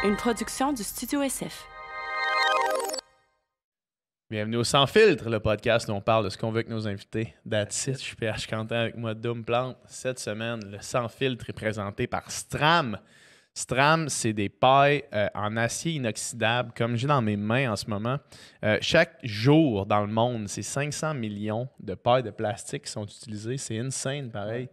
une production du Studio SF. Bienvenue au Sans Filtre, le podcast où on parle de ce qu'on veut avec nos invités. That's it, je suis PH Quentin avec moi, Doom Plante. Cette semaine, le Sans Filtre est présenté par Stram. Stram, c'est des pailles en acier inoxydable, comme j'ai dans mes mains en ce moment. Chaque jour dans le monde, c'est 500 millions de pailles de plastique qui sont utilisées. C'est insane, pareil.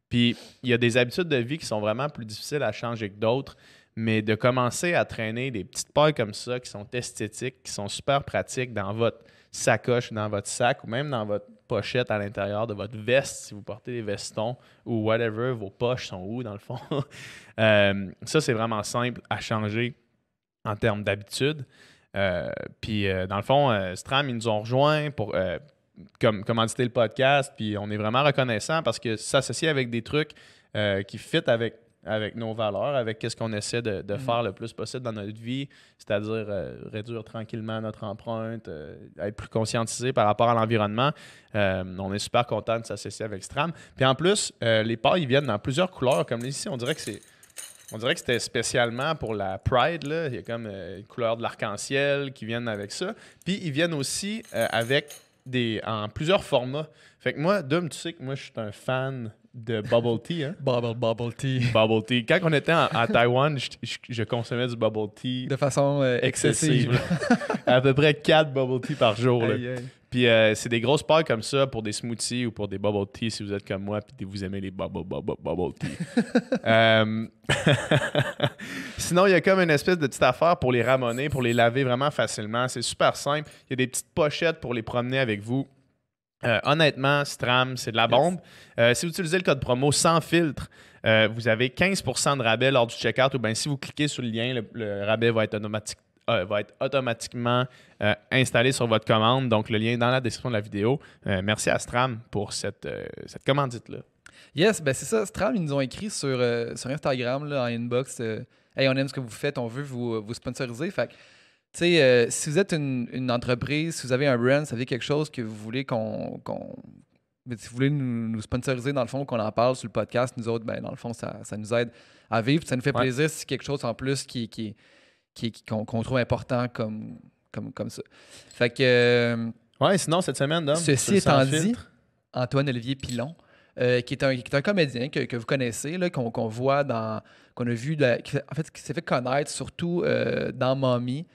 Puis, il y a des habitudes de vie qui sont vraiment plus difficiles à changer que d'autres. Mais de commencer à traîner des petites pailles comme ça qui sont esthétiques, qui sont super pratiques dans votre sacoche, dans votre sac ou même dans votre pochette à l'intérieur de votre veste, si vous portez des vestons ou whatever, vos poches sont où dans le fond. Ça, c'est vraiment simple à changer en termes d'habitude. Puis dans le fond, Stram, ils nous ont rejoints pour commanditer le podcast. Puis on est vraiment reconnaissant parce que s'associer avec des trucs qui fit avec nos valeurs, avec ce qu'on essaie de faire le plus possible dans notre vie, c'est-à-dire réduire tranquillement notre empreinte, être plus conscientisé par rapport à l'environnement. On est super content de s'associer avec Stram. Puis en plus, les pailles ils viennent dans plusieurs couleurs. Comme ici, on dirait que c'était spécialement pour la Pride. Là. Il y a comme une couleur de l'arc-en-ciel qui viennent avec ça. Puis ils viennent aussi en plusieurs formats. Fait que moi, Dom, tu sais que moi, je suis un fan de bubble tea. Hein? Bubble tea. Bubble tea. Quand on était à Taïwan, je consommais du bubble tea De façon excessive. À peu près 4 bubble tea par jour. Là. Aïe, aïe. Puis c'est des grosses pailles comme ça pour des smoothies ou pour des bubble tea si vous êtes comme moi et vous aimez les bubble tea. Sinon, il y a comme une espèce de petite affaire pour les ramoner, pour les laver vraiment facilement. C'est super simple. Il y a des petites pochettes pour les promener avec vous. Honnêtement, Stram, c'est de la bombe. Si vous utilisez le code promo sans filtre, vous avez 15% de rabais lors du checkout ou bien si vous cliquez sur le lien, le rabais va être automatiquement installé sur votre commande. Donc, le lien est dans la description de la vidéo. Merci à Stram pour cette commandite-là. Yes, ben c'est ça. Stram, ils nous ont écrit sur Instagram, là, en inbox. Hey, on aime ce que vous faites, on veut vous sponsoriser. Fait que, tu sais, si vous êtes une entreprise, si vous avez un brand, si vous avez quelque chose que vous voulez si vous voulez nous sponsoriser, dans le fond, qu'on en parle sur le podcast, nous autres, ben dans le fond, ça nous aide à vivre. Ça nous fait plaisir si c'est quelque chose en plus qu'on trouve important comme ça. Fait que... ouais, sinon, cette semaine, Dom, ceci étant dit, Antoine-Olivier Pilon, qui est un comédien que vous connaissez, là, qu'on voit qu'on a vu, qui s'est fait connaître surtout dans Mommy,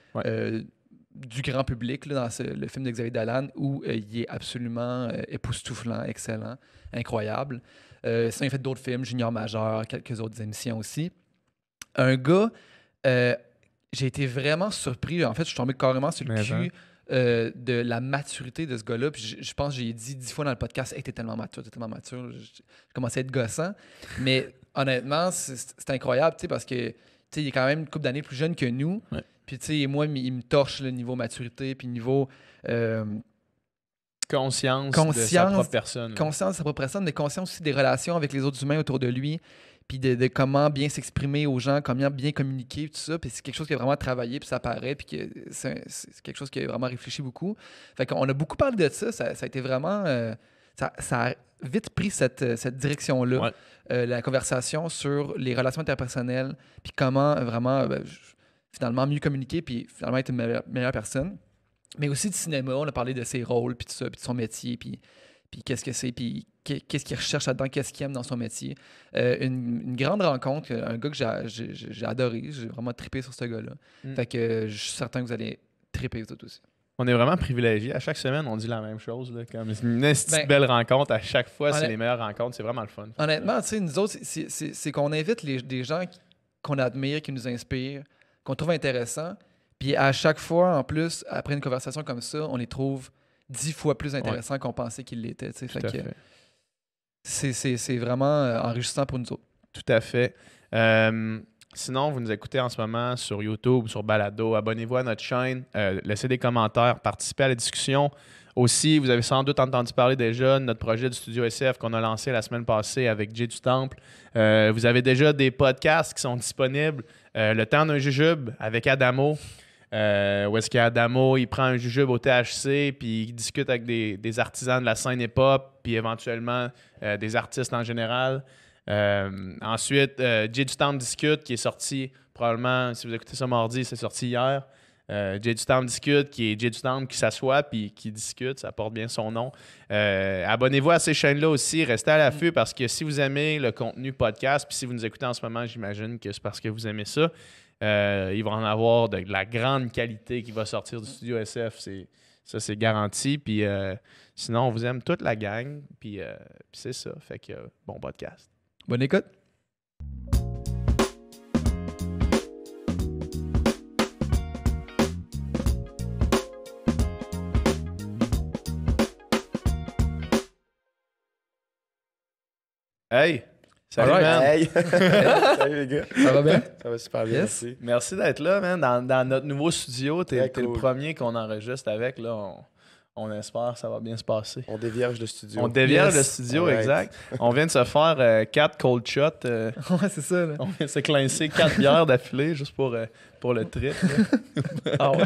du grand public, là, dans le film de Xavier Dolan, où il est absolument époustouflant, excellent, incroyable. Sinon, il a fait d'autres films, Junior Majeur, quelques autres émissions aussi. Un gars, j'ai été vraiment surpris. En fait, je suis tombé carrément sur le cul de la maturité de ce gars-là. Puis je pense que j'ai dit 10 fois dans le podcast, hey, t'es tellement mature. J'ai commencé à être gossant. Mais honnêtement, c'est incroyable, parce que il est quand même une couple d'années plus jeune que nous. Ouais. Puis moi, il me torche le niveau maturité, puis niveau conscience de sa propre personne. Conscience de sa propre personne, mais conscience aussi des relations avec les autres humains autour de lui, puis de comment bien s'exprimer aux gens, comment bien communiquer, tout ça. Puis c'est quelque chose qui a vraiment travaillé, puis ça paraît, puis que c'est quelque chose qui a vraiment réfléchi beaucoup. Fait qu'on a beaucoup parlé de ça. Ça a été vraiment... ça a vite pris cette direction-là. Ouais. La conversation sur les relations interpersonnelles, puis comment vraiment... finalement mieux communiquer, puis finalement être une meilleure personne. Mais aussi du cinéma, on a parlé de ses rôles, puis tout ça, puis de son métier, puis qu'est-ce que c'est, puis qu'est-ce qu'il recherche là-dedans, qu'est-ce qu'il aime dans son métier. Une grande rencontre, un gars que j'ai adoré, j'ai vraiment trippé sur ce gars-là. Fait que je suis certain que vous allez tripper vous autres aussi. On est vraiment privilégiés. À chaque semaine, on dit la même chose. Là, comme une belle rencontre. À chaque fois, c'est les meilleures rencontres. C'est vraiment le fun. Honnêtement, tu sais, nous autres, c'est qu'on invite des gens qu'on admire, qui nous inspirent, qu'on trouve intéressants. Puis à chaque fois, en plus, après une conversation comme ça, on les trouve 10 fois plus intéressants qu'on pensait qu'ils l'étaient. Fait que c'est vraiment enrichissant pour nous autres. Tout à fait. Sinon, vous nous écoutez en ce moment sur YouTube, sur Balado. Abonnez-vous à notre chaîne. Laissez des commentaires. Participez à la discussion. Aussi, vous avez sans doute entendu parler déjà de notre projet du Studio SF qu'on a lancé la semaine passée avec Jay du Temple. Vous avez déjà des podcasts qui sont disponibles. Le temps d'un jujube avec Adamo. Où est-ce qu'Adamo, il prend un jujube au THC puis il discute avec des artisans de la scène hip-hop puis éventuellement des artistes en général. Ensuite, Jay du Temple discute, qui est sorti probablement, si vous écoutez ça mardi, c'est sorti hier. Jay du Temple discute, qui est Jay du Temple qui s'assoit puis qui discute, ça porte bien son nom. Abonnez-vous à ces chaînes-là aussi, restez à l'affût parce que si vous aimez le contenu podcast, puis si vous nous écoutez en ce moment, j'imagine que c'est parce que vous aimez ça. Il va en avoir de la grande qualité qui va sortir du studio SF, ça c'est garanti. Puis sinon, on vous aime toute la gang, puis c'est ça. Fait que bon podcast. Bonne écoute. Hey! Salut, Alright. man! Hey! Salut les gars! Ça va bien? Ça va super bien, Yes. merci. Merci d'être là, man. Dans notre nouveau studio, t'es Très le cool. premier qu'on enregistre avec. Là, on espère que ça va bien se passer. On dévierge le studio. On dévierge Yes. le studio, Alright. exact. On vient de se faire 4 cold shots. Ouais, c'est ça. Là. On vient de se clincer 4 bières d'affilée juste pour le trip. là. Ah ouais.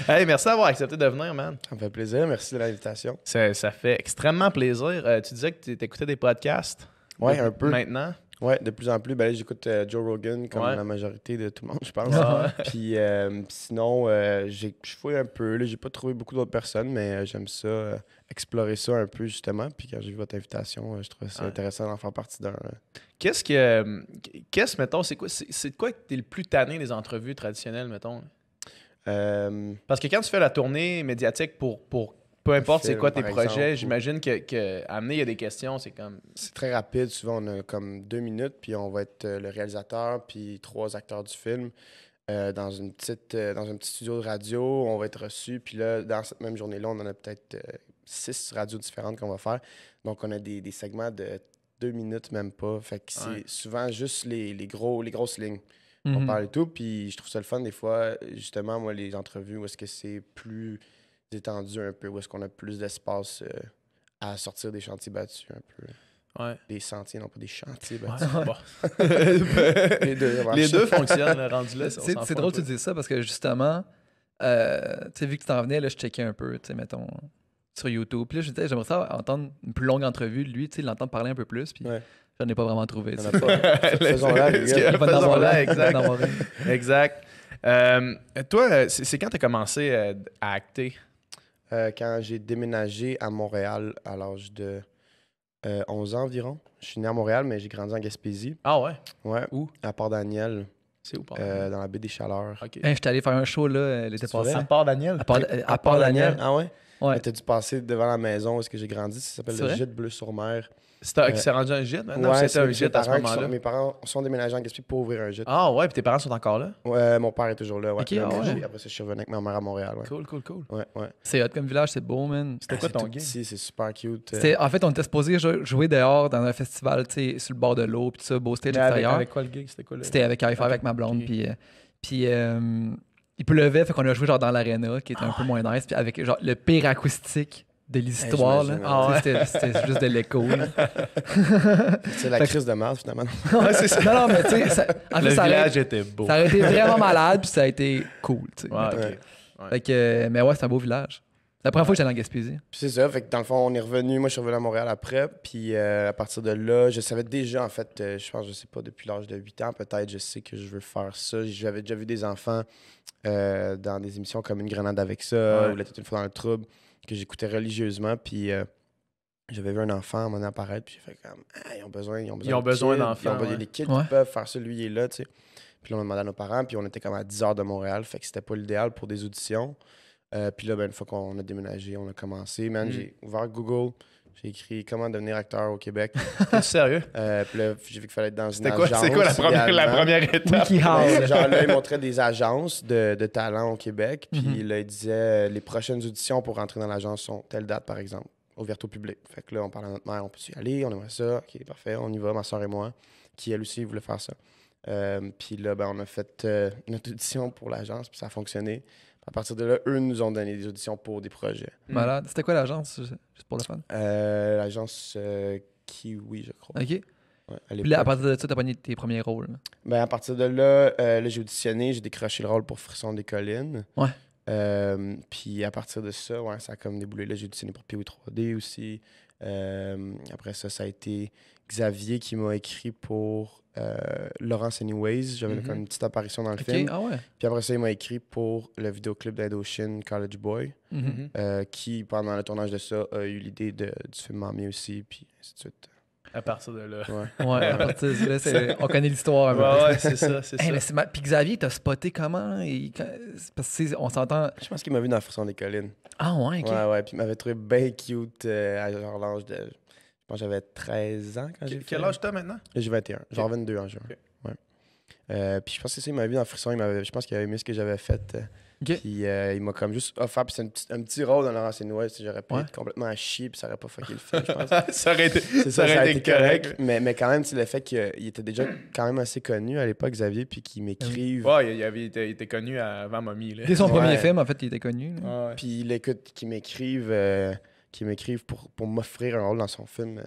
Hey, merci d'avoir accepté de venir, man. Ça me fait plaisir, merci de l'invitation. Ça fait extrêmement plaisir. Tu disais que tu écoutais des podcasts. Ouais, un peu. Maintenant. Ouais, de plus en plus. Ben là, j'écoute Joe Rogan comme Ouais. la majorité de tout le monde, je pense. Ouais. Puis sinon, je fouille un peu. Là, j'ai pas trouvé beaucoup d'autres personnes, mais j'aime ça, explorer ça un peu justement. Puis quand j'ai vu votre invitation, je trouvais ça Ouais. intéressant d'en faire partie d'un. Mettons, c'est de quoi que t'es le plus tanné des entrevues traditionnelles, mettons? Parce que quand tu fais la tournée médiatique pour peu importe c'est film, quoi tes par projets, exemple, j'imagine que amener il y a des questions, c'est comme... C'est très rapide. Souvent, on a comme 2 minutes, puis on va être le réalisateur, puis 3 acteurs du film. Dans un petit studio de radio, on va être reçu. Puis là, dans cette même journée-là, on en a peut-être 6 radios différentes qu'on va faire. Donc, on a des segments de 2 minutes, même pas. Fait que c'est Ouais. souvent juste les grosses lignes. On Mhm. parle et tout. Puis je trouve ça le fun des fois, justement, moi, les entrevues où est-ce que c'est plus étendu un peu, où est-ce qu'on a plus d'espace à sortir des chantiers battus un peu. Ouais. Des sentiers, non pas des chantiers Ouais, battus. bon. Les deux, ça marche. Les deux fonctionnent, là, rendu là. on s'en C'est fout drôle un que tu peu. dises ça parce que justement, tu sais, vu que tu t'en venais, là, je checkais un peu, tu sais, mettons, sur YouTube. Puis là, je disais, j'aimerais ça entendre une plus longue entrevue de lui, tu sais, l'entendre parler un peu plus. Puis Ouais. j'en ai pas vraiment trouvé. Il y tu en sais. a pas. Faisons-la, les gars. Il va en avoir Faisons-la, là, exact. il va en avoir une. Exact. Toi, c'est quand tu as commencé à acter? Quand j'ai déménagé à Montréal à l'âge de 11 ans environ. Je suis né à Montréal, mais j'ai grandi en Gaspésie. Ah ouais? Ouais. Où? À Port-Daniel, C'est où, dans la baie des Chaleurs. OK. Hey, j'étais allé faire un show là, l'été C'est vrai? passé. Port-Daniel? À Port-Daniel. Ah ouais? Ouais. T'as dû passer devant la maison où est-ce que j'ai grandi. Ça s'appelle C'est le vrai? Gîte Bleu-sur-Mer. C'est rendu un gîte? Non, Ouais, c'était un c'est gîte à ce mes parents moment-là. Mes parents sont déménagés en Gaspésie pour ouvrir un gîte. Ah ouais, puis tes parents sont encore là? Ouais, mon père est toujours là. Ouais. Ok, Là, ah moi, ouais. après ça, je suis revenu avec ma mère à Montréal. Ouais. Cool, cool, cool. Ouais, ouais. C'est hot comme village, c'est beau, man. C'était quoi C'est ton tout gig? petit, c'est super cute. En fait, on était supposé jouer dehors dans un festival, tu sais, sur le bord de l'eau, puis tout ça, beau stage Mais avec, extérieur. avec quoi le gig? C'était quoi le... C'était avec High Five, Ok. avec ma blonde, Ok. puis il pleuvait, fait qu'on a joué genre dans l'aréna, qui était un peu moins nice, puis avec genre le pire acoustique de l'histoire, là. j'imagine, Ah ouais. ouais. C'était juste de l'écho, là. C'est la Fait que- crise de merde, finalement. Ouais, c'est ça. Non, mais tu sais, en Le fait, ça village aurait, était beau. ça aurait été vraiment malade, puis ça a été cool, tu sais. Ouais, mettons. ok. Ouais. Fait que, mais ouais, c'est un beau village. C'est la première fois que j'allais en Gaspésie. Puis c'est ça, fait que dans le fond, on est revenu. Moi, je suis revenu à Montréal après. Puis à partir de là, je savais déjà, en fait, je pense, je sais pas, depuis l'âge de 8 ans, peut-être, je sais que je veux faire ça. J'avais déjà vu des enfants dans des émissions comme Une grenade avec ça, Ouais. ou La tête une fois dans le trouble, que j'écoutais religieusement. Puis j'avais vu un enfant à un moment donné apparaître. Puis j'ai fait comme, ah, ils ont besoin Ils ont de besoin kids, d'enfants, Ils ont ouais. des kids Ouais. qui peuvent faire ça, lui, il est là, tu sais. Puis là, on a demandé à nos parents, puis on était comme à 10 heures de Montréal, fait que c'était pas l'idéal pour des auditions. Puis là, ben, une fois qu'on a déménagé, on a commencé. Man, j'ai ouvert Google, j'ai écrit comment devenir acteur au Québec. T'es sérieux? Puis là, j'ai vu qu'il fallait être dans une C'était quoi, agence. c'est quoi la idéalement. première étape? Ben, genre là, il montrait des agences de talent au Québec. Puis Mhm. là, il disait les prochaines auditions pour rentrer dans l'agence sont telle date, par exemple, ouvertes au public. Fait que là, on parle à notre mère, on peut y aller, on aimerait ça. OK, parfait, on y va, ma soeur et moi, qui elle aussi voulait faire ça. Puis là, ben, on a fait notre audition pour l'agence, puis ça a fonctionné. À partir de là, eux nous ont donné des auditions pour des projets. Malade. C'était quoi l'agence, juste pour le fun? L'agence Kiwi, je crois. OK. Ouais, à Puis là, à l'époque. partir de ça, t'as pogné tes premiers rôles. là. Ben, à partir de là, j'ai auditionné, j'ai décroché le rôle pour Frisson des collines. Ouais. Puis à partir de ça, ouais, ça a comme déboulé. Là, j'ai auditionné pour PO3D aussi. Après ça, ça a été Xavier qui m'a écrit pour Laurence Anyways. J'avais comme une petite apparition dans le film. Ah ouais. Puis après ça, il m'a écrit pour le vidéoclip d'Indochine, College Boy, qui, pendant le tournage de ça, a eu l'idée du film Mamie aussi, puis ainsi de suite. À partir de là. Ouais, à partir de là, on connaît l'histoire un peu. Ouais, c'est ça, c'est Hey, ça. mais puis Xavier, t'as spoté comment? Parce que on s'entend... Je pense qu'il m'a vu dans Frisson des Collines. Ah ouais, OK. Ouais, puis il m'avait trouvé bien cute à genre l'âge de... Je pense que j'avais 13 ans quand j'ai fait. Quel âge t'as maintenant? Là, j'ai 21. Genre 22 en juin. Ok. Ouais. Puis je pense que c'est ça, il m'avait vu dans Frisson. Je pense qu'il avait aimé ce que j'avais fait. Ok. Puis il m'a comme juste offert. Puis c'est un petit rôle dans Laurence Anyways. J'aurais pu Ouais. être complètement à chier, puis ça aurait pas fucké le film, je pense. Ça aurait été, Ça aurait été correct. correct. Mais quand même, le fait qu'il était déjà quand même assez connu à l'époque, Xavier, puis qu'il m'écrive. Ouais, il était connu avant Mommy. Là. Dès son Ouais. premier film, en fait, il était connu. là. Ouais. Puis l'écoute, qu'il m'écrive pour m'offrir un rôle dans son film,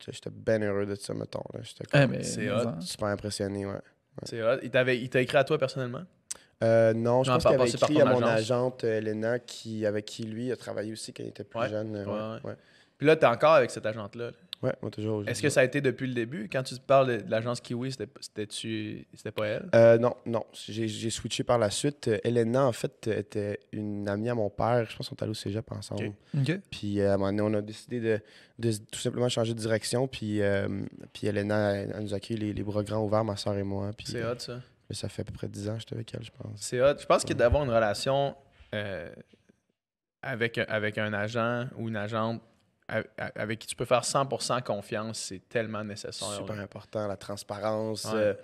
j'étais bien heureux de ça, mettons. Là. J'étais Ah, comme mais c'est mais hot. en- super impressionné, ouais. C'est hot. Il t'a écrit à toi personnellement? Non, je Non, pense qu'il avait passé par écrit ton à mon agence. agente, Elena, avec qui lui a travaillé aussi quand il était plus jeune. Ouais. Puis là, t'es encore avec cette agente-là. Là. Ouais, moi toujours. Est-ce que ça a été depuis le début? Quand tu parles de l'agence Kiwi, c'était pas elle? Non. J'ai switché par la suite. Elena, en fait, était une amie à mon père. Je pense qu'on est allés au cégep ensemble. Ok. OK. Puis à un moment donné, on a décidé de tout simplement changer de direction. Puis Elena, elle nous a accueilli les bras grands ouverts, ma soeur et moi. Puis C'est hot, ça. ça fait à peu près 10 ans que j'étais avec elle, je pense. C'est hot. Je pense que d'avoir une relation avec un agent ou une agente avec qui tu peux faire 100% confiance, c'est tellement nécessaire. Super là. important, la transparence. Ouais.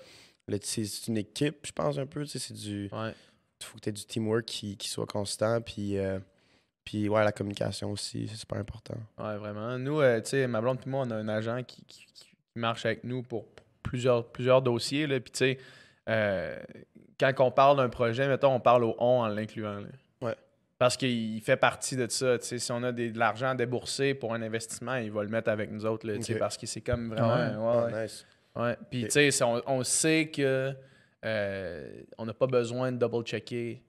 C'est une équipe, je pense, un peu. C'est du... Ouais. Il faut que tu aies du teamwork qui soit constant. Puis ouais, la communication aussi, c'est super important. Ouais, vraiment. Nous, tu sais, ma blonde et moi, on a un agent qui marche avec nous pour plusieurs dossiers. Là. Puis, tu sais, quand on parle d'un projet, mettons, on parle au on en l'incluant. Là. Ouais. Parce qu'il fait partie de ça. Tu sais, si on a de l'argent à débourser pour un investissement, il va le mettre avec nous autres. Là, tu sais, Ok. parce que c'est comme vraiment. Ouais. Nice. Ouais. Puis, Ok. tu sais, on sait que on n'a pas besoin de double-checker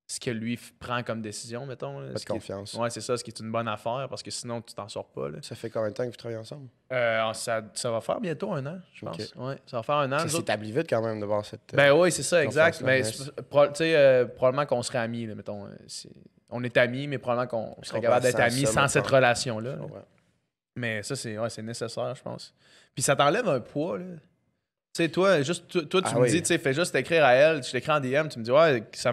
ce que lui prend comme décision, mettons. Là, Pas de confiance. Ouais, c'est ça, ce qui est une bonne affaire, parce que sinon, tu t'en sors pas. Là. Ça fait combien de temps que vous travaillez ensemble? Ça va faire bientôt 1 an, je pense. Ok. Ouais, ça va faire 1 an. Ça Nous s'est autres- établi vite quand même de voir cette... Ben oui, c'est ça, exact. confiance-là, Mais nice. tu sais, probablement qu'on serait amis, là, mettons. On est amis, mais probablement qu'on serait capable d'être sans amis ça, sans cette mettons. relation-là. Je là. comprends. Mais ça, c'est nécessaire, je pense. Puis ça t'enlève un poids, là. Tu sais, toi, tu Ah me oui. dis, tu sais, fais juste écrire à elle, je t'écris en DM, tu me dis, ouais, ça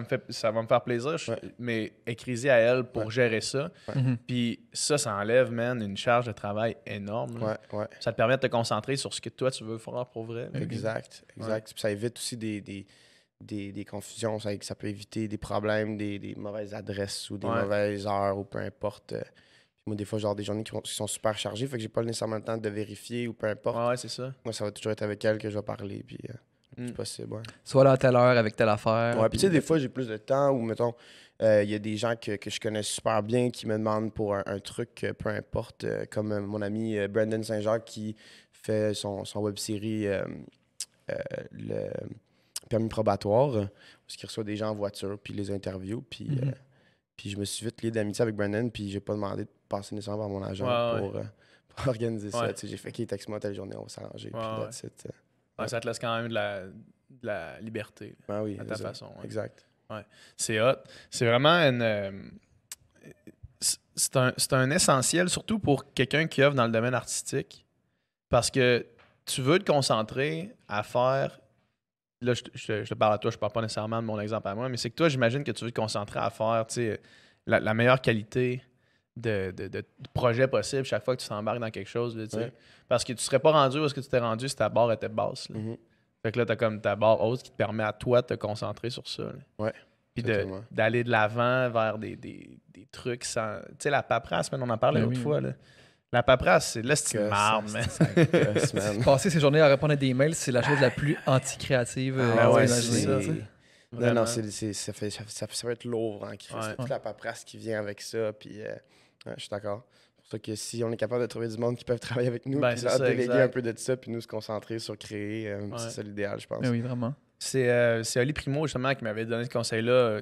va me faire plaisir, Ouais. mais écris-y à elle pour Ouais. gérer ça. Mhm. Puis ça enlève, man, une charge de travail énorme. là. Ouais. Ça te permet de te concentrer sur ce que toi, tu veux faire pour vrai. là. Exact. Puis ça évite aussi des confusions. Ça peut éviter des problèmes, des mauvaises adresses ou des Ouais. mauvaises heures ou peu importe. Puis moi, des fois, genre des journées qui sont super chargées, fait que j'ai pas nécessairement le temps de vérifier ou peu importe. Ouais, c'est ça. Moi, ça va toujours être avec elle que je vais parler, puis le plus Mm. possible. Ouais, Soit là à telle heure avec telle affaire. puis tu sais, des fois, j'ai plus de temps ou, mettons, il y a des gens que je connais super bien qui me demandent pour un truc, peu importe, comme mon ami Brandon Saint-Jacques qui fait son web-série le permis probatoire, parce qu'il reçoit des gens en voiture, puis il les interviews, puis puis je me suis vite lié d'amitié avec Brandon, puis j'ai pas demandé de passer nécessairement par mon agent Ouais, pour organiser ça. Ouais. Tu sais, j'ai fait qu'il texte-moi telle journée, on va s'arranger, puis Ouais, that's it. Ouais, ça te laisse quand même de la liberté Ben oui, à ta c'est ça. façon. ouais. Exact. C'est hot. C'est vraiment c'est un essentiel, surtout pour quelqu'un qui œuvre dans le domaine artistique, parce que tu veux te concentrer à faire. Là, je te parle à toi, je parle pas nécessairement de mon exemple à moi, mais c'est que toi, j'imagine que tu veux te concentrer à faire tu sais, la meilleure qualité de projet possible chaque fois que tu t'embarques dans quelque chose. Là, tu sais. Ouais. Parce que tu serais pas rendu où est-ce que tu t'es rendu si ta barre était basse. Là. Mhm. Fait que là, tu as comme ta barre haute qui te permet à toi de te concentrer sur ça. Là. Ouais, Puis exactement. d'aller de l'avant vers des trucs sans. Tu sais, la paperasse, man, on en parlait Ben l'autre oui. fois. Là. La paperasse, c'est là, c'est une Que marde, ça, man. ça gosse, man. Passer ses journées à répondre à des mails, c'est la chose la plus anti-créative. Ah ouais, imaginée, c'est ça. tu sais. Non, Vraiment. non, ça va être lourd en Christ. Ouais. Toute la paperasse qui vient avec ça, puis ouais, je suis d'accord. C'est pour ça que si on est capable de trouver du monde qui peuvent travailler avec nous, Ben, puis c'est leur ça, déléguer exact. un peu de ça, puis nous se concentrer sur créer, c'est ça l'idéal, je pense. Ben oui, vraiment. C'est Ali Primo, justement, qui m'avait donné ce conseil-là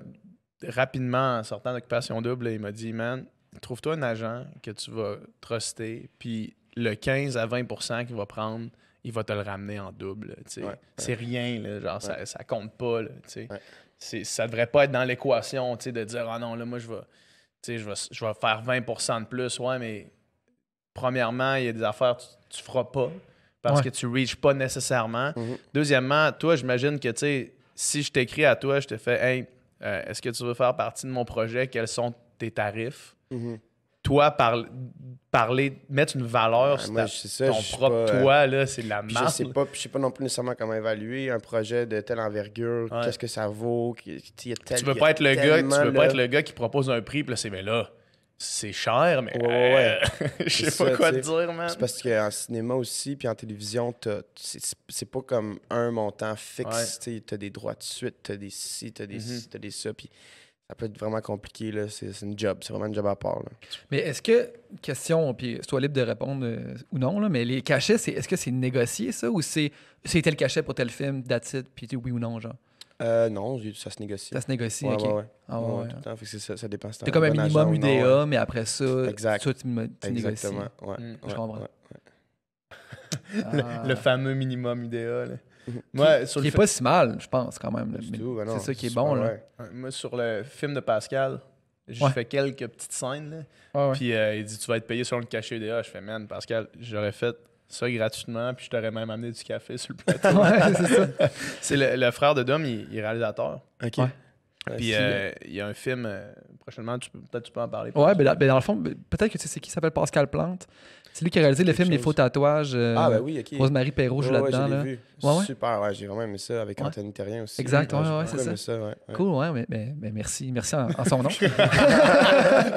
rapidement en sortant d'Occupation Double. Il m'a dit, man, trouve-toi un agent que tu vas truster, puis le 15 à 20% qu'il va prendre, il va te le ramener en double. Là, tu sais. C'est rien, là, genre ça compte pas. Là, tu sais. Ça devrait pas être dans l'équation, tu sais, de dire ah non, là, moi je vais faire 20% de plus. Ouais, mais premièrement, il y a des affaires que tu feras pas parce que tu ne reaches pas nécessairement. Deuxièmement, toi, j'imagine que tu sais, si je t'écris à toi, je te fais hey, est-ce que tu veux faire partie de mon projet? Quels sont tes tarifs? Toi, parler, mettre une valeur sur ton propre toi, là, c'est de la marque. Je sais pas non plus nécessairement comment évaluer un projet de telle envergure, qu'est-ce que ça vaut. Tu veux pas être le gars qui propose un prix, puis là, mais là, c'est cher, mais je sais pas quoi te dire, man. C'est parce qu'en cinéma aussi, puis en télévision, c'est pas comme un montant fixe. T'as des droits de suite, t'as des ci, t'as des ci, t'as des ça, puis ça peut être vraiment compliqué, là. C'est une job, c'est vraiment une job à part, là. Mais est-ce que, question, puis sois libre de répondre ou non, là, mais les cachets, est-ce que c'est négocié, ça, ou c'est tel cachet pour tel film, that's it, puis oui ou non, genre? Non, ça se négocie. Ça se négocie, OK. Tout le temps, fait que ça dépend. C'est comme un minimum UDA, mais après ça, exact. toi, tu négocies. Exactement, je comprends. Le fameux minimum UDA, là. Moi, qui n'est pas si mal, je pense, quand même. C'est ça qui est bon, là. Moi, sur le film de Pascal, j'ai fait quelques petites scènes, là. Puis il dit, tu vas être payé sur le cachet UDA. Je fais, man, Pascal, j'aurais fait ça gratuitement, puis je t'aurais même amené du café sur le plateau. C'est ça. C'est le frère de Dom, il est réalisateur. OK. Puis il y a un film, prochainement, peut-être tu peux en parler. Ouais, ben dans le fond, peut-être que tu sais c'est qui s'appelle Pascal Plante. C'est lui qui a réalisé le film Les Faux Tatouages. Ben oui, OK. Rosemary Perrault joue là-dedans. Je l'ai vu. Super, j'ai vraiment aimé ça avec Ouais. Anthony Terrien aussi. Exact, J'ai c'est aimé ça. Cool, mais merci en son nom.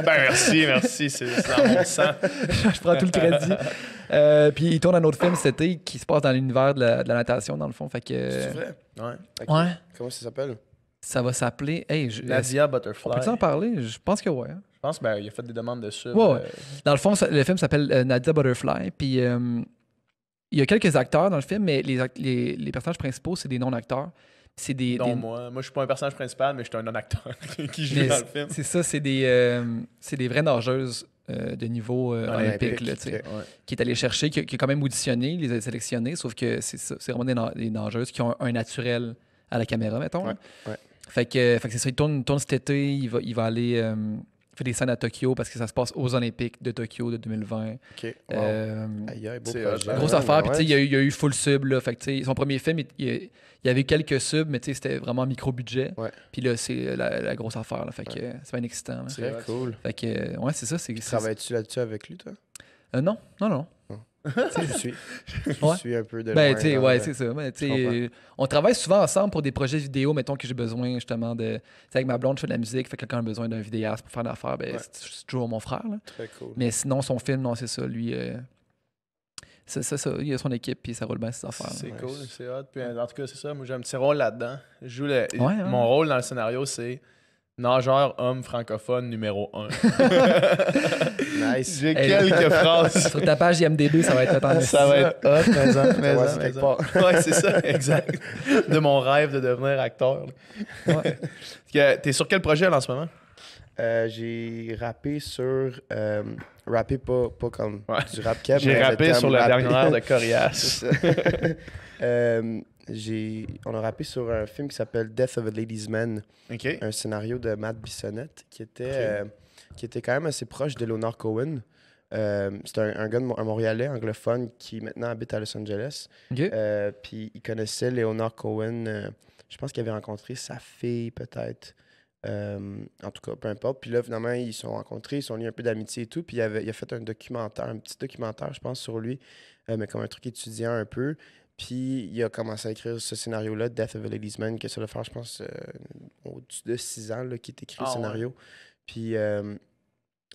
Merci, c'est dans mon sang. Je prends tout le crédit. Puis il tourne un autre film cet été qui se passe dans l'univers de la natation, dans le fond. Fait que... C'est vrai? Ouais. Ouais. Comment ça s'appelle? Ça va s'appeler... Nadia Butterfly. On peut en parler? Je pense que ouais. Je pense qu'il a fait des demandes de sub. Ouais. Dans le fond, le film s'appelle Nadia Butterfly. Puis il y a quelques acteurs dans le film, mais les personnages principaux, c'est des non-acteurs. C'est moi. Moi, je suis pas un personnage principal, mais je suis un non-acteur qui joue dans le film. C'est ça, c'est des vraies nageuses de niveau olympique, là, qui est allé chercher, qui a quand même auditionné, les a sélectionnés, sauf que c'est vraiment des nageuses qui ont un naturel à la caméra, mettons. Fait que c'est ça, il tourne cet été, il va aller faire des scènes à Tokyo parce que ça se passe aux Olympiques de Tokyo de 2020. OK. Beau projet. Grosse affaire, puis il y a eu full sub, là. Fait que son premier film, il y avait quelques subs, mais c'était vraiment micro-budget. Puis là, c'est la grosse affaire, là. Fait que c'est bien excitant. Là. C'est cool. Fait que, c'est ça. Travailles-tu là-dessus avec lui, toi? Non. Je suis un peu de loin. C'est ça. Mais, on travaille souvent ensemble pour des projets vidéo, mettons que j'ai besoin justement de... avec ma blonde, je fais de la musique, fait que quelqu'un a besoin d'un vidéaste pour faire une affaire, c'est toujours mon frère. Là. Très cool. Mais sinon, son film, non, c'est ça. Lui, c'est ça. Il a son équipe, puis ça roule bien, ces affaires. C'est cool, c'est hot. Puis, en tout cas, c'est ça. Moi, j'ai un petit rôle là-dedans. Je joue mon rôle dans le scénario, c'est nageur homme francophone numéro 1. Nice. J'ai quelques phrases. Sur ta page IMDb, ça va être hot. Ça va être hot, mais ouais, c'est ça, exact. De mon rêve de devenir acteur. T'es sur quel projet là, en ce moment? J'ai rappé sur... rappé pas comme du rap keb. J'ai rappé sur la dernière heure de Corias. On a rappé sur un film qui s'appelle Death of a Ladies Man, Okay. un scénario de Matt Bissonnette qui était quand même assez proche de Leonard Cohen. C'est un gars, un Montréalais anglophone qui maintenant habite à Los Angeles. Puis il connaissait Leonard Cohen. Je pense qu'il avait rencontré sa fille peut-être. En tout cas, peu importe. Puis là, finalement, ils se sont rencontrés, ils sont liés un peu d'amitié et tout. Puis il a fait un petit documentaire, je pense, sur lui, mais comme un truc étudiant un peu. Puis il a commencé à écrire ce scénario-là, Death of a Ladies Man, que ça doit faire, je pense, au-dessus de 6 ans qu'il a écrit le scénario. Puis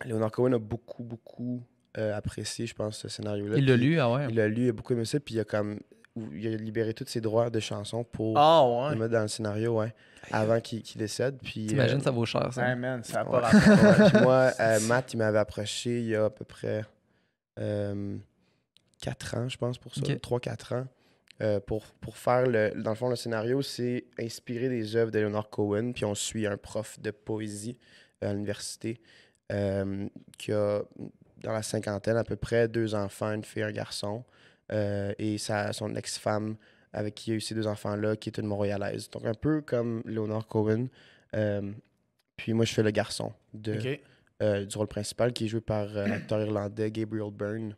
Leonard Cohen a beaucoup apprécié, je pense, ce scénario-là. Il l'a lu, Il l'a lu, il a beaucoup aimé ça. Puis il a libéré tous ses droits de chansons pour le mettre dans le scénario, avant qu'il décède. Puis, t'imagines, ça vaut cher, ça. Hey man, ça n'a pas rapport. Puis moi, Matt, il m'avait approché il y a à peu près 4 ans, je pense, pour ça. 3-4 ans. Pour faire, dans le fond, le scénario, c'est inspiré des œuvres de Leonard Cohen. Puis on suit un prof de poésie à l'université qui a dans la cinquantaine à peu près, 2 enfants, une fille, un garçon, et son ex-femme avec qui il y a eu ces 2 enfants-là, qui est une Montréalaise. Donc un peu comme Leonard Cohen. Puis moi, je fais le garçon du rôle principal, qui est joué par l'acteur irlandais Gabriel Byrne,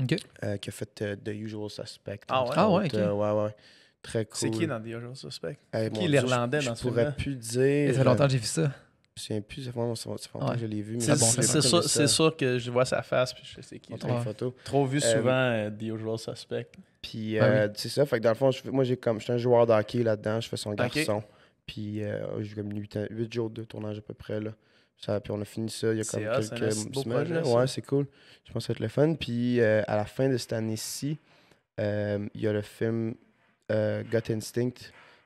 OK. qui a fait The Usual Suspect. Ah ouais? entre Ah ouais, autres. ok. Ouais. Très cool. C'est qui dans The Usual Suspect? Hey, Qui mon est Dieu, l'Irlandais dans je ce pourrais film-là? plus Et dire. ça fait longtemps que j'ai vu ça. Je me souviens plus, ça fait longtemps Ouais. que je l'ai vu. Mais C'est bon, C'est sûr que je vois sa face puis je sais qui. On là. trouve une photo. Trop vu souvent The Usual Suspect. Puis Ben c'est ça, fait que dans le fond, moi je suis un joueur de hockey là-dedans, je fais son garçon. Puis j'ai comme 8 jours de tournage à peu près là. Puis on a fini ça il y a comme C'est quelques un beau semaines. projet, Là. ça. Ouais, c'est cool. Je pense que ça va être le fun. Puis à la fin de cette année-ci, il y a le film Gut Instinct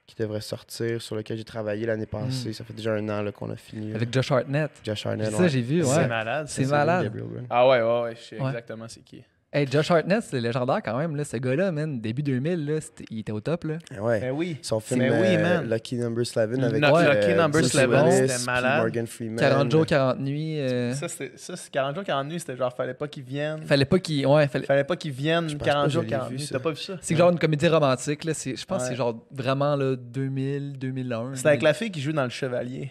qui devrait sortir, sur lequel j'ai travaillé l'année passée. Ça fait déjà 1 an là, qu'on a fini. Avec Josh Hartnett. Josh Hartnett. Ça, j'ai vu, C'est ouais. malade. C'est ça. malade. Gabriel Byrne. Ah ouais, je sais Ouais. exactement c'est qui. Hey, Josh Hartnett, c'est légendaire quand même. Là. Ce gars-là, man, début 2000, là, il était au top. Là. Ouais. Ben oui. Son film Mais oui, man. Lucky Number 11 avec Lucky Number Bruce 11, Willis, c'était puis malade. Morgan Freeman. 40 jours, 40 nuits. Ça, c'est 40 jours, 40 nuits, c'était genre, fallait pas qu'ils viennent. Fallait pas qu'il. Ouais, fallait. Fallait pas qu'ils viennent Je pense 40 pas jours, que je l'ai 40 vu, nuits. ça. T'as pas vu ça? C'est genre une comédie romantique. Là. Je pense que Ouais. c'est genre vraiment là, 2000, 2001. C'est avec la fille qui joue dans Le Chevalier,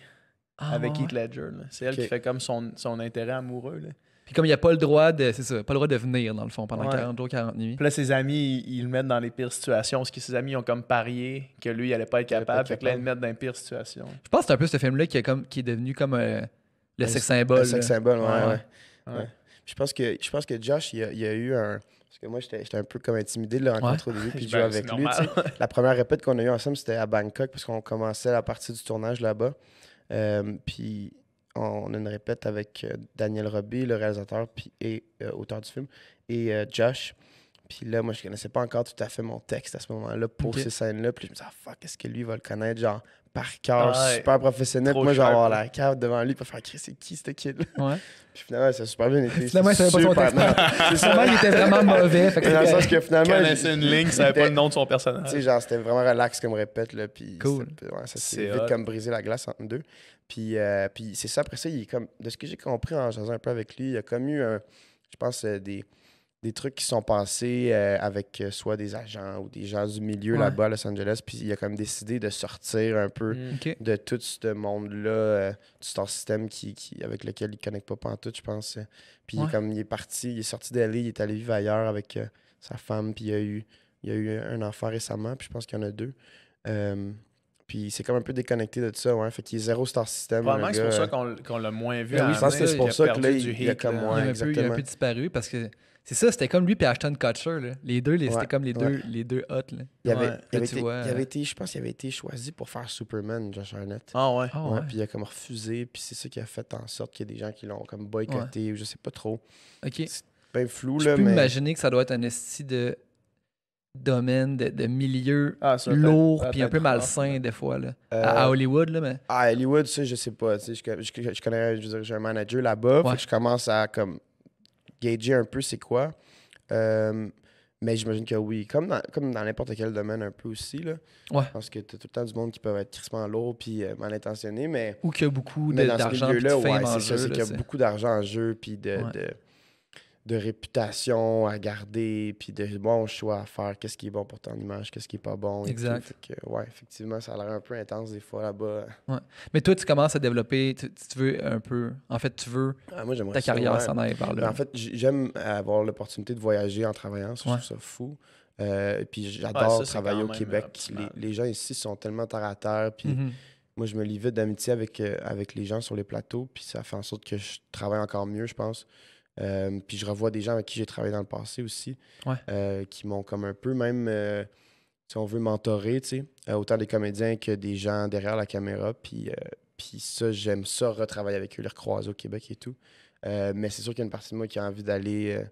Ah, avec ouais. Heath Ledger. Là. C'est elle Ok. qui fait comme son intérêt amoureux. Là. Puis comme il n'y a pas le droit de. C'est ça, pas le droit de venir, dans le fond, pendant Ouais. 40 jours, 40 nuits. Puis là, ses amis, ils le mettent dans les pires situations parce que ses amis ont comme parié que lui, il allait pas être Il allait pas capable. être Fait que là, ils capable. le mettent dans les pires situations. Je pense que c'est un peu ce film-là qui est devenu comme le sex symbole. Le sex là. symbole, ouais. Ouais. Ouais. Je pense que Josh, il y a eu un... Parce que moi, j'étais un peu comme intimidé de le rencontrer au début, puis de jouer Ben, avec c'est lui. normal. tu sais. La première répète qu'on a eue ensemble, c'était à Bangkok, parce qu'on commençait la partie du tournage là-bas. Puis on a une répète avec Daniel Roby, le réalisateur et auteur du film, et Josh. Puis là, moi, je connaissais pas encore tout à fait mon texte à ce moment-là pour Ok. ces scènes-là. Puis je me disais, ah, fuck, est-ce que lui va le connaître, genre, par cœur, Ouais. super professionnel. Trop Puis moi, je vais sharp, avoir là. la cave devant lui pour faire, Chris, c'est qui ce kid-là? Ouais. Puis finalement, ça a super bien été. Finalement, il savait pas son Super texte. bien. C'est sûrement qu'il était vraiment mauvais. Fait que Dans le c'était- sens que Il finalement, connaissait une ligne, il savait pas le nom de son personnage. tu sais, genre, c'était vraiment relax comme répète, là, puis Cool. ouais, ça C'est s'est hot. vite comme brisé la glace entre nous deux. Puis c'est ça, après ça, il est comme, de ce que j'ai compris en jasant un peu avec lui, il y a comme eu, je pense, des trucs qui sont passés avec soit des agents ou des gens du milieu Ouais. là-bas à Los Angeles, puis il a comme décidé de sortir un peu Mm. Ok. de tout ce monde-là, du star system avec lequel il ne connecte pas pantoute, je pense. Puis Ouais. comme il est parti, il est sorti d'LA, il est allé vivre ailleurs avec sa femme, puis il a eu un enfant récemment, puis je pense qu'il y en a 2. Puis c'est comme un peu déconnecté de ça, ouais. Fait qu'il est zéro star system. Probablement le que c'est pour gars. ça qu'on l'a moins vu. Ben à oui, la je pense main, que c'est pour il a ça que là, perdu du il y a hit, comme là. moins- il a un peu exactement. disparu parce que c'est ça, c'était comme lui et Ashton Kutcher. Là. Les deux, c'était Ouais, comme les ouais. deux hot. Là. Il avait, Ouais. il avait Là, tu été, vois, il avait été, je pense qu'il avait été choisi pour faire Superman, Josh Hartnett. Ah ouais. Ah Ouais, ouais. puis il a comme refusé, puis c'est ça qui a fait en sorte qu'il y a des gens qui l'ont comme boycotté, ou je sais pas trop. Ok. C'est bien flou, Je là, peux mais... m'imaginer que ça doit être un esti de domaine, de milieu Ah, ça, lourd peut-être- puis un peu peut-être malsain rough, des fois. Là. Euh, À Hollywood, là, mais. À Hollywood, ça, je sais pas. Tu sais, je connais, je veux dire, j'ai un manager là-bas, Ouais. fait que je commence à comme gager un peu c'est quoi. Mais j'imagine que oui, comme dans n'importe quel domaine un peu aussi, là. Ouais. Je pense que t'as tout le temps du monde qui peuvent être crissement lourd puis mal intentionné, mais... Ou qu'il y a beaucoup Mais dans ce d'argent et de milieu-là, fame ouais, en c'est ça, jeu. c'est là, qu'il y a c'est- beaucoup d'argent en jeu, puis Ouais. de réputation à garder, puis de bons choix à faire, qu'est-ce qui est bon pour ton image, qu'est-ce qui est pas bon. et Exact. tout. Fait que, ouais, effectivement, ça a l'air un peu intense des fois là-bas. Mais toi, tu commences à développer, tu veux un peu. En fait, tu veux Ah, moi, j'aimerais ta ça, carrière ouais. s'en aille vers Ben, là. en fait, j'aime avoir l'opportunité de voyager en travaillant, ça, Ouais. je trouve ça fou. Puis Ouais, j'adore ça, c'est travailler quand au même Québec. optimal. Les gens ici sont tellement terre à terre, puis Mhm. moi, je me lie vite d'amitié avec les gens sur les plateaux, puis ça fait en sorte que je travaille encore mieux, je pense. Puis je revois des gens avec qui j'ai travaillé dans le passé aussi, qui m'ont comme un peu même, si on veut, mentoré, tu sais, autant des comédiens que des gens derrière la caméra. Puis ça, j'aime ça, retravailler avec eux, les recroiser au Québec et tout. Mais c'est sûr qu'il y a une partie de moi qui a envie d'aller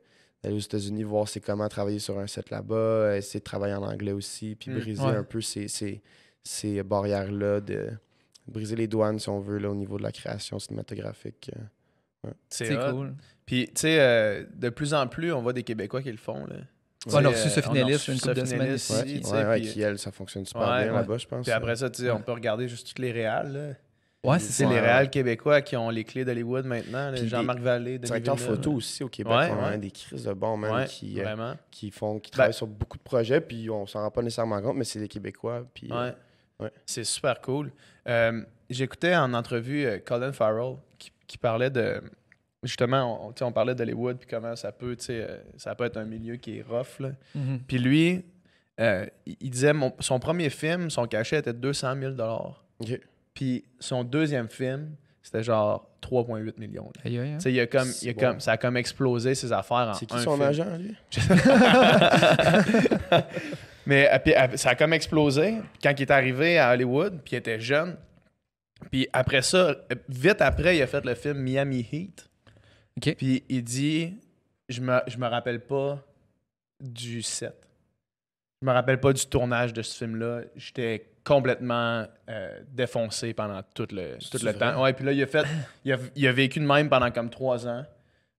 aux États-Unis, voir c'est comment travailler sur un set là-bas, essayer de travailler en anglais aussi, puis briser Ouais. un peu ces barrières-là, de briser les douanes, si on veut, là, au niveau de la création cinématographique. C'est hot. cool. Puis, tu sais, de plus en plus, on voit des Québécois qui le font. Là. On a Tu reçu sais, Sophie on a Nellis reçu une couple de Sophie semaines Nellis ici. ici, tu sais, Ouais, puis- qui, elle, ça fonctionne super Ouais, bien ouais. là-bas, je pense. Puis après ça, tu sais, on peut regarder juste toutes les réals. Là. Ouais, C'est c'est les ça. réals québécois qui ont les clés d'Hollywood maintenant. Puis Jean-Marc Vallée, Denis Directeur Villeneuve. photo aussi au Québec, Ouais, on a ouais. des crises de bons, man, Ouais, qui vraiment. travaillent sur beaucoup de projets, puis on s'en rend pas nécessairement compte, mais c'est des Québécois. Puis, Ouais. ouais. C'est super cool. J'écoutais en entrevue Colin Farrell qui parlait de. Justement, on parlait d'Hollywood puis comment ça peut être un milieu qui est rough. Là. Mhm. Puis lui, il disait son premier film, son cachet était de 200 000 OK. Puis son deuxième film, c'était genre 3,8 millions. là. Aïe, aïe, hein. Tu sais, ça a comme explosé ses affaires en C'est qui un son film. agent, lui? Mais puis, ça a comme explosé. Puis quand il est arrivé à Hollywood, puis il était jeune. Puis après ça, vite après, il a fait le film Miami Heat. OK. Puis il dit je me rappelle pas du set. Je me rappelle pas du tournage de ce film-là. J'étais complètement défoncé pendant tout le C'est temps. vrai? Ouais, puis là, il a vécu de même pendant comme 3 ans.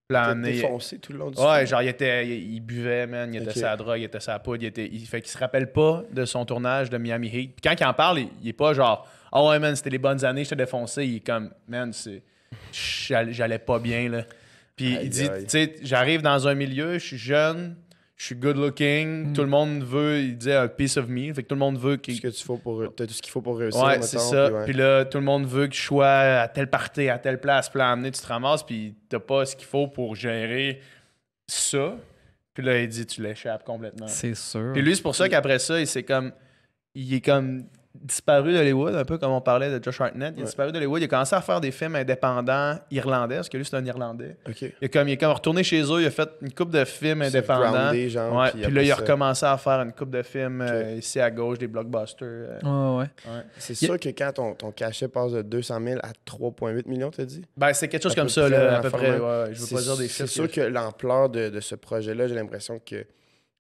Puis là, T'es année- défoncé tout le long du Ouais, film. genre, il buvait, man. Il était Ok. sa drogue, il était sa poudre. Il fait qu'il se rappelle pas de son tournage de Miami Heat. Puis quand il en parle, il est pas genre, ah ouais, man, c'était les bonnes années, j'étais défoncé. Il est comme, man, j'allais pas bien, là. Puis Aïe, il dit, aïe. tu sais, j'arrive dans un milieu, je suis jeune, je suis good looking, tout le monde veut, il disait, a piece of me. Fait que tout le monde veut qu'il. T'as tout ce qu'il faut pour réussir. Ouais, mettons, c'est ça. puis ouais. Puis là, tout le monde veut que je sois à telle party, à telle place. Puis là, à amener, tu te ramasses, puis t'as pas ce qu'il faut pour gérer ça. Puis là, il dit, tu l'échappes complètement. C'est sûr. Puis lui, c'est pour ça qu'après ça, il est comme disparu d'Hollywood, un peu comme on parlait de Josh Hartnett. Il est Ouais. disparu d'Hollywood. Il a commencé à faire des films indépendants irlandais, parce que lui, c'est un Irlandais. OK. Il est comme retourné chez eux, il a fait une couple de films Se indépendants. grounder, genre, Ouais, puis puis là, après il a ça- recommencé à faire une couple de films Ok. ici à gauche, des blockbusters. Ouais. Ouais. C'est Y a- sûr que quand ton cachet passe de 200 000 à 3,8 millions, t'as dit? Ben, c'est quelque chose À comme peu ça, près, là, à en peu près. format. Ouais, je veux pas dire des C'est chiffres. sûr que l'ampleur de ce projet-là, j'ai l'impression que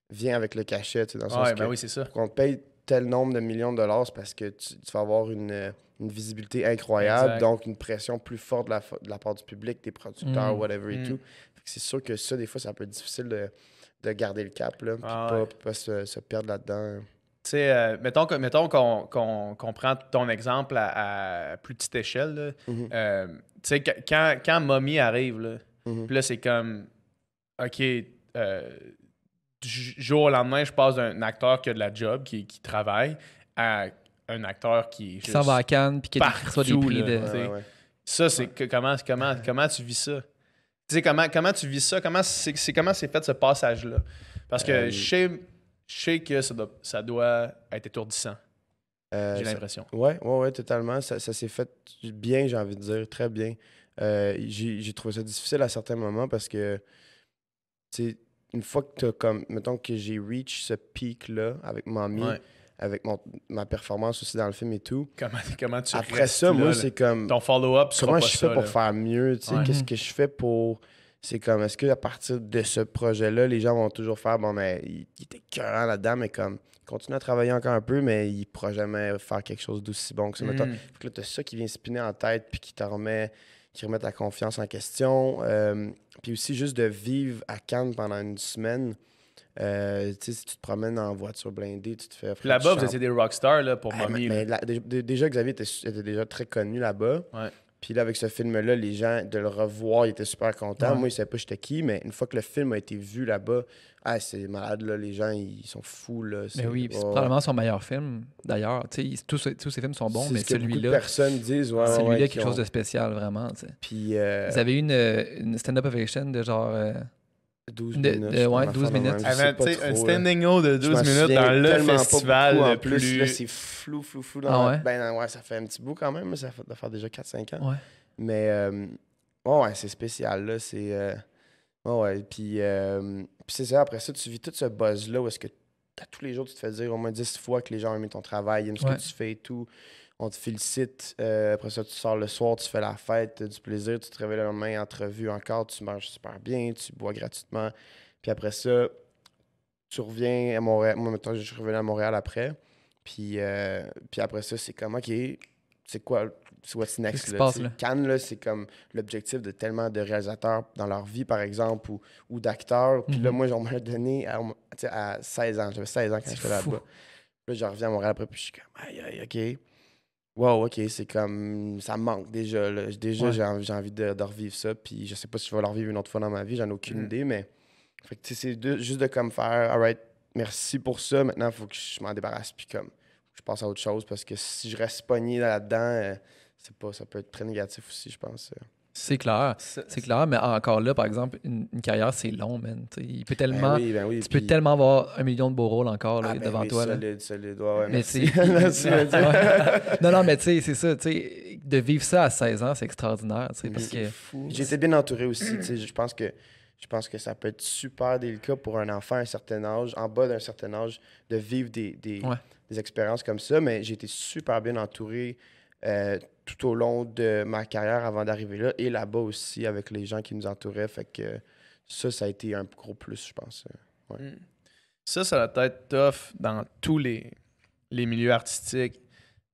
vient avec le cachet, tu sais, dans le sens Ouais, que ben oui, c'est ça. pour qu'on te paye tel nombre de millions de dollars, c'est parce que tu vas avoir une visibilité incroyable, Exact. donc une pression plus forte de la part du public, des producteurs, Mm. whatever et Mm. tout. Fait que c'est sûr que ça, des fois, ça peut être difficile de garder le cap, là, puis Ah pas, ouais. puis pas se perdre là-dedans. Tu sais, mettons qu'on prend ton exemple à plus petite échelle. Là. Mhm. Tu sais, quand Mommy arrive, là, Mhm. puis là, c'est comme, OK, du jour au lendemain, je passe d'un acteur qui a de la job, qui travaille, à un acteur qui est Qui s'en va à Cannes, puis qui reçoit des partout, prix là. de. Tu sais, Ouais. Ça, c'est comment tu vis ça? Tu sais, comment tu vis ça? Comment c'est fait ce passage-là? Parce que je sais que ça doit être étourdissant, j'ai Ça- l'impression. Ouais, totalement. Ça s'est fait bien, j'ai envie de dire, très bien. J'ai trouvé ça difficile à certains moments parce que, tu sais, une fois que t'as comme, mettons que j'ai reach ce pic-là avec Mommy, Ouais. avec ma performance aussi dans le film et tout, Comment tu après restes ça, là, moi, là? c'est comme, Ton follow-up sera comment pas je ça, fais pour là. faire mieux, tu sais, Ouais. qu'est-ce que je fais pour... C'est comme, est-ce qu'à partir de ce projet-là, les gens vont toujours faire, bon, mais il était écœurant là-dedans, mais comme, il continue à travailler encore un peu, mais il ne pourra jamais faire quelque chose d'aussi bon que ça. Mettons, Mm. fait que là, t'as ça qui vient spinner en tête, puis qui remet ta confiance en question. Puis aussi, juste de vivre à Cannes pendant une semaine. Tu sais, si tu te promènes en voiture blindée, tu te fais... Puis là-bas, vous étiez des rockstars là, pour Ah, Mommy. mais là. déjà, Xavier était déjà très connu là-bas. Ouais. Puis là, avec ce film-là, les gens, de le revoir, ils étaient super contents. Ouais. Moi, ils ne savaient pas j'étais qui, mais une fois que le film a été vu là-bas, c'est malade, là. Les gens, ils sont fous, là. Mais oui, puis c'est ouais. probablement son meilleur film, d'ailleurs. Tu sais, tous ses films sont bons, C'est mais ce que beaucoup de celui-là, personnes disent, ouais, celui-là ouais, a qui quelque chose ont- de spécial, vraiment. Tu sais. Puis Vous avez eu une stand-up ovation de genre. 12 de- minutes. de- je ouais, pense, 12 affaire de minutes. même, je Ah, sais man, pas tu sais, trop, un là. standing O de Je 12 m'en minutes souviens dans le tellement pas festival beaucoup, en le plus. plus... Là, c'est flou. Ah ouais? Ben ouais, ça fait un petit bout quand même. Ça fait de faire déjà 4-5 ans. Ouais. Mais ouais, c'est spécial, là. C'est... ouais, puis c'est ça, après ça, tu vis tout ce buzz-là où est-ce que à tous les jours, tu te fais dire au moins 10 fois que les gens aiment ton travail, ils aiment ce Ouais. que tu fais et tout. On te félicite. Après ça, tu sors le soir, tu fais la fête, t'as du plaisir, tu te réveilles le lendemain, entrevue encore, tu manges super bien, tu bois gratuitement. Puis après ça, tu reviens à Montréal. Moi, maintenant, je suis revenu à Montréal après. Puis après ça, c'est comme, OK, c'est quoi, c'est what's next? Qu'est-ce qui se là, passe, tu sais? là? Cannes, là, c'est comme l'objectif de tellement de réalisateurs dans leur vie, par exemple, ou d'acteurs. Puis là, Mhm. moi, on me l'a donné tu sais, à 16 ans. J'avais 16 ans quand C'est je suis là-bas. fou. Là, je reviens à Montréal après, puis je suis comme, aïe, OK. Wow, OK, c'est comme... Ça me manque déjà, là. Déjà, Ouais. j'ai envie de revivre ça, puis je sais pas si je vais le revivre une autre fois dans ma vie, j'en ai aucune idée, mais... Fait que, tu sais, juste de comme faire, all right, merci pour ça, maintenant, il faut que je m'en débarrasse, puis comme, je passe à autre chose, parce que si je reste pogné là-dedans, ça peut être très négatif aussi, je pense. C'est clair. C'est clair, mais encore là, par exemple, une carrière, c'est long, man. T'sais, il peut tellement... Ben oui, Tu peux tellement avoir 1 million de beaux rôles encore là, devant oui, toi. Là. solide, ouais, Mais merci. tu sais, Merci, merci. non, mais tu sais, c'est ça. Tu sais, de vivre ça à 16 ans, c'est extraordinaire. Tu sais, parce que... Fou. J'ai été bien entouré aussi, tu sais, je pense que ça peut être super délicat pour un enfant à un certain âge, en bas d'un certain âge, de vivre des expériences comme ça, mais j'ai été super bien entouré tout au long de ma carrière avant d'arriver là, et là-bas aussi avec les gens qui nous entouraient, fait que ça a été un gros plus, je pense. Ouais. Ça doit être tough dans tous les milieux artistiques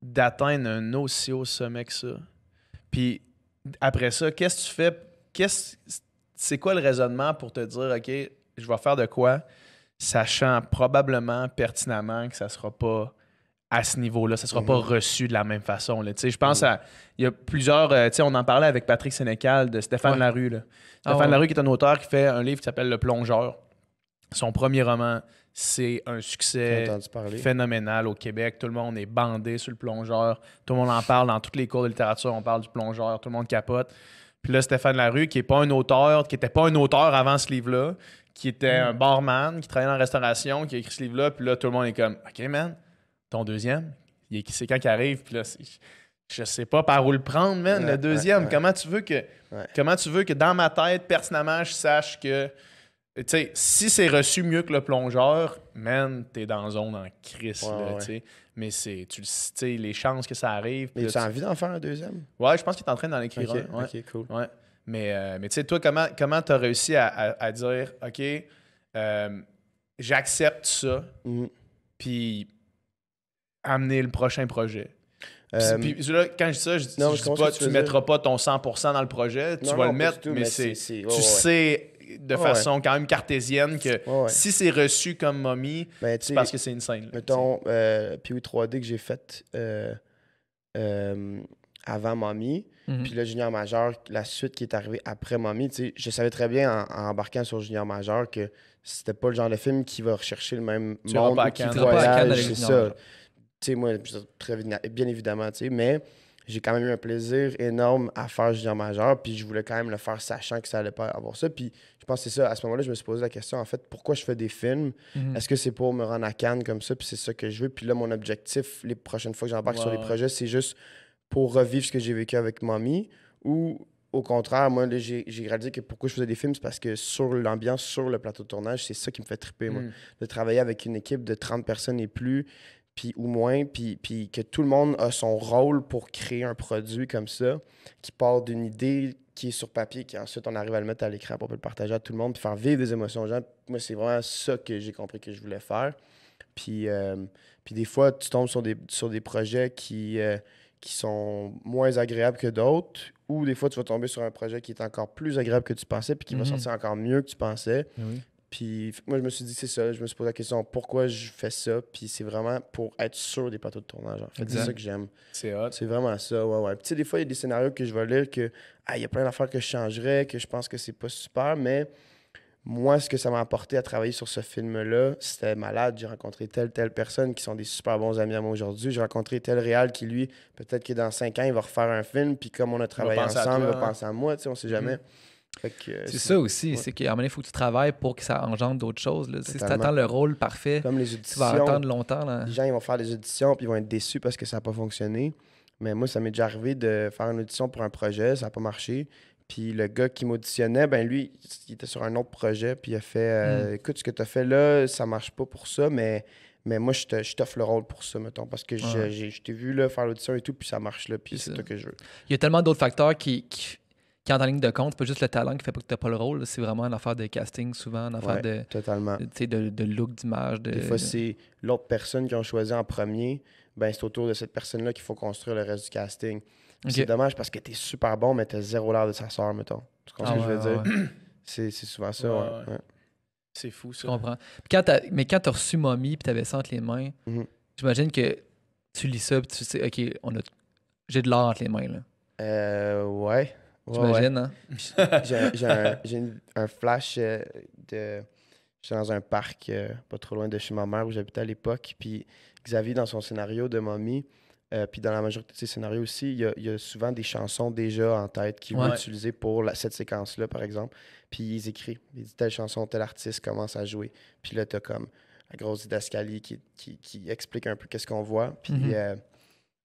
d'atteindre un aussi haut sommet que ça. Puis après ça, qu'est-ce que tu fais? C'est quoi le raisonnement pour te dire, OK, je vais faire de quoi, sachant probablement, pertinemment que ça sera pas à ce niveau-là, ça sera pas reçu de la même façon. Là. Je pense il y a plusieurs... on en parlait avec Patrick Sénécal de Stéphane Larue. Là. Stéphane Larue qui est un auteur qui fait un livre qui s'appelle Le Plongeur. Son premier roman, c'est un succès phénoménal au Québec. Tout le monde est bandé sur Le Plongeur. Tout le monde en parle dans tous les cours de littérature. On parle du Plongeur. Tout le monde capote. Puis là, Stéphane Larue, qui n'était pas un auteur avant ce livre-là, qui était un barman, qui travaillait en restauration, qui a écrit ce livre-là. Puis là, tout le monde est comme, OK, man, ton deuxième, c'est quand qu'il arrive. Puis là, je sais pas par où le prendre, man. Le deuxième, comment tu veux que dans ma tête, pertinemment, je sache que, tu sais, si c'est reçu mieux que Le Plongeur, man, t'es dans la zone en crise, tu sais. Mais tu sais, les chances que ça arrive. Mais tu as envie d'en faire un deuxième? Ouais, je pense qu'il est en train d'en écrire un. OK, cool. Ouais. Mais tu sais, toi, comment tu as réussi à dire, OK, j'accepte ça, puis amener le prochain projet? Puis là, quand je dis ça, je dis pas que tu ne mettras pas ton 100% dans le projet, tu vas le mettre, mais tu sais de façon quand même cartésienne que si c'est reçu comme Mommy, c'est parce que c'est une scène. Mettons, Pee-wee 3D que j'ai fait avant Mommy, puis là, Junior Majeur, la suite qui est arrivée après Mommy, je savais très bien en embarquant sur Junior Majeur que c'était pas le genre de film qui va rechercher le même monde ou qui voyage, c'est ça. Tu sais, moi, très bien évidemment, tu sais, mais j'ai quand même eu un plaisir énorme à faire Junior Majeur, puis je voulais quand même le faire sachant que ça allait pas avoir ça. Puis je pense que c'est ça, à ce moment-là, je me suis posé la question, en fait, pourquoi je fais des films? Est-ce que c'est pour me rendre à Cannes comme ça, puis c'est ça que je veux? Puis là, mon objectif, les prochaines fois que j'embarque sur les projets, c'est juste pour revivre ce que j'ai vécu avec Mommy, ou au contraire, moi, là, j'ai réalisé que pourquoi je faisais des films, c'est parce que sur l'ambiance, sur le plateau de tournage, c'est ça qui me fait triper, moi. De travailler avec une équipe de 30 personnes et plus, puis ou moins, puis que tout le monde a son rôle pour créer un produit comme ça, qui part d'une idée qui est sur papier, qui ensuite on arrive à le mettre à l'écran pour le partager à tout le monde, puis faire vivre des émotions aux gens. Moi, c'est vraiment ça que j'ai compris que je voulais faire. Puis des fois, tu tombes sur des projets qui sont moins agréables que d'autres, ou des fois, tu vas tomber sur un projet qui est encore plus agréable que tu pensais, puis qui va sortir encore mieux que tu pensais. Oui. Puis moi, je me suis dit, c'est ça. Je me suis posé la question, pourquoi je fais ça? Puis c'est vraiment pour être sûr des plateaux de tournage. En fait, c'est ça que j'aime. C'est hot. C'est vraiment ça, ouais. Puis tu sais, des fois, il y a des scénarios que je vais lire que, il y a plein d'affaires que je changerais, que je pense que c'est pas super, mais moi, ce que ça m'a apporté à travailler sur ce film-là, c'était malade. J'ai rencontré telle personne qui sont des super bons amis à moi aujourd'hui. J'ai rencontré tel réal qui, lui, peut-être que dans 5 ans, il va refaire un film, puis comme on a travaillé ensemble, il va penser à moi, tu sais, on sait jamais. Fait que, c'est ça aussi, c'est qu'à un moment donné, il faut que tu travailles pour que ça engendre d'autres choses. Là. Si tu attends le rôle parfait, comme les tu auditions, vas attendre longtemps. Là. Les gens ils vont faire des auditions puis ils vont être déçus parce que ça n'a pas fonctionné. Mais moi, ça m'est déjà arrivé de faire une audition pour un projet, ça n'a pas marché. Puis le gars qui m'auditionnait, ben lui, il était sur un autre projet, puis il a fait écoute, ce que tu as fait là, ça marche pas pour ça, mais moi, je t'offre le rôle pour ça, mettons, parce que je t'ai vu là, faire l'audition et tout, puis ça marche là, puis c'est toi que je veux. Il y a tellement d'autres facteurs qui entrent en ligne de compte. C'est pas juste le talent qui fait pas que tu n'as pas le rôle. C'est vraiment une affaire de casting, souvent, une affaire de look, d'image. Des fois, c'est l'autre personne qui ont choisi en premier. Ben, c'est autour de cette personne-là qu'il faut construire le reste du casting. Okay. C'est dommage parce que tu es super bon, mais tu as zéro l'air de sa sœur, mettons. Tu comprends ce que je veux dire? C'est souvent ça, ouais. C'est fou, ça. Je comprends. Mais quand tu as reçu Mommy et tu avais ça entre les mains, j'imagine que tu lis ça et tu sais, OK, j'ai de l'or entre les mains, là. Ouais. J'imagine, hein? J'ai un flash de... J'étais dans un parc pas trop loin de chez ma mère où j'habitais à l'époque. Puis Xavier, dans son scénario de Mommy, puis dans la majorité de ses scénarios aussi, il y a souvent des chansons déjà en tête qu'il veut utiliser pour cette séquence-là, par exemple. Puis il écrit. Il dit telle chanson, tel artiste commence à jouer. Puis là, t'as comme la grosse didascalie qui explique un peu qu'est-ce qu'on voit.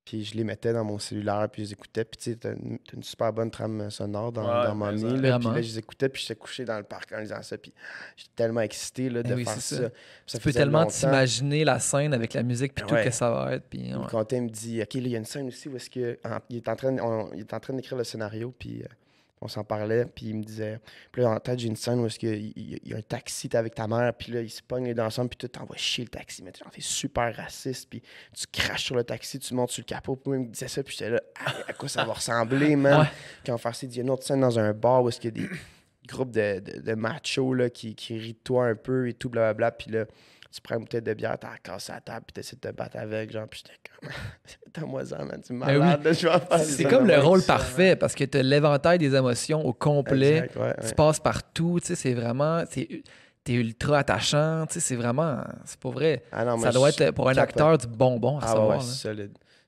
Puis je les mettais dans mon cellulaire, puis je les écoutais. Puis tu sais, t'as une super bonne trame sonore dans Mommy. Puis là, je les écoutais, puis j'étais couché dans le parc en lisant ça. Puis j'étais tellement excité là, de faire ça. Tu peux tellement t'imaginer la scène avec la musique, puis tout que ça va être. Puis, le compteur me dit, OK, là, il y a une scène aussi où est-ce que, il est en train d'écrire le scénario, puis on s'en parlait, puis il me disait, puis là, en tête, j'ai une scène où est-ce qu'il y a un taxi, t'es avec ta mère, puis là, ils se pognent les deux ensemble, puis tu t'envoies chier le taxi, mais t'es super raciste, puis tu craches sur le taxi, tu montes sur le capot, puis moi, il me disait ça, puis j'étais là, à quoi ça va ressembler, man? Puis on fait, il y a une autre scène dans un bar où est-ce qu'il y a des groupes de machos, là, qui rient de toi un peu et tout, blablabla, puis là, tu prends une bouteille de bière, t'en casses à la table, puis t'essaies de te battre avec, genre, puis j'étais comme, t'as-moi-ça, man, tu es malade, là, je vais en faire. C'est comme le rôle parfait, parce que t'as l'éventail des émotions au complet, tu passes partout, tu sais, c'est vraiment, t'es ultra attachant, tu sais, c'est vraiment, c'est pas vrai. Ça doit être, pour un acteur, du bonbon à recevoir.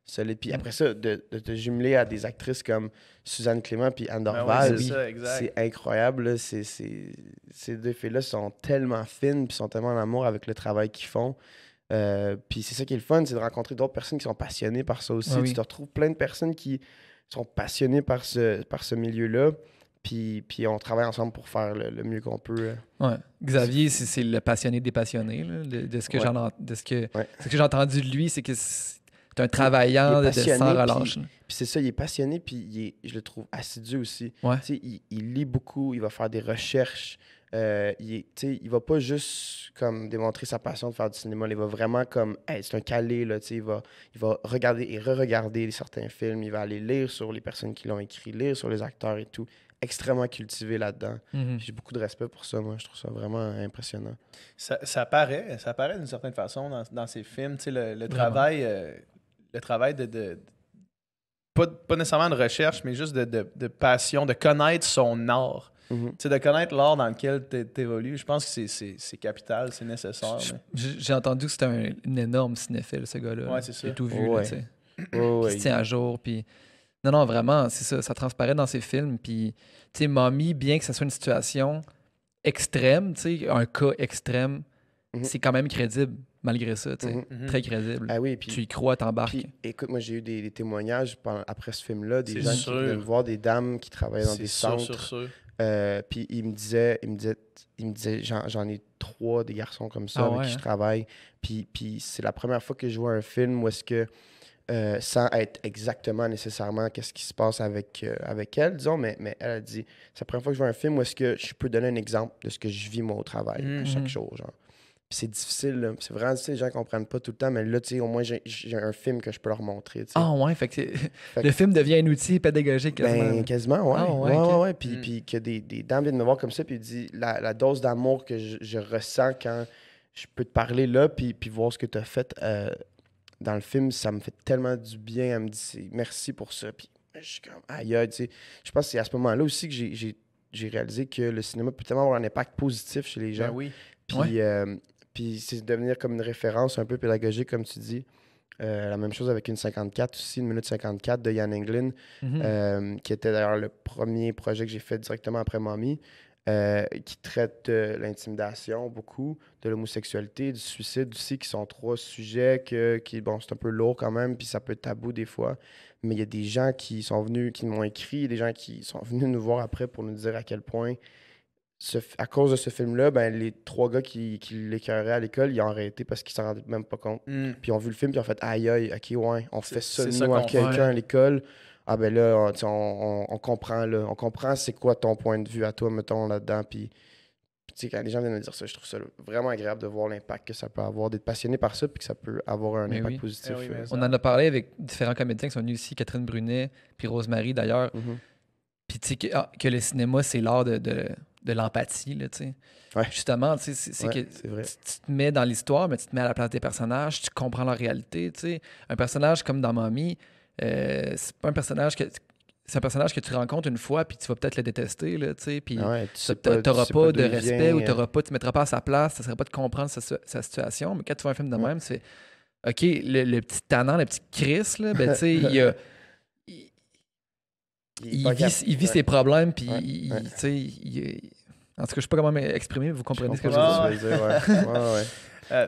Solide. Puis après ça, de te jumeler à des actrices comme Suzanne Clément puis Anne Dorval, c'est incroyable. Là. Ces deux filles-là sont tellement fines puis sont tellement en amour avec le travail qu'ils font. Puis c'est ça qui est le fun, c'est de rencontrer d'autres personnes qui sont passionnées par ça aussi. Tu te retrouves plein de personnes qui sont passionnées par ce milieu-là. Puis on travaille ensemble pour faire le mieux qu'on peut. Ouais. Xavier, c'est le passionné des passionnés. Là, de ce que j'ai entendu de lui, c'est que c'est un travaillant sans relâche. Puis c'est ça, il est passionné, puis je le trouve assidu aussi. Il lit beaucoup, il va faire des recherches. Il va pas juste comme démontrer sa passion de faire du cinéma, il va vraiment comme c'est un calé, là, il va regarder et re-regarder certains films, il va aller lire sur les personnes qui l'ont écrit, lire sur les acteurs et tout. Extrêmement cultivé là-dedans. J'ai beaucoup de respect pour ça, moi. Je trouve ça vraiment impressionnant. Ça paraît d'une certaine façon dans ces films. Le travail, le travail de pas nécessairement de recherche, mais juste de passion, de connaître son art. De connaître l'art dans lequel tu évolues. Je pense que c'est capital, c'est nécessaire. J'ai entendu que c'était un énorme cinéphile, ce gars-là. Ouais, c'est ça. J'ai tout vu. Il se tient à jour. Puis... Non, vraiment, c'est ça. Ça transparaît dans ses films. Puis, tu sais, Mommy, bien que ce soit une situation extrême, tu sais, un cas extrême, c'est quand même crédible, malgré ça, tu sais. Très crédible. Ah oui, puis, tu y crois, t'embarques. Puis, écoute, moi, j'ai eu des témoignages après ce film-là, des gens qui venaient me voir, des dames qui travaillaient dans des centres. Puis il me disait j'en ai 3 des garçons comme ça avec qui je travaille. Puis c'est la première fois que je vois un film où est-ce que sans être exactement nécessairement qu'est-ce qui se passe avec elle, disons, mais elle a dit, c'est la première fois que je vois un film où est-ce que je peux donner un exemple de ce que je vis moi au travail chaque jour, genre. Puis c'est difficile, là. C'est vraiment difficile, les gens ne comprennent pas tout le temps, mais là, tu sais, au moins, j'ai un film que je peux leur montrer, tu sais. Ah ouais, fait que le film devient un outil pédagogique quasiment. Ben, quasiment, ouais. Ouais. Puis que des dames viennent me voir comme ça, puis ils disent la dose d'amour que je ressens quand je peux te parler là, puis voir ce que tu as fait dans le film, ça me fait tellement du bien. Elle me dit merci pour ça. Puis je suis comme aïe, tu sais. Je pense que c'est à ce moment-là aussi que j'ai réalisé que le cinéma peut tellement avoir un impact positif chez les gens. Ben oui. Puis c'est devenir comme une référence un peu pédagogique, comme tu dis. La même chose avec une 54 aussi, une minute 54 de Yann Englund, qui était d'ailleurs le premier projet que j'ai fait directement après Mommy. Qui traite de l'intimidation beaucoup, de l'homosexualité, du suicide aussi, qui sont 3 sujets bon, c'est un peu lourd quand même, puis ça peut être tabou des fois. Mais il y a des gens qui sont venus, qui m'ont écrit, des gens qui sont venus nous voir après pour nous dire à quel point, à cause de ce film-là, ben, les 3 gars qui l'écœuraient à l'école, ils ont arrêté parce qu'ils s'en rendaient même pas compte. Puis ils ont vu le film, puis ils ont fait aïe, ok, ouais, on fait ça, nous, à quelqu'un à l'école. Ah ben là, on comprend, là. On comprend c'est quoi ton point de vue à toi, mettons, là-dedans. Puis, tu sais, quand les gens viennent me dire ça, je trouve ça vraiment agréable de voir l'impact que ça peut avoir, d'être passionné par ça, puis que ça peut avoir un impact positif. On en a parlé avec différents comédiens qui sont venus ici, Catherine Brunet, puis Rosemary, d'ailleurs. Puis, tu sais, que le cinéma, c'est l'art de l'empathie, là, tu sais. Ouais. Justement, tu sais, c'est que tu te mets dans l'histoire, mais tu te mets à la place des personnages, tu comprends leur réalité, tu sais. Un personnage comme dans Mommy, c'est pas un personnage que... C'est un personnage que tu rencontres une fois, puis tu vas peut-être le détester, là, tu sais, puis Ouais, tu sais t'auras tu sais pas d'où de il respect vient, ou tu mettras pas à sa place, ça serait pas de comprendre sa situation. Mais quand tu vois un film de même, c'est OK, le petit tannant, le petit Chris, là, ben, tu sais, il vit ses problèmes, puis tu sais, en tout cas, je sais pas comment m'exprimer, mais vous comprenez ce que je veux dire. Je veux dire, ouais.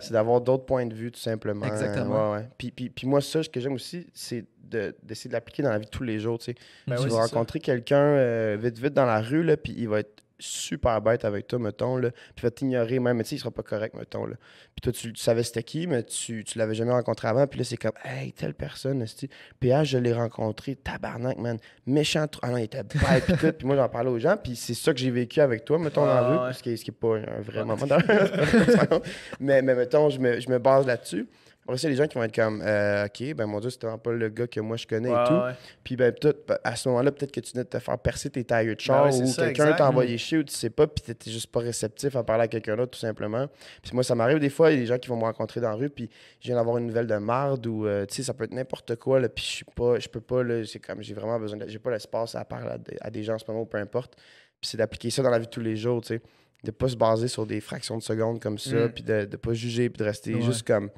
C'est d'avoir d'autres points de vue, tout simplement. Exactement. Ouais. Puis moi, ça, ce que j'aime aussi, c'est d'essayer de l'appliquer dans la vie de tous les jours. Tu sais. Ben Tu oui, vas c'est rencontrer quelqu'un vite dans la rue, là, puis il va être super bête avec toi, mettons, là, puis il va t'ignorer même, mais tu sais, il sera pas correct, mettons, là. Puis toi, tu savais c'était qui, mais tu l'avais jamais rencontré avant, puis là, c'est comme, hey, telle personne, esti. PH, je l'ai rencontré, tabarnak, man, méchant, ah non, il était bête, puis tout, puis moi, j'en parlais aux gens, puis c'est ça que j'ai vécu avec toi, mettons, dans la rue, ce qui est pas un vrai moment dans la mais mettons, je me base là-dessus. Après ça, les gens qui vont être comme, OK, ben mon Dieu, c'est vraiment pas le gars que moi je connais et tout. Ouais. Puis ben, à ce moment-là, peut-être que tu venais de te faire percer tes tailleurs de char Ben oui, ou c'est ça, quelqu'un exact. t'a envoyé chier ou tu sais pas, puis t'étais juste pas réceptif à parler à quelqu'un d'autre, tout simplement. Puis moi, ça m'arrive des fois, il y a des gens qui vont me rencontrer dans la rue, puis je viens d'avoir une nouvelle de marde ou, tu sais, ça peut être n'importe quoi, là, puis je peux pas, là, c'est comme, j'ai vraiment besoin, j'ai pas l'espace à parler à des gens en ce moment ou peu importe. Puis c'est d'appliquer ça dans la vie de tous les jours, tu sais. De pas se baser sur des fractions de secondes comme ça, puis de pas juger, puis de rester juste comme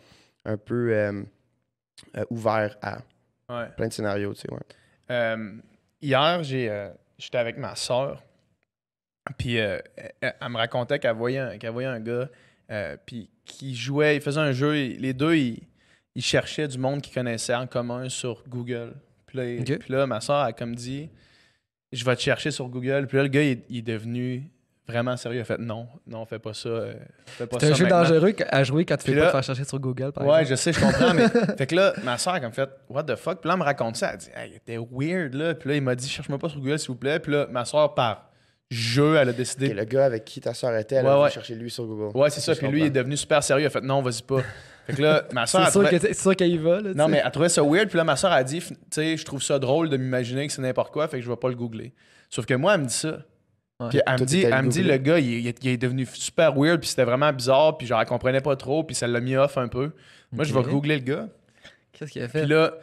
un peu ouvert à plein de scénarios, tu sais, hier, j'étais avec ma soeur, puis elle me racontait qu'elle voyait un gars, puis qui jouait, il faisait un jeu, et les deux, ils cherchaient du monde qu'ils connaissaient en commun sur Google. Puis là, ma soeur a comme dit, je vais te chercher sur Google. Puis là, le gars, il est devenu vraiment sérieux. Il a fait non, fais pas ça. C'est un jeu dangereux à jouer quand tu fais pas te faire chercher sur Google, par exemple. Ouais, je sais, je comprends, mais fait que là, ma soeur a comme fait what the fuck. Puis là, elle me raconte ça. Elle dit, hey, il était weird, là. Puis là, il m'a dit, cherche-moi pas sur Google, s'il vous plaît. Puis là, ma soeur, par jeu, elle a décidé. Okay, le gars avec qui ta soeur était, elle a voulu chercher lui sur Google. Ouais, c'est ça. Puis lui, il est devenu super sérieux. Il a fait non, vas-y pas. Fait que là, ma soeur. C'est sûr qu'elle y va, là. Non, mais elle trouvait ça weird. Puis là, ma soeur a dit, tu sais, je trouve ça drôle de m'imaginer que c'est n'importe quoi. Fait que je vais pas le googler. Sauf que moi, elle me dit ça. Puis elle me dit, le gars, il est devenu super weird, puis c'était vraiment bizarre, puis genre, elle comprenait pas trop, puis ça l'a mis off un peu. Moi, je vais googler le gars. Qu'est-ce qu'il a fait? Puis là,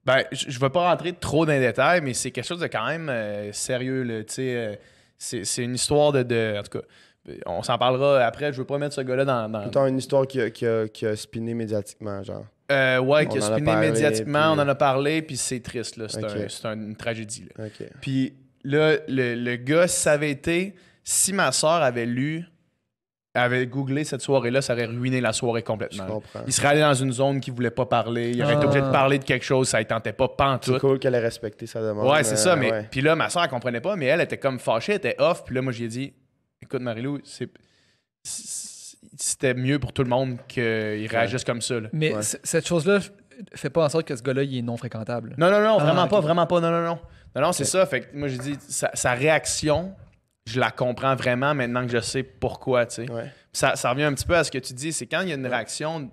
ben, je vais pas rentrer trop dans les détails, mais c'est quelque chose de quand même sérieux, là, tu sais. C'est une histoire en tout cas, on s'en parlera après, je veux pas mettre ce gars-là dans... Plutôt une histoire qui a spiné médiatiquement, genre. Ouais, qui a spiné médiatiquement, puis... on en a parlé, puis c'est triste, là. C'est une tragédie, là. Okay. Puis... Là, le gars, si ça avait été... Si ma soeur avait googlé cette soirée-là, ça aurait ruiné la soirée complètement. Je comprends. Il serait allé dans une zone qu'il voulait pas parler. Il aurait été obligé de parler de quelque chose. Ça ne tentait pas pantoute. C'est cool qu'elle ait respecté sa demande. Ouais, c'est ça. Mais puis là, ma soeur, elle comprenait pas, mais elle était comme fâchée, elle était off. Puis là, moi, j'ai dit, écoute, Marie-Lou, c'était mieux pour tout le monde qu'il réagisse comme ça. Là. Mais cette chose-là fait pas en sorte que ce gars-là, il est non fréquentable. Non, vraiment pas. Non, c'est ça. Fait que moi, j'ai dit, sa réaction, je la comprends vraiment maintenant que je sais pourquoi, tu sais. Ouais. Ça revient un petit peu à ce que tu dis, c'est quand il y a une réaction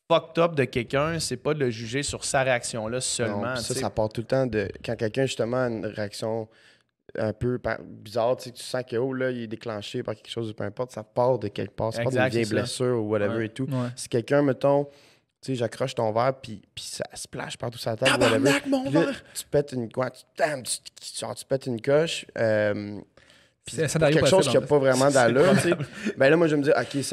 fucked up de quelqu'un, c'est pas de le juger sur sa réaction-là seulement. Non, ça part tout le temps de... Quand quelqu'un, justement, a une réaction un peu bizarre, tu sais, tu sens que, oh, là, il est déclenché par quelque chose, peu importe, ça part de quelque part. Ça part d'une vieille blessure ou whatever et tout. Ouais. Si quelqu'un, mettons... Tu sais, j'accroche ton verre, puis ça splash partout sur la table. Tabarnak, mon verre! Tu pètes une... tu pètes une coche. Puis c'est quelque chose qui n'a pas vraiment d'allure, tu sais. Ben là, moi, je me dis, OK,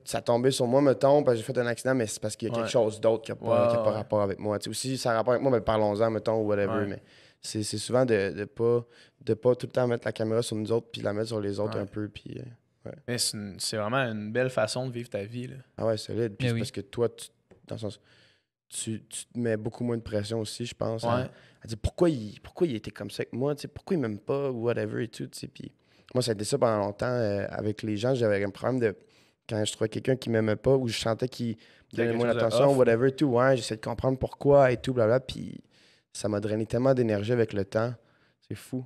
ça tombé sur moi, mettons, parce que j'ai fait un accident, mais c'est parce qu'il y a quelque chose d'autre qui n'a pas rapport avec moi. Tu sais, aussi, ça a rapport avec moi, mais parlons-en, mettons, ou whatever. Ouais. Mais c'est souvent de pas tout le temps mettre la caméra sur nous autres, puis la mettre sur les autres un peu, puis... Mais c'est vraiment une belle façon de vivre ta vie, là. Ah ouais, solide. Puis c'est parce que toi, dans le sens... Tu te mets beaucoup moins de pression aussi, je pense. À dire pourquoi il était comme ça avec moi, pourquoi il m'aime pas, ou whatever et tout. Puis moi, ça a été ça pendant longtemps avec les gens. J'avais un problème de quand je trouvais quelqu'un qui m'aimait pas ou je sentais qu'il donnait moins d'attention, whatever et tout. Ouais, j'essaie de comprendre pourquoi et tout, blablabla. Puis ça m'a drainé tellement d'énergie avec le temps. C'est fou.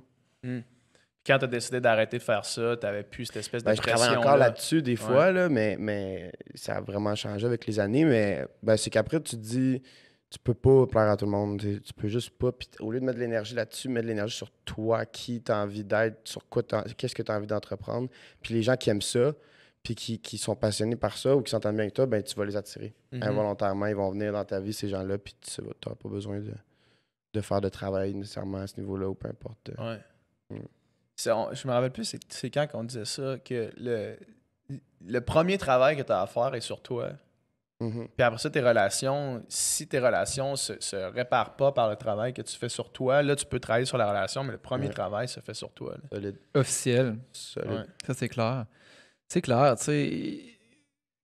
Quand tu as décidé d'arrêter de faire ça, tu n'avais plus cette espèce de pression. Je travaille encore là-dessus des fois, là, mais ça a vraiment changé avec les années. Mais c'est qu'après, tu te dis, tu peux pas plaire à tout le monde. Tu peux juste pas. Puis au lieu de mettre de l'énergie là-dessus, mettre de l'énergie sur toi, qui tu as envie d'être, sur quoi qu'est-ce que tu as envie d'entreprendre. Puis les gens qui aiment ça, puis qui sont passionnés par ça ou qui s'entendent bien avec toi, ben tu vas les attirer. Involontairement, ils vont venir dans ta vie, ces gens-là, puis tu n'auras pas besoin de de faire de travail nécessairement à ce niveau-là ou peu importe. Ouais. Mm. Je me rappelle plus, c'est quand qu'on disait ça, que le premier travail que tu as à faire est sur toi. Mhm. Puis après ça, tes relations, si tes relations se réparent pas par le travail que tu fais sur toi, là, tu peux travailler sur la relation, mais le premier Ouais. travail se fait sur toi. Là. Solide. Officiel. Solide. Ouais. Ça, c'est clair. C'est clair, tu sais,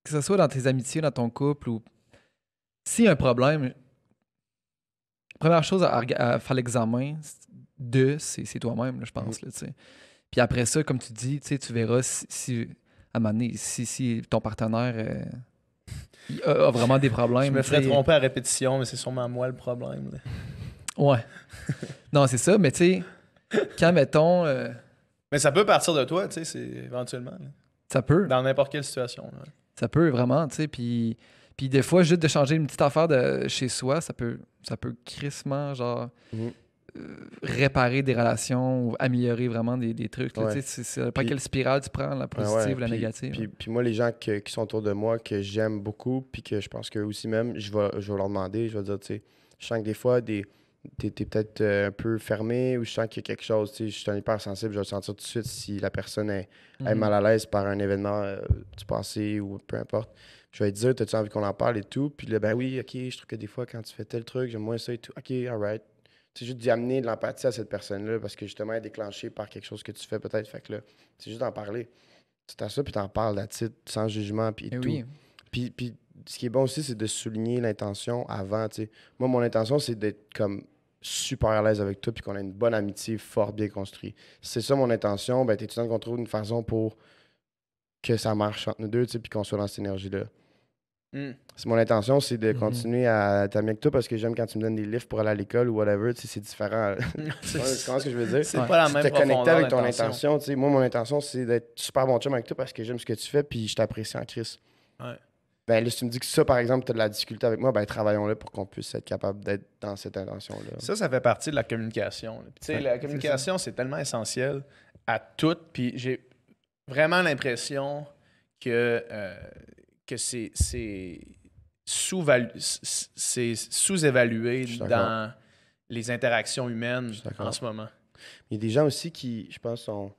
que ce soit dans tes amitiés, dans ton couple ou s'il y a un problème, première chose à faire l'examen c'est toi-même, là, je pense. Là, tu sais. Puis après ça, comme tu dis, tu sais, tu verras si à un moment donné, si ton partenaire il a vraiment des problèmes. Je me ferais tu sais. tromper à répétition, mais c'est sûrement moi le problème. Là. Ouais. Non, c'est ça, mais tu sais, quand, mettons, Mais ça peut partir de toi, tu sais, c'est éventuellement. Là. ça peut. Dans n'importe quelle situation. Là. Ça peut vraiment, tu sais. Puis des fois, juste de changer une petite affaire de chez soi, ça peut crissement, genre, Mhm. réparer des relations ou améliorer vraiment des trucs. Là, Ouais. tu sais, c'est pas Puis- quelle spirale tu prends, la positive Ouais, ou la puis- négative. Puis moi, les gens qui sont autour de moi, que j'aime beaucoup, puis que je pense qu'eux aussi même, je vais leur demander, je vais dire, tu sais, je sens que des fois, t'es peut-être un peu fermé ou je sens qu'il y a quelque chose, tu sais, je suis un hypersensible, je vais le sentir tout de suite si la personne est Mhm. mal à l'aise par un événement du passé ou peu importe. Je vais te dire, t'as-tu envie qu'on en parle et tout? Puis là, ben oui, ok, je trouve que des fois, quand tu fais tel truc, j'aime moins ça et tout. Ok, alright. C'est juste d'y amener de l'empathie à cette personne-là parce que justement, elle est déclenchée par quelque chose que tu fais peut-être. Fait que là, c'est juste d'en parler. Tu t'as ça, puis t'en parles là-dessus, sans jugement, puis Eh tout. oui. Puis ce qui est bon aussi, c'est de souligner l'intention avant, tu sais. Moi, mon intention, c'est d'être comme super à l'aise avec toi, puis qu'on a une bonne amitié forte, bien construite. Si c'est ça mon intention, ben t'es tout le temps qu'on trouve une façon pour que ça marche entre nous deux, tu sais, puis qu'on soit dans cette énergie-là. Mm. Si mon intention, c'est de Mhm. continuer à t'amener avec toi parce que j'aime quand tu me donnes des livres pour aller à l'école ou whatever, tu sais, c'est différent. Tu c'est comprends ce que je veux dire? c'est Ouais. pas la Tu même te connecter profondeur avec ton d'intention. intention. Tu sais, moi, mon intention, c'est d'être super bon chum avec toi parce que j'aime ce que tu fais puis je t'apprécie en Christ. Ouais. Ben là, si tu me dis que ça, par exemple, tu as de la difficulté avec moi, ben travaillons-le pour qu'on puisse être capable d'être dans cette intention-là. Ça fait partie de la communication. là. Puis, tu sais, Ouais, la communication, c'est tellement essentiel à tout. Puis j'ai vraiment l'impression que c'est sous-évalué Je suis d'accord. dans les interactions humaines Je suis d'accord. en ce moment. Il y a des gens aussi qui, je pense, sont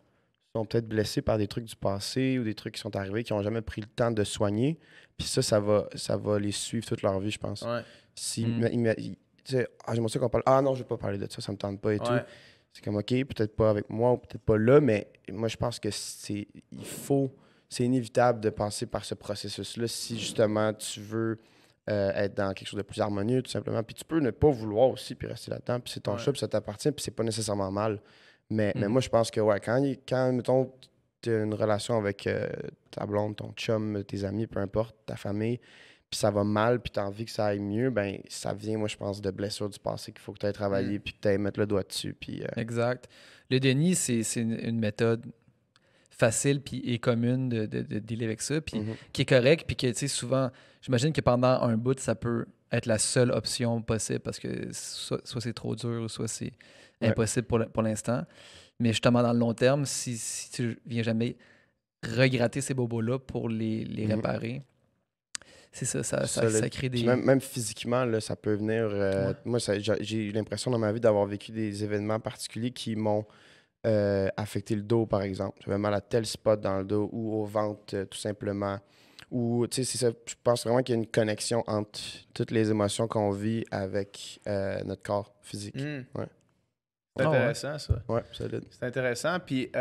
peut-être blessés par des trucs du passé ou des trucs qui sont arrivés, qui n'ont jamais pris le temps de soigner. Puis ça va les suivre toute leur vie, je pense. Ouais. Si, Mm. tu sais, j'aimerais ça qu'on parle. Ah non, je ne veux pas parler de ça, ça me tente pas et tout. Ouais. C'est comme, OK, peut-être pas avec moi ou peut-être pas là, mais moi, je pense que c'est inévitable de passer par ce processus-là si justement tu veux être dans quelque chose de plus harmonieux, tout simplement. Puis tu peux ne pas vouloir aussi, puis rester là-dedans, puis c'est ton Ouais. choix, puis ça t'appartient, puis c'est pas nécessairement mal. Mais Mhm. moi, je pense que, ouais, quand mettons, tu as une relation avec ta blonde, ton chum, tes amis, peu importe, ta famille, puis ça va mal, puis tu as envie que ça aille mieux, ben ça vient, moi, je pense, de blessures du passé qu'il faut que tu ailles travailler, puis que tu ailles mettre le doigt dessus. Puis, Exact. Le déni, c'est une méthode facile puis et commune de dealer avec ça, puis mhm. qui est correcte, puis que, tu sais, souvent, j'imagine que pendant un bout, ça peut être la seule option possible parce que soit c'est trop dur ou soit c'est Ouais. impossible pour l'instant. Mais justement, dans le long terme, si tu viens jamais regratter ces bobos-là pour les Mhm. réparer, c'est ça Solide. crée Puis des... même physiquement, là, ça peut venir. Ouais. Moi, j'ai eu l'impression dans ma vie d'avoir vécu des événements particuliers qui m'ont affecté le dos, par exemple. J'avais mal à tel spot dans le dos ou au ventre, tout simplement. Ou, tu sais, c'est ça. Je pense vraiment qu'il y a une connexion entre toutes les émotions qu'on vit avec notre corps physique. Mm. Ouais. C'est Ah ouais. intéressant, ça. Ouais, solide. C'est intéressant. Puis,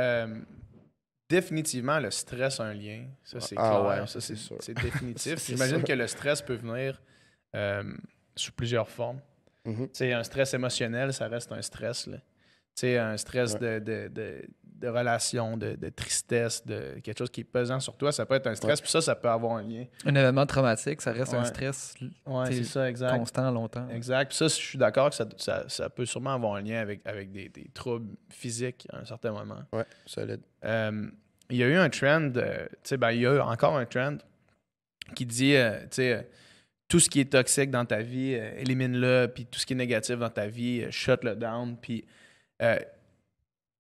définitivement, le stress a un lien. Ça, c'est Ah clair. ouais, Ça, c'est sûr. c'est définitif. C'est J'imagine sûr. que le stress peut venir sous plusieurs formes. Mhm. Tu sais, un stress émotionnel, ça reste un stress. Là. Tu sais, un stress Ouais. de relation, de tristesse, de quelque chose qui est pesant sur toi, ça peut être un stress. Puis ça peut avoir un lien. Un événement traumatique, ça reste un Ouais. stress Ouais, T'sais, c'est ça, exact. constant longtemps. Exact. Puis ça, je suis d'accord que ça peut sûrement avoir un lien avec des troubles physiques à un certain moment. Ouais, solide. Il y a eu un trend, il y a eu encore un trend qui dit, tout ce qui est toxique dans ta vie, élimine-le, puis tout ce qui est négatif dans ta vie, shut-le down. Puis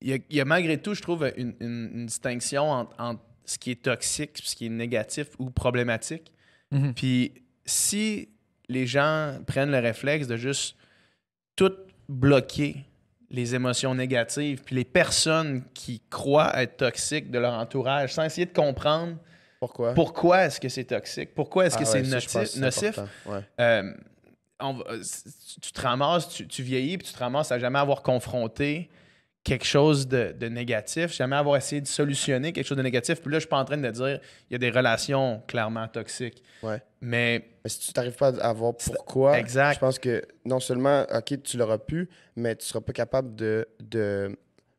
il y a malgré tout, je trouve, une distinction entre ce qui est toxique et ce qui est négatif ou problématique. Mhm. Puis si les gens prennent le réflexe de juste tout bloquer les émotions négatives puis les personnes qui croient être toxiques de leur entourage sans essayer de comprendre pourquoi est-ce que c'est toxique, pourquoi est-ce que c'est nocif. Ouais. Tu te ramasses, tu vieillis puis tu te ramasses à jamais avoir confronté quelque chose de négatif, jamais avoir essayé de solutionner quelque chose de négatif. Puis là, je suis pas en train de dire il y a des relations clairement toxiques. Ouais. Mais si tu n'arrives pas à voir pourquoi, exact. Je pense que non seulement, OK, tu l'auras pu, mais tu seras pas capable de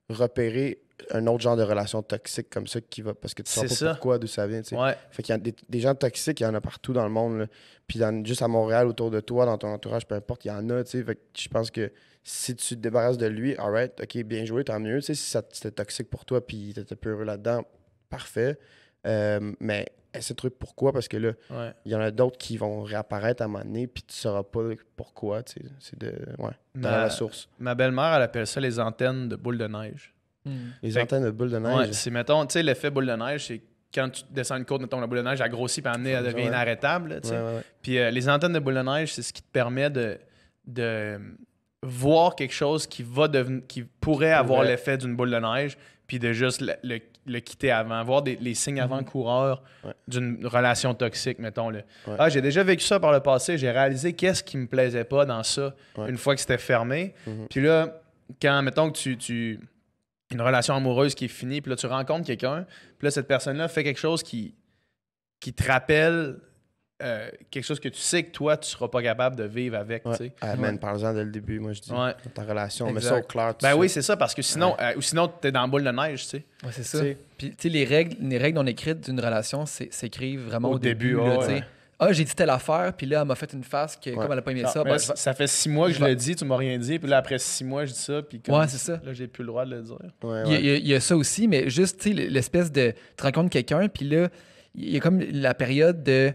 repérer un autre genre de relation toxique comme ça qui va. Parce que tu sais pas pourquoi, d'où ça vient. Tu sais. Ouais. Fait qu'il y a des gens toxiques, il y en a partout dans le monde. Là. Puis juste à Montréal, autour de toi, dans ton entourage, peu importe, il y en a. Tu sais. Fait que je pense que si tu te débarrasses de lui, alright, OK, bien joué, tant mieux. Tu sais, si c'était toxique pour toi puis tu étais peu heureux là-dedans, parfait. Mais essaie de trouver pourquoi, parce que là, il y en a d'autres qui vont réapparaître à un moment donné, puis tu ne sauras pas pourquoi. Tu sais, c'est dans la source. Ma belle-mère, elle appelle ça les antennes de boule de neige. Les antennes de boule de neige. Ouais, c'est, mettons, tu sais, l'effet boule de neige, c'est quand tu descends une côte, mettons, la boule de neige, elle grossit, puis elle devient inarrêtable. Tu sais. Puis les antennes de boule de neige, c'est ce qui te permet de voir quelque chose qui pourrait avoir l'effet d'une boule de neige, puis de juste le quitter avant, voir les signes avant-coureurs d'une relation toxique, mettons. Là. Ah, j'ai déjà vécu ça par le passé, j'ai réalisé qu'est-ce qui me plaisait pas dans ça une fois que c'était fermé. Puis là, quand, mettons que tu une relation amoureuse qui est finie, puis là, tu rencontres quelqu'un, puis là, cette personne-là fait quelque chose qui te rappelle quelque chose que tu sais que toi, tu seras pas capable de vivre avec. Tu sais. Parle-en dès le début, moi, je dis. Dans ta relation, mais ça au clair. Oui, c'est ça, parce que sinon, tu es dans la boule de neige, tu sais. Ouais, c'est ça. Puis, tu sais, les règles non écrites d'une relation s'écrivent vraiment au début. J'ai dit telle affaire, puis là, elle m'a fait une face que, comme elle a pas aimé ça. Ça fait 6 mois que je le dis, tu m'as rien dit, puis là, après 6 mois, je dis ça, puis c'est ça. Là, j'ai plus le droit de le dire. Il y a ça aussi, mais juste, tu sais, l'espèce de. Tu rencontres quelqu'un, puis là, il y a comme la période de.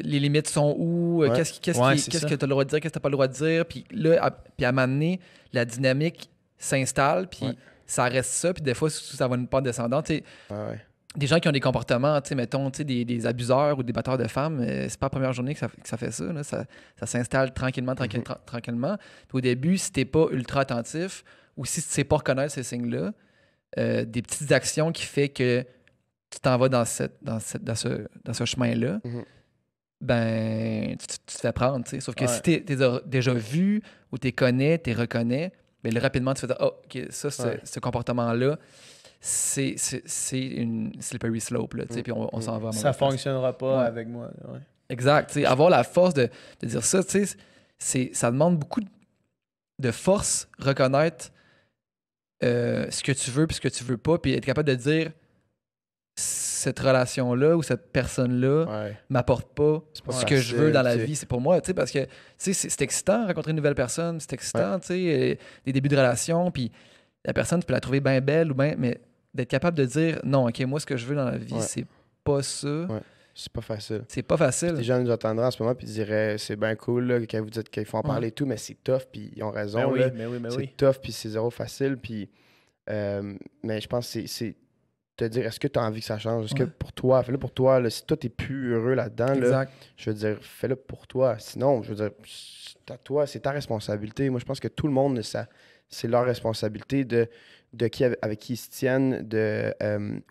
Les limites sont où? Qu'est-ce que tu as le droit de dire? Qu'est-ce que tu n'as pas le droit de dire? Puis là, à un moment donné, la dynamique s'installe, puis ça reste ça, puis des fois, ça va une pente descendante. Tu sais. Des gens qui ont des comportements, tu sais, mettons, tu sais, des abuseurs ou des batteurs de femmes, c'est pas la première journée que ça fait ça. Là. Ça s'installe tranquillement. Puis au début, si t'es pas ultra attentif ou si tu sais pas reconnaître ces signes-là, des petites actions qui fait que tu t'en vas dans ce chemin-là, ben, tu te fais prendre. Tu sais. Sauf que si t'es déjà vu ou t'es connais, t'es reconnais, ben, là, rapidement, tu fais « OK, ce comportement-là, c'est une slippery slope, là, puis on s'en va. Ça fonctionnera pas avec moi. Ouais. Exact. Avoir la force de dire ça, ça demande beaucoup de force, reconnaître ce que tu veux puis ce que tu veux pas, puis être capable de dire cette relation-là ou cette personne-là m'apporte pas ce que je veux dans la vie. C'est pour moi, parce que c'est excitant rencontrer une nouvelle personne, c'est excitant, des débuts de relation, puis la personne, tu peux la trouver bien belle, mais d'être capable de dire non, OK, moi, ce que je veux dans la vie, c'est pas ça. C'est pas facile. C'est pas facile. Les gens nous entendraient en ce moment puis ils diraient c'est bien cool là, quand vous dites qu'il faut en parler et tout, mais c'est tough puis ils ont raison. C'est tough puis c'est zéro facile. Puis, mais je pense que c'est te dire est-ce que tu as envie que ça change? Est-ce que pour toi, fais-le pour toi. Là, si toi, t'es plus heureux là-dedans, là, je veux dire, fais-le pour toi. Sinon, je veux dire, c'est à toi, c'est ta responsabilité. Moi, je pense que tout le monde, c'est leur responsabilité de avec qui ils se tiennent,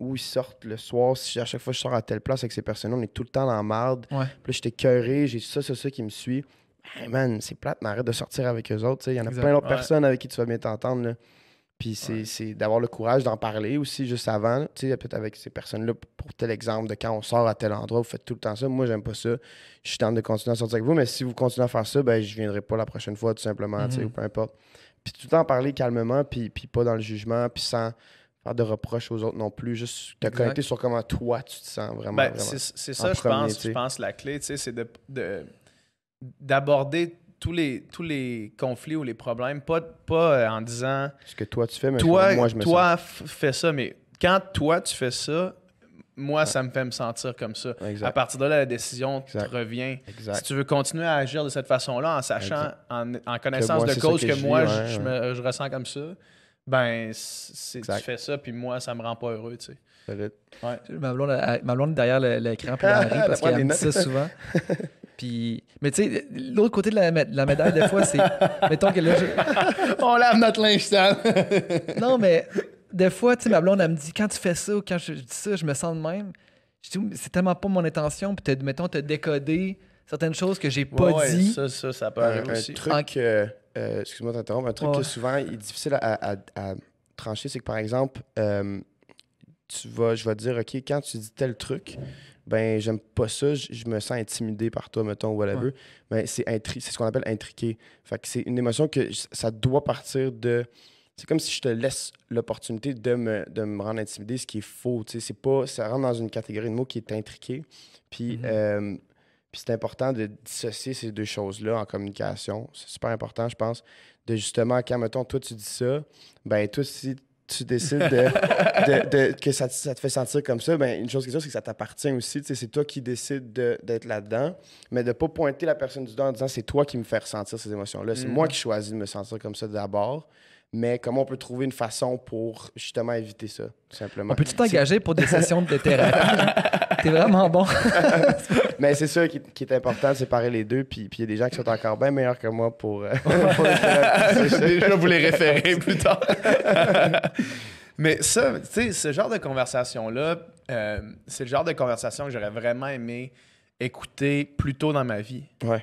où ils sortent le soir. Si à chaque fois je sors à telle place avec ces personnes-là, on est tout le temps dans la marde. Puis là, j'étais écœuré, j'ai ça qui me suit. Hey man, c'est plate, mais arrête de sortir avec eux autres. Il y en a plein d'autres personnes avec qui tu vas bien t'entendre. Là. Puis c'est d'avoir le courage d'en parler aussi juste avant. Peut-être avec ces personnes-là, pour tel exemple de quand on sort à tel endroit, vous faites tout le temps ça. Moi, j'aime pas ça. Je suis tente de continuer à sortir avec vous, mais si vous continuez à faire ça, ben je viendrai pas la prochaine fois, tout simplement, ou peu importe. Puis tout le temps parler calmement, puis pas dans le jugement, puis sans faire de reproches aux autres non plus. Juste te connecter sur comment toi, tu te sens vraiment. Ben, c'est ça, je pense, la clé, c'est d'aborder tous les conflits ou les problèmes, pas en disant... Ce que toi, tu fais, mais moi, je me sens... fais ça, mais quand toi, tu fais ça, moi, ça me fait me sentir comme ça. À partir de là, la décision te revient. Si tu veux continuer à agir de cette façon-là, en sachant, en connaissance de cause que moi, je ressens comme ça, ben, tu fais ça, puis moi, ça me rend pas heureux, tu sais. Ma blonde est derrière l'écran, puis elle rit parce qu'elle me dit ça souvent. Puis, mais tu sais, l'autre côté de la médaille, des fois, c'est... Mettons que là, On lave notre linge sale. non, mais des fois, tu sais, ma blonde, elle me dit, quand tu fais ça ou quand je dis ça, je me sens de même. Je dis, c'est tellement pas mon intention. Puis, mettons, t'as décodé certaines choses que j'ai pas dit. Ça peut arriver aussi. Un truc, excuse-moi de t'interrompre, un truc que souvent est difficile à trancher, c'est que par exemple, je vais te dire, OK, quand tu dis tel truc, ben j'aime pas ça, je me sens intimidé par toi, mettons, whatever. Ouais. Mais c'est ce qu'on appelle intriqué. Fait que c'est une émotion que ça doit partir de... C'est comme si je te laisse l'opportunité de me rendre intimidé, ce qui est faux. C'est pas, ça rentre dans une catégorie de mots qui est intriqué. Puis, puis c'est important de dissocier ces deux choses-là en communication. C'est super important, je pense, de justement, quand, mettons, toi, tu dis ça, ben toi, si tu décides que ça te fait sentir comme ça, ben une chose qui est sûre, c'est que ça t'appartient aussi. C'est toi qui décides d'être là-dedans, mais de ne pas pointer la personne du doigt en disant « c'est toi qui me fais ressentir ces émotions-là. C'est moi qui choisis de me sentir comme ça d'abord. » Mais comment on peut trouver une façon pour justement éviter ça, tout simplement. On peut-tu t'engager pour des sessions de thérapie? T'es vraiment bon. Mais c'est ça qui est important, de séparer les deux. Puis il y a des gens qui sont encore bien meilleurs que moi pour les thérapies. Déjà vous les référer plus tard. Mais ça, tu sais, ce genre de conversation-là, c'est le genre de conversation que j'aurais vraiment aimé écouter plus tôt dans ma vie. Ouais.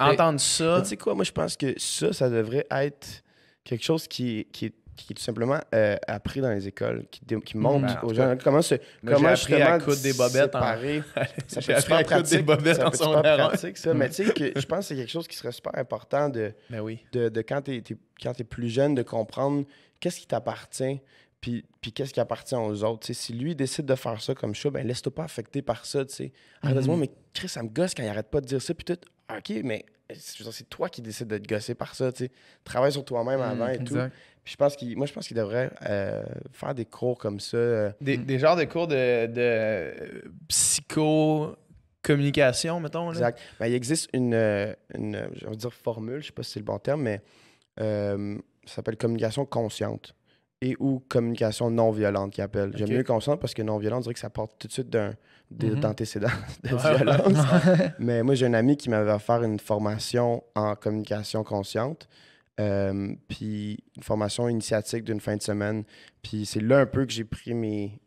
Entendre ça. Tu sais quoi, moi je pense que ça devrait être quelque chose qui est tout simplement appris dans les écoles, qui montre aux gens comment j'ai appris à coudre des bobettes séparer. J'ai appris à coudre des bobettes en son pratique, ça. Mais tu sais, que je pense que c'est quelque chose qui serait super important de quand t'es plus jeune, de comprendre qu'est-ce qui t'appartient, puis qu'est-ce qui appartient aux autres. T'sais, si lui décide de faire ça comme ça, ben laisse-toi pas affecter par ça. Arrête de dire, mais Chris, ça me gosse quand il arrête pas de dire ça, puis tout. OK, mais c'est toi qui décides de te gosser par ça. T'sais. Travaille sur toi-même avant et tout. Puis je pense qu'il devrait faire des cours comme ça. Des genres de cours de psycho-communication, mettons. Là. Exact. Ben, il existe une je vais dire formule, je sais pas si c'est le bon terme, mais ça s'appelle communication consciente et ou communication non violente qui appelle. J'aime mieux consciente parce que non violente, on dirait que ça porte tout de suite d'antécédents de violence. Mais moi, j'ai un ami qui m'avait offert une formation en communication consciente. Puis une formation initiatique d'une fin de semaine. Puis c'est là un peu que j'ai pris mes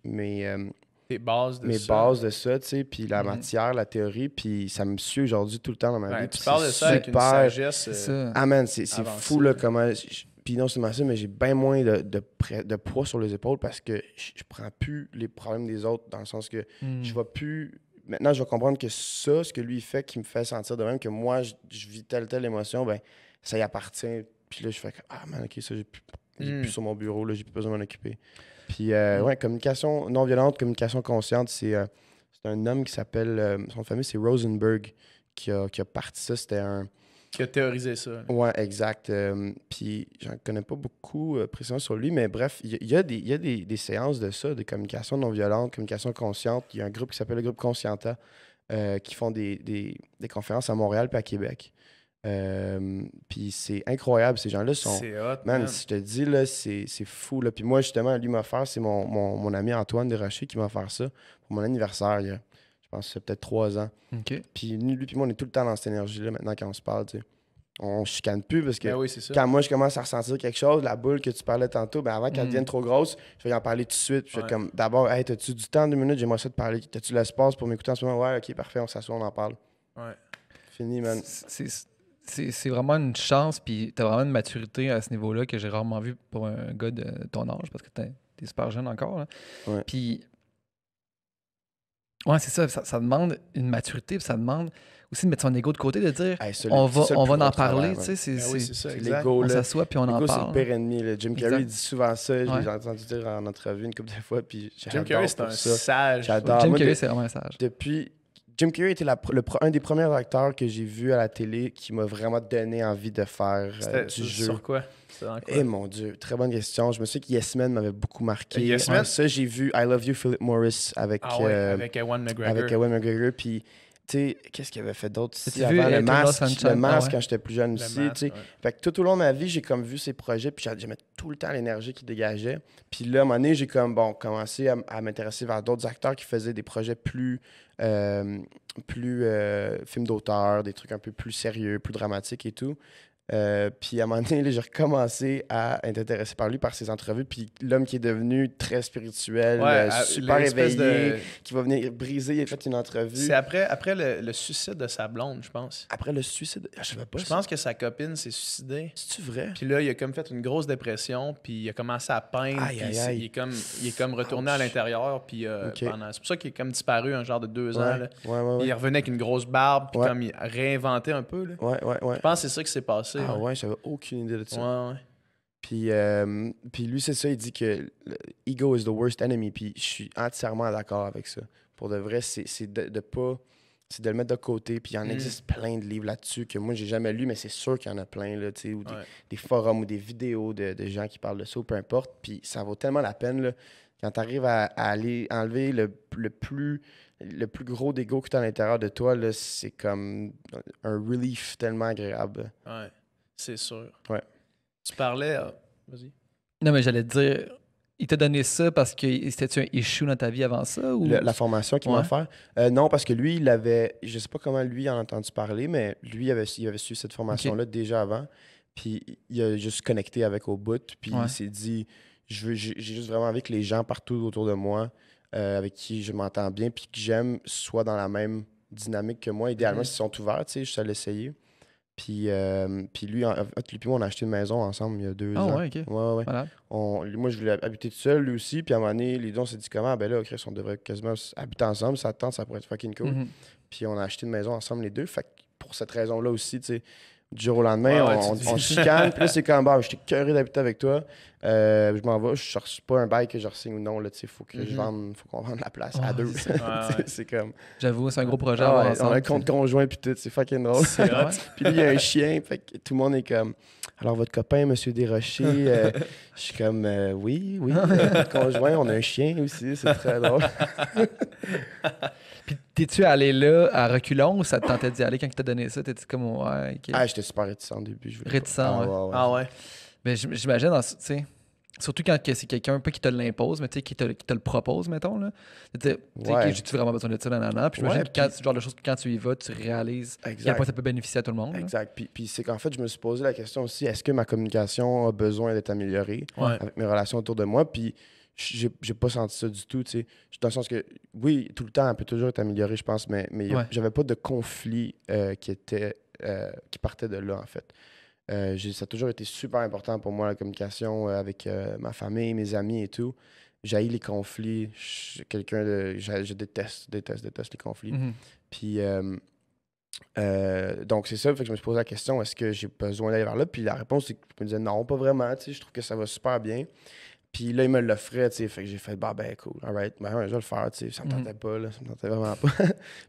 bases de ça, tu sais, puis la matière, la théorie, puis ça me suit aujourd'hui tout le temps dans ma vie. Tu parles de ça avec une sagesse. Ah man, c'est fou là comment... Puis non seulement ça, mais j'ai bien moins de poids sur les épaules parce que je prends plus les problèmes des autres dans le sens que je vais plus... Maintenant, je vais comprendre que ça, ce que lui il fait, qui me fait sentir de même, que moi, je vis telle émotion, ben ça y appartient. Puis là, je fais que, ah man, ok, ça, j'ai plus sur mon bureau, là, j'ai plus besoin de m'en occuper. Puis, ouais, communication non violente, communication consciente, c'est un homme qui s'appelle, son famille, c'est Rosenberg, qui a parti ça. C'était un... Qui a théorisé ça. Ouais, exact. Puis, j'en connais pas beaucoup précisément sur lui, mais bref, il y a des séances de ça, de communication non violente, communication consciente. Il y a un groupe qui s'appelle le groupe Conscienta, qui font des conférences à Montréal puis à Québec. Puis c'est incroyable, ces gens-là sont... C'est hot, man. Je te dis, là, c'est fou, là. Puis moi, justement, lui m'a offert, c'est mon ami Antoine Desrochers qui m'a offert ça pour mon anniversaire, il y a, je pense que c'est peut-être 3 ans. OK. Puis lui puis moi, on est tout le temps dans cette énergie-là, maintenant, quand on se parle, tu sais. On chicane plus, parce que oui, c'est ça. quand moi, je commence à ressentir quelque chose, la boule que tu parlais tantôt, ben avant qu'elle devienne trop grosse, je vais en parler tout de suite. Puis je vais comme, d'abord, hey, t'as-tu du temps, 2 minutes, j'aimerais ça te parler. T'as-tu l'espace pour m'écouter en ce moment? Ouais, OK, parfait, on s'assoit, on en parle. Ouais. Fini, man. C'est vraiment une chance, puis t'as vraiment une maturité à ce niveau-là que j'ai rarement vu pour un gars de ton âge, parce que t'es super jeune encore. Là. Ouais. Puis, ouais, c'est ça, ça demande une maturité, puis ça demande aussi de mettre son ego de côté, de dire Hey, on va en parler, tu sais, c'est ça, c'est exact. l'ego, on là. s'assoit puis on en L'ego, c'est parle. le pire ennemi. Là. Jim Carrey Exact. dit souvent ça. Ouais. J'ai entendu dire en entrevue une couple de fois. Puis Jim Carrey, c'est un sage. J'adore. Jim Moi, Carrey, c'est vraiment un sage. Jim Carrey était un des premiers acteurs que j'ai vu à la télé qui m'a vraiment donné envie de faire du jeu. Sur quoi? Quoi? Eh mon Dieu, très bonne question. Je me souviens que Yes Man m'avait beaucoup marqué. Yes Man? Ça, j'ai vu I Love You, Philip Morris avec avec Ewan McGregor. Avec Ewan McGregor. Puis tu sais, qu'est-ce qu'il avait fait d'autre ici As-tu vu avant? Le Eternal masque, Sunshine? le masque Ah ouais. quand j'étais plus jeune Le aussi, masque, tu sais. ouais. Fait que tout au long de ma vie, j'ai comme vu ses projets, puis j'aimais tout le temps l'énergie qu'il dégageait. Puis là, à un moment donné, j'ai comme, bon, commencé à m'intéresser vers d'autres acteurs qui faisaient des projets plus films d'auteur, des trucs un peu plus sérieux, plus dramatiques et tout. Puis à un moment donné, là, j'ai recommencé à être intéressé par lui, par ses entrevues. Puis l'homme qui est devenu très spirituel, super l'espèce éveillé, de- qui va venir briser, il a fait une entrevue. C'est après le suicide de sa blonde, je pense. Après le suicide, je savais pas Je ça. pense que sa copine s'est suicidée. C'est-tu vrai? Puis là, il a comme fait une grosse dépression, puis il a commencé à peindre, Aïe, puis aïe, aïe. il est comme retourné à Ouch. l'intérieur, puis Ok. c'est pour ça qu'il est comme disparu un genre de 2 ans. Ouais, Là. ouais, Il ouais. revenait avec une grosse barbe, puis Ouais. comme il a réinventé un peu. Là. Ouais. Je pense que c'est ça qui s'est passé. Ah ouais, j'avais aucune idée de ça. Ouais, ouais. Puis lui, c'est ça, il dit que l'ego is the worst enemy. Puis je suis entièrement d'accord avec ça. Pour de vrai, c'est de pas. C'est de le mettre de côté. Puis il en existe plein de livres là-dessus que moi, j'ai jamais lu, mais c'est sûr qu'il y en a plein, là, tu sais, ou des forums ou des vidéos de gens qui parlent de ça, ou peu importe. Puis ça vaut tellement la peine, là, quand tu arrives à aller enlever le plus gros d'ego que tu as à l'intérieur de toi, là, c'est comme un relief tellement agréable. Ouais, c'est sûr. Ouais. Tu parlais. Vas-y. Non, mais j'allais te dire, il t'a donné ça parce que c'était-tu un issue dans ta vie avant ça? Ou... La formation qu'il m'a Ouais. offert. Non, parce que lui, il avait. Je sais pas comment lui en a entendu parler, mais lui, il avait suivi cette formation-là déjà avant. Puis il a juste connecté avec au bout. Puis Ouais. il s'est dit j'ai juste vraiment envie que les gens partout autour de moi, avec qui je m'entends bien, puis que j'aime, soient dans la même dynamique que moi. Idéalement, s'ils sont ouverts, tu sais, juste à l'essayer. Puis lui, puis moi, on a acheté une maison ensemble il y a 2 ans. ouais, ok. Ouais. Voilà. Moi, je voulais habiter tout seul, lui aussi. Puis à un moment donné, les deux, on s'est dit comment? Ben là, Chris, on devrait quasiment habiter ensemble. Ça tente, ça pourrait être fucking cool. Mhm. Puis on a acheté une maison ensemble, les deux. Fait que pour cette raison-là aussi, tu sais, du jour au lendemain, Ouais, on tu se chicane. Puis là, c'est comme, bah, je suis curieux d'habiter avec toi. Je m'en vais. Je cherche pas un bail que je re-signe ou non. Là, tu sais, faut qu'on vende la place à Ouais, deux. c'est- Tu sais, ouais. c'est comme. J'avoue, c'est un gros projet Ah à avoir ouais, on ensemble. a un compte conjoint, puis tout. C'est fucking drôle. C'est hot. Puis lui, il y a un chien, fait que tout le monde est comme alors votre copain, Monsieur Desrochers, je suis comme oui, notre conjoint, on a un chien aussi, c'est très drôle. Puis t'es-tu allé là à reculons ou ça te tentait d'y aller quand il t'a donné ça? T'étais comme, ouais, ok. Ah, j'étais super réticent au début. Je voulais Réticent, pas. ouais. Ah ouais. Mais j'imagine, tu sais, surtout quand que c'est quelqu'un un peu qui te l'impose, mais tu sais, qui te le propose, mettons, là. Tu sais, Ouais. j'ai-tu vraiment besoin de ça, nanana. Puis j'imagine Ouais, que quand, puis- c'est le genre de choses que quand tu y vas, tu réalises à quel Exact. point ça peut bénéficier à tout le monde. là. Exact. Puis c'est qu'en fait, je me suis posé la question aussi, est-ce que ma communication a besoin d'être améliorée Ouais. avec mes relations autour de moi? Puis j'ai pas senti ça du tout, tu sais. Dans le sens que, oui, tout le temps, elle peut toujours être améliorée, je pense, mais Ouais. j'avais pas de conflit qui partait de là, en fait. Ça a toujours été super important pour moi, la communication avec ma famille, mes amis et tout. J'haïs les conflits. Je déteste les conflits. Mhm. Puis, donc, c'est ça. Fait que je me suis posé la question, est-ce que j'ai besoin d'aller vers là? Puis la réponse, c'est que je me disais non, pas vraiment. Tu sais, je trouve que ça va super bien. Puis là, il me l'offrait, tu sais. Fait que j'ai fait, bah, ben, cool, all right. Ben, ouais, je vais le faire, tu sais. Ça me tentait pas, là. Ça me tentait vraiment pas.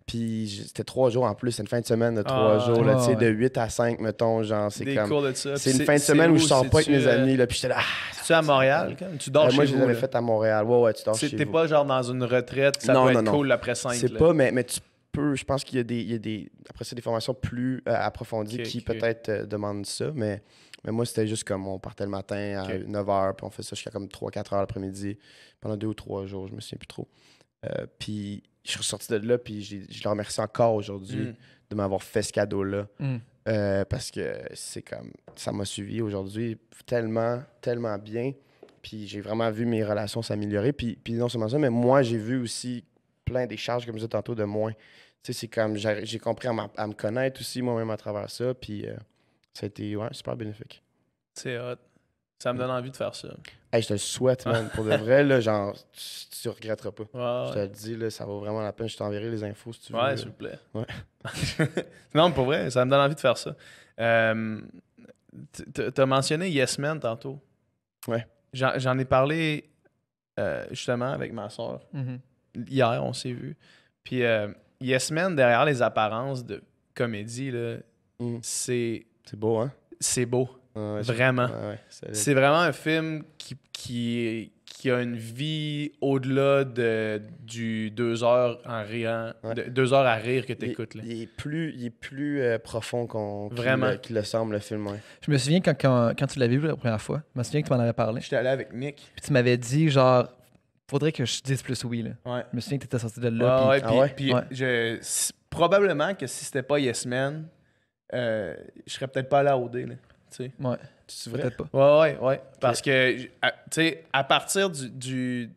Puis c'était 3 jours en plus. C'est une fin de semaine de 3 jours, là, tu sais, ouais. de 8 à 5, mettons. Genre, c'est Des comme. cours de ça. C'est Puis une fin de semaine où je sors pas avec c'est-tu, mes amis, là. Puis j'étais là, C'est-tu à Montréal? Quand? Tu dors moi, chez je vous? les avais là? faites à Montréal. Ouais, tu dors chez T'es vous. pas genre dans une retraite, ça Non, peut non, être non. cool après 5. C'est pas, mais tu peux. Je pense qu'il y a des. Après ça, des formations plus approfondies Ok, qui ok. peut-être demandent ça. Mais moi, c'était juste comme on partait le matin à Ok. 9h, puis on fait ça jusqu'à comme 3-4 heures l'après-midi pendant 2 ou 3 jours, je me souviens plus trop. Puis je suis ressorti de là, puis je le remercie encore aujourd'hui de m'avoir fait ce cadeau-là. Mhm. Parce que c'est comme. Ça m'a suivi aujourd'hui tellement, tellement bien. Puis j'ai vraiment vu mes relations s'améliorer. Puis non seulement ça, mais moi, j'ai vu aussi plein des charges, comme je disais tantôt, de moins. Tu sais, c'est comme. J'ai compris à me connaître aussi moi-même à travers ça. Puis ça a été super bénéfique. C'est hot. Ça me donne envie de faire ça. Hey, je te le souhaite, man. Pour de vrai, là, genre, tu regretteras pas. Je te Ouais, le dis, là, ça vaut vraiment la peine. Je t'enverrai les infos si tu veux. ouais, là. s'il vous plaît. Ouais. Non, pour vrai, ça me donne envie de faire ça. T'as mentionné Yes Man tantôt. Ouais. J'en ai parlé justement avec ma soeur. Mhm. Hier, on s'est vu. Puis Yes Man, derrière les apparences de comédie, là, Mm. c'est C'est beau, hein? beau. Ouais, Vraiment. Ouais, C'est vraiment un film qui qu'il y a une vie au-delà du 2 heures en riant, 2 heures à rire que tu écoutes. Il est plus profond Vraiment. qu'il le semble, le film. Ouais. Je me souviens quand tu l'avais vu la première fois, je me souviens que tu m'en avais parlé. J'étais allé avec Nick. Puis tu m'avais dit, genre, faudrait que je dise plus oui. Là. Ouais. Je me souviens que tu étais sorti de là. Puis probablement que si c'était pas Yes Man, je serais peut-être pas allé à OD. Là, Ouais. C'est vrai? Peut-être pas. Ouais. Parce que, tu sais, à partir de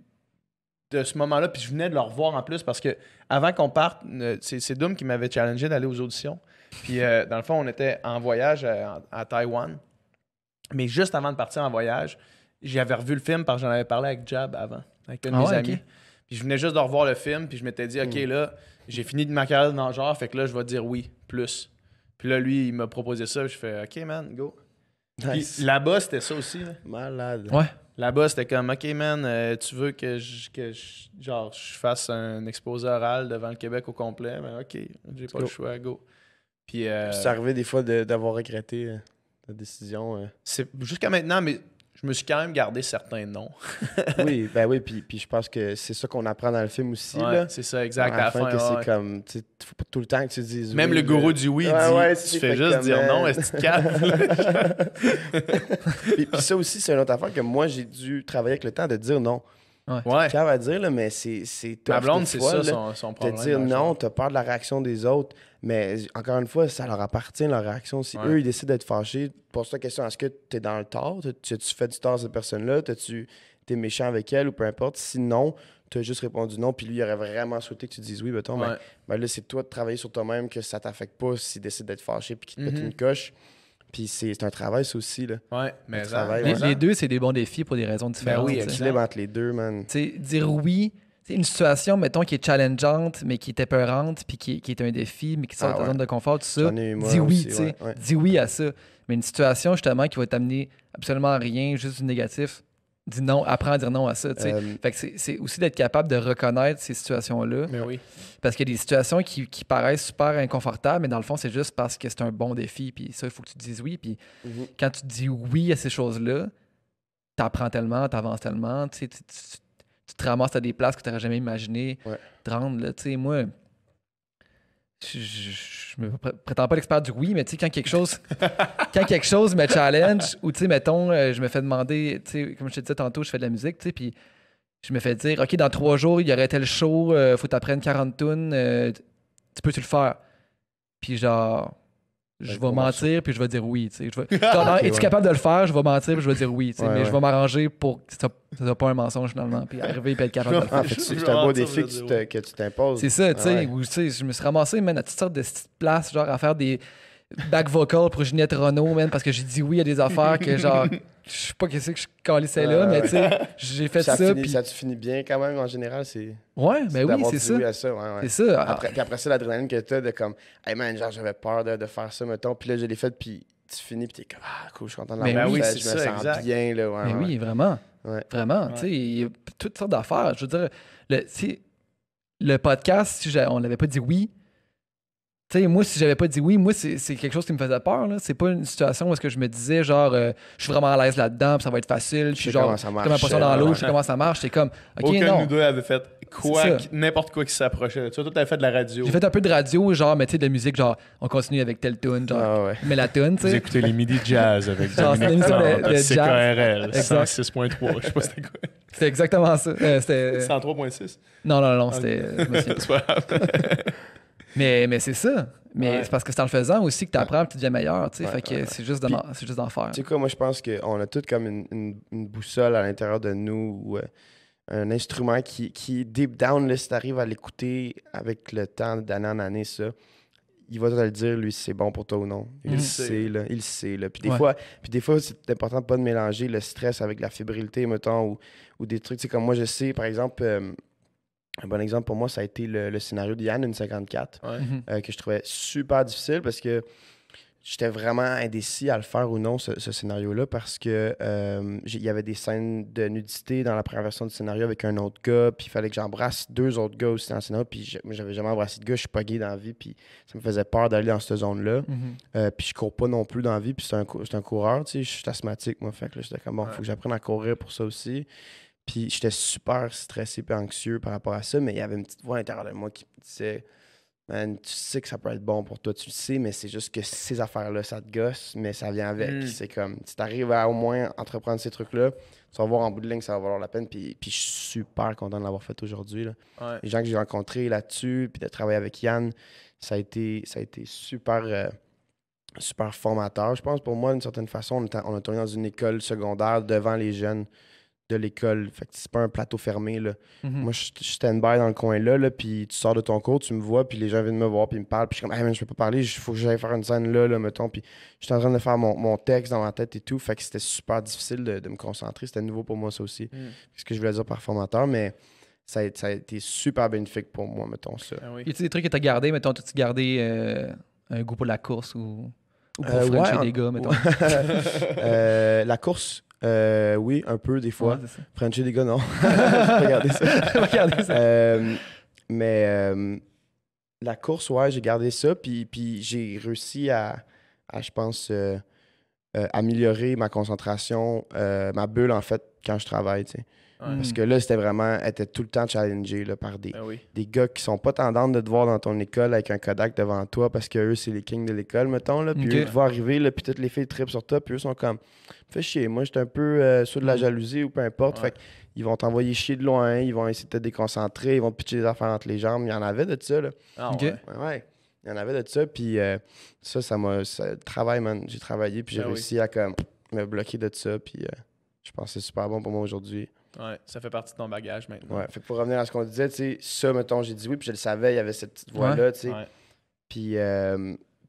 ce moment-là, puis je venais de le revoir en plus parce que avant qu'on parte, c'est Doom qui m'avait challengé d'aller aux auditions. Puis, dans le fond, on était en voyage à Taïwan. Mais juste avant de partir en voyage, j'avais revu le film parce que j'en avais parlé avec Jab avant, avec un de mes amis. Ok. Puis je venais juste de revoir le film, puis je m'étais dit, OK, là, j'ai fini de ma carrière de nageur, fait que là, je vais dire oui, plus. Puis là, lui, il m'a proposé ça, je fais, OK, man, go. Nice. Puis là-bas, c'était ça aussi. Là. Malade. Ouais. Là-bas, c'était comme, OK, man, tu veux que je fasse un exposé oral devant le Québec au complet? Ben, OK, j'ai pas le choix, go. Puis, C'est arrivé des fois d'avoir regretté ta décision. c'est jusqu'à maintenant, mais je me suis quand même gardé certains noms. Oui, puis je pense que c'est ça qu'on apprend dans le film aussi. Ouais, Là. c'est ça, exact. À la fin, que ouais. c'est comme, tu sais, faut pas tout le temps que tu dises Même oui, le gourou là. du oui dit, tu tu fais juste dire non, est-ce que tu calmes? puis ça aussi, c'est une autre affaire que moi, j'ai dû travailler avec le temps de dire non. Ouais. Calme à dire, là, mais c'est tough. Ma blonde, des c'est fois, ça là, son de problème. dire non, t'as peur de la réaction des autres. Mais encore une fois, ça leur appartient, leur réaction. Si eux, ils décident d'être fâchés, pose-toi la question, est-ce que t'es dans le tort? As-tu fait du tort à cette personne-là? T'es méchant avec elle ou peu importe? Sinon, t'as juste répondu non, puis lui, il aurait vraiment souhaité que tu dises oui, mettons. Ben là, c'est toi de travailler sur toi-même, que ça t'affecte pas s'il décide d'être fâché puis qu'il te pète une coche. Puis c'est un travail, ça aussi. Là. Ouais, mais Le travail, Les deux, c'est des bons défis pour des raisons différentes. oui, tu sais. exact. L'équilibre entre les deux, man. Tu sais, dire oui, c'est une situation, mettons, qui est challengeante, mais qui est épeurante, puis qui est un défi, mais qui sort de ta zone de confort, tout ça. J'en ai eu moi Dis oui, aussi, tu sais. ouais. Dis oui à ça. Mais une situation, justement, qui va t'amener absolument à rien, juste du négatif, dis non, apprends à dire non à ça, tu sais. Fait que c'est aussi d'être capable de reconnaître ces situations-là. Mais oui. Parce qu'il y a des situations qui paraissent super inconfortables, mais dans le fond, c'est juste parce que c'est un bon défi. Puis ça, il faut que tu te dises oui. Puis quand tu dis oui à ces choses-là, t'apprends tellement, t'avances tellement, tu sais, tu te ramasses à des places que tu n'aurais jamais imaginé te rendre. Là, tu sais, moi, je me prétends pas l'expert du oui, mais tu sais, quand quelque chose me challenge, ou tu sais, mettons, je me fais demander, tu sais, comme je te disais tantôt, je fais de la musique, tu sais, puis je me fais dire, OK, dans 3 jours, il y aurait tel show, faut t'apprendre 40 tunes, tu peux-tu le faire? Puis genre, je vais mentir, puis je vais dire oui, tu sais. Es-tu capable de le faire? Je vais mentir, puis je vais dire oui, tu sais, mais je vais m'arranger pour que ça soit pas un mensonge finalement, puis arriver et être capable de le faire. C'est un beau défi que tu t'imposes. C'est ça, tu sais, où, tu sais, je me suis ramassé, man, à toutes sortes de petites places, genre à faire des back vocals pour Ginette Renault, man, parce que j'ai dit oui à des affaires que genre, je sais pas qu'est-ce que je calissais là, mais tu sais, j'ai fait ça. Puis ça tu finis bien quand même en général, c'est. Ouais, ben oui, c'est ça. Oui à ça, ouais. C'est ça. Après ça, l'adrénaline que t'as de comme, hey man, genre j'avais peur de faire ça, mettons, puis là je l'ai fait, puis tu finis, puis t'es comme, ah cool, je suis content de l'avoir oui, fait, je me sens bien, là, ouais. Mais oui, vraiment. Ouais. Vraiment, tu sais, il y a toutes sortes d'affaires. Je veux dire, le podcast, si on l'avait pas dit oui, tu sais, moi, si j'avais pas dit oui, moi, c'est quelque chose qui me faisait peur. Là. C'est pas une situation où est-ce que je me disais, genre, je suis vraiment à l'aise là-dedans, puis ça va être facile. Puis genre, comme un poisson dans l'eau, je sais comment ça marche. C'est comme, OK, aucun non. de nous deux avait fait n'importe quoi qui s'approchait. Tu vois, toi, t'avais fait de la radio. J'ai fait un peu de radio, genre, mais tu sais, de la musique, genre, on continue avec telle tune, genre, mais la tune, tu sais. Vous écoutez les Midi Jazz avec genre, c'est une émission de CKRL, jazz. 106.3. Je sais pas c'était quoi. C'était exactement ça. C'était 103.6. Non, c'était. C'est pas grave. Mais c'est ça. Mais c'est parce que c'est en le faisant aussi que tu apprends et tu deviens meilleur. Fait que c'est juste d'en faire. Tu sais quoi, moi je pense qu'on a tous comme une boussole à l'intérieur de nous ou un instrument qui deep down, là, si tu arrives à l'écouter avec le temps d'année en année, ça, il va te le dire, lui, si c'est bon pour toi ou non. Il le sait, là. Il le sait, là. Puis des fois, c'est important de pas de mélanger le stress avec la fébrilité, mettons, ou des trucs. Tu sais, comme moi, je sais, par exemple, un bon exemple pour moi, ça a été le scénario de Yann, une 54, que je trouvais super difficile parce que j'étais vraiment indécis à le faire ou non, ce scénario-là, parce que il y avait des scènes de nudité dans la première version du scénario avec un autre gars, puis il fallait que j'embrasse 2 autres gars aussi dans le scénario, puis j'avais jamais embrassé de gars, je suis pas gay dans la vie, puis ça me faisait peur d'aller dans cette zone-là. Puis je cours pas non plus dans la vie, puis c'est un coureur, tu sais, je suis asthmatique, moi, fait que là, j'étais comme, bon, faut que j'apprenne à courir pour ça aussi. Puis j'étais super stressé et anxieux par rapport à ça, mais il y avait une petite voix à l'intérieur de moi qui me disait Man, tu sais que ça peut être bon pour toi, tu le sais, mais c'est juste que ces affaires-là, ça te gosse, mais ça vient avec. C'est comme, si tu arrives à au moins entreprendre ces trucs-là, tu vas voir en bout de ligne, ça va valoir la peine. Puis je suis super content de l'avoir fait aujourd'hui. Là. Ouais. Les gens que j'ai rencontrés là-dessus, puis de travailler avec Yann, ça a été super, super formateur. Je pense pour moi, d'une certaine façon, on a tourné dans une école secondaire devant les jeunes de l'école. Fait que c'est pas un plateau fermé, là. Moi, je stand-by dans le coin là, puis tu sors de ton cours, tu me vois, puis les gens viennent me voir, puis ils me parlent, puis je suis comme, hey, man, je peux pas parler, il faut que j'aille faire une scène là, mettons, puis j'étais en train de faire mon texte dans ma tête et tout, fait que c'était super difficile de me concentrer, c'était nouveau pour moi, ça aussi. Ce que je voulais dire par formateur, mais ça a été super bénéfique pour moi, mettons, ça. Ah oui. Y a-tu des trucs que t'as gardé, mettons, t'as-tu gardé un goût pour la course ou pour frencher des gars, mettons? La course, oui, un peu des fois. Ouais, c'est ça. Frencher des gars, non. J'ai pas gardé ça. Regardez ça. Mais la course, ouais, j'ai gardé ça. Puis j'ai réussi à je pense, améliorer ma concentration, ma bulle, en fait, quand je travaille, tu sais. Ouais. Parce que là, elle était tout le temps challengée là, par Ah oui. des gars qui sont pas tendantes de te voir dans ton école avec un Kodak devant toi parce que eux c'est les kings de l'école, mettons. Là, puis Ok. eux, tu vas arriver, là, puis toutes les filles trippent sur toi, puis eux sont comme, fais chier, moi, j'étais un peu sur de la jalousie ou peu importe. Ouais. Fait qu'ils vont t'envoyer chier de loin, ils vont essayer de te déconcentrer, ils vont te pitcher des affaires entre les jambes. Il y en avait de ça, là. Ah Ok. ouais. Ouais. Il y en avait de ça, puis ça m'a. Travail, man. J'ai travaillé, puis j'ai Ah oui. réussi à comme, me bloquer de ça, puis je pense que c'est super bon pour moi aujourd'hui. Ouais, ça fait partie de ton bagage maintenant. Ouais, fait que pour revenir à ce qu'on disait, tu sais, ça, mettons, j'ai dit oui, puis je le savais, il y avait cette petite voix-là, tu sais. Ouais.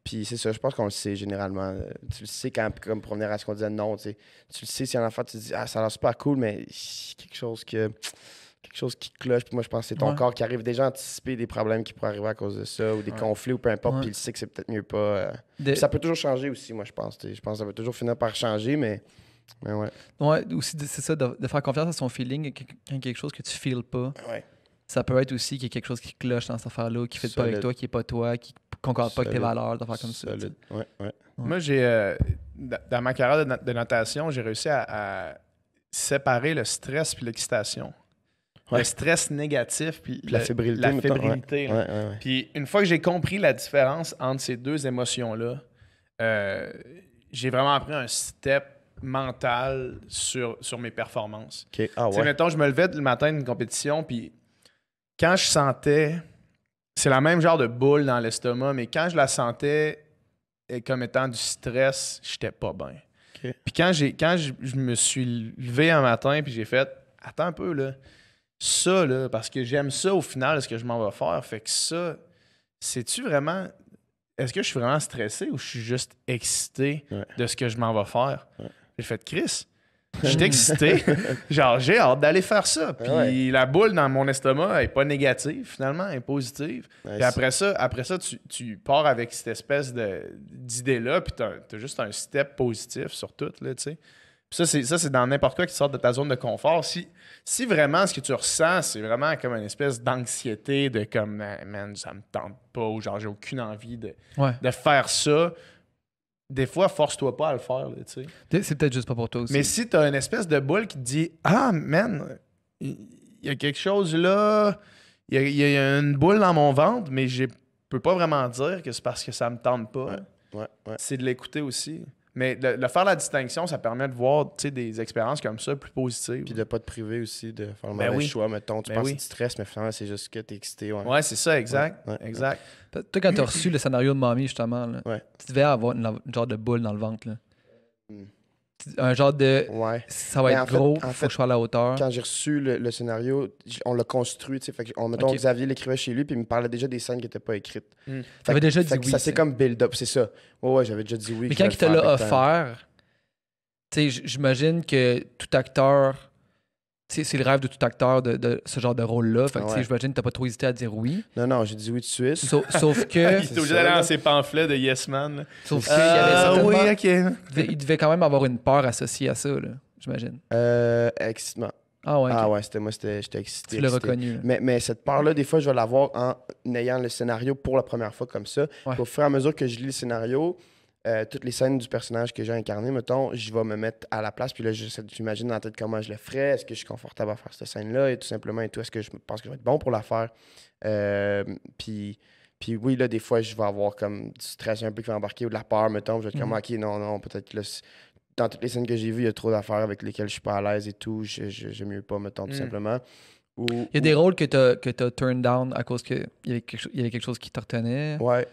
Puis c'est ça, je pense qu'on le sait généralement. Tu le sais quand, comme pour revenir à ce qu'on disait non, tu sais. Tu le sais si un enfant, tu te dis, ah, ça a l'air super cool, mais il y a quelque chose qui cloche. Puis moi, je pense que c'est ton Ouais. corps qui arrive déjà à anticiper des problèmes qui pourraient arriver à cause de ça, ou des Ouais. conflits, ou peu importe, Ouais. puis il sait que c'est peut-être mieux pas. Puis ça peut toujours changer aussi, moi, je pense. Tu sais. Je pense que ça va toujours finir par changer, mais ouais. Ouais, aussi, c'est ça, de faire confiance à son feeling quand il y a quelque chose que tu feels pas. Ouais. Ça peut être aussi qu'il y a quelque chose qui cloche dans cette affaire-là, qui ne fait pas avec Solide. toi, qui est pas toi, qui concorde pas avec tes Solide. valeurs, d'affaires comme ça. Solide. Ouais. Moi, dans ma carrière de natation, j'ai réussi à séparer le stress puis l'excitation. Ouais. Le stress négatif puis Puis la fébrilité. la mettons, fébrilité. là. Ouais. Puis une fois que j'ai compris la différence entre ces deux émotions-là, j'ai vraiment pris un step mental sur mes performances. OK. Ah Tu sais, ouais. mettons, je me levais le matin d'une compétition, puis quand je sentais... C'est la même genre de boule dans l'estomac, mais quand je la sentais comme étant du stress, j'étais pas bien. OK. Puis quand je me suis levé un matin, puis j'ai fait « Attends un peu, là. Ça, là, parce que j'aime ça au final, ce que je m'en vais faire. Fait que ça, c'est-tu vraiment... Est-ce que je suis vraiment stressé ou je suis juste excité Ouais. de ce que je m'en vais faire? Ouais. J'ai fait « Chris, je suis excité. Genre, j'ai hâte d'aller faire ça. Puis Ouais. la boule dans mon estomac, elle n'est pas négative, finalement, elle est positive. Ouais, Puis après ça tu pars avec cette espèce d'idée-là, puis tu as juste un step positif sur tout, là, tu sais. Puis ça, c'est dans n'importe quoi qui sort de ta zone de confort. Si vraiment ce que tu ressens, c'est vraiment comme une espèce d'anxiété de comme, man, ça me tente pas, ou genre, j'ai aucune envie de faire ça, des fois, force-toi pas à le faire, là, tu sais. C'est peut-être juste pas pour toi aussi. Mais si tu as une espèce de boule qui te dit « Ah, man, il y a quelque chose là, il y a une boule dans mon ventre, mais je peux pas vraiment dire que c'est parce que ça me tente pas. Ouais. C'est de l'écouter aussi. Mais de faire la distinction, ça permet de voir des expériences comme ça plus positives. Puis de pas te priver aussi, de faire le Ben mauvais oui. choix, mettons. Tu Ben penses oui. que tu stresses, mais finalement, c'est juste que t'es excité. Ouais. Ouais, c'est ça, exact. Ouais. Exact. Toi, quand t'as reçu le scénario de Mamie, justement, là, Ouais. tu devais avoir une genre de boule dans le ventre. Là. Hmm. Un genre de... Ouais. Ça va Mais être en fait- gros, en faut fait, que je sois à la hauteur. Quand j'ai reçu le scénario, on l'a construit, tu sais. Fait que, mettons, Ok. Xavier l'écrivait chez lui, puis il me parlait déjà des scènes qui n'étaient pas écrites. T'avais déjà dit Fait que oui. ça s'est ça. comme build-up, c'est ça. Ouais, j'avais déjà dit oui. Mais que quand je il te vais le l'a faire avec offert, tu sais, j'imagine que tout acteur, tu sais, c'est le rêve de tout acteur de ce genre de rôle-là. Fait que, tu sais, Ouais. j'imagine que t'as pas trop hésité à dire oui. temps. Non, j'ai dit oui tout de suite. Sauf que, Il était obligé d'aller dans ses pamphlets de Yes Man. là. sauf qu'il y avait certainement, oui, ok. il devait quand même avoir une peur associée à ça, là, j'imagine. Excitement. Ah ouais, ok. Ah ouais, j'étais excité. Tu l'as excité. reconnu. là. Mais cette part-là, des fois, je vais l'avoir en ayant le scénario pour la première fois comme ça. Ouais. Au fur et à mesure que je lis le scénario, toutes les scènes du personnage que j'ai incarné, mettons, je vais me mettre à la place, puis là, j'imagine dans la tête comment je le ferais, est-ce que je suis confortable à faire cette scène-là, et tout simplement, et tout, est-ce que je pense que je vais être bon pour la faire. Puis oui, là, des fois, je vais avoir comme du stress un peu qui va embarquer ou de la peur, mettons, je vais être comme, OK, non, peut-être que là, dans toutes les scènes que j'ai vues, il y a trop d'affaires avec lesquelles je suis pas à l'aise et tout, j'aime mieux pas, mettons, tout simplement. Il y a des rôles que t'as turned down à cause qu'il y avait quelque chose qui te retenait. Ouais.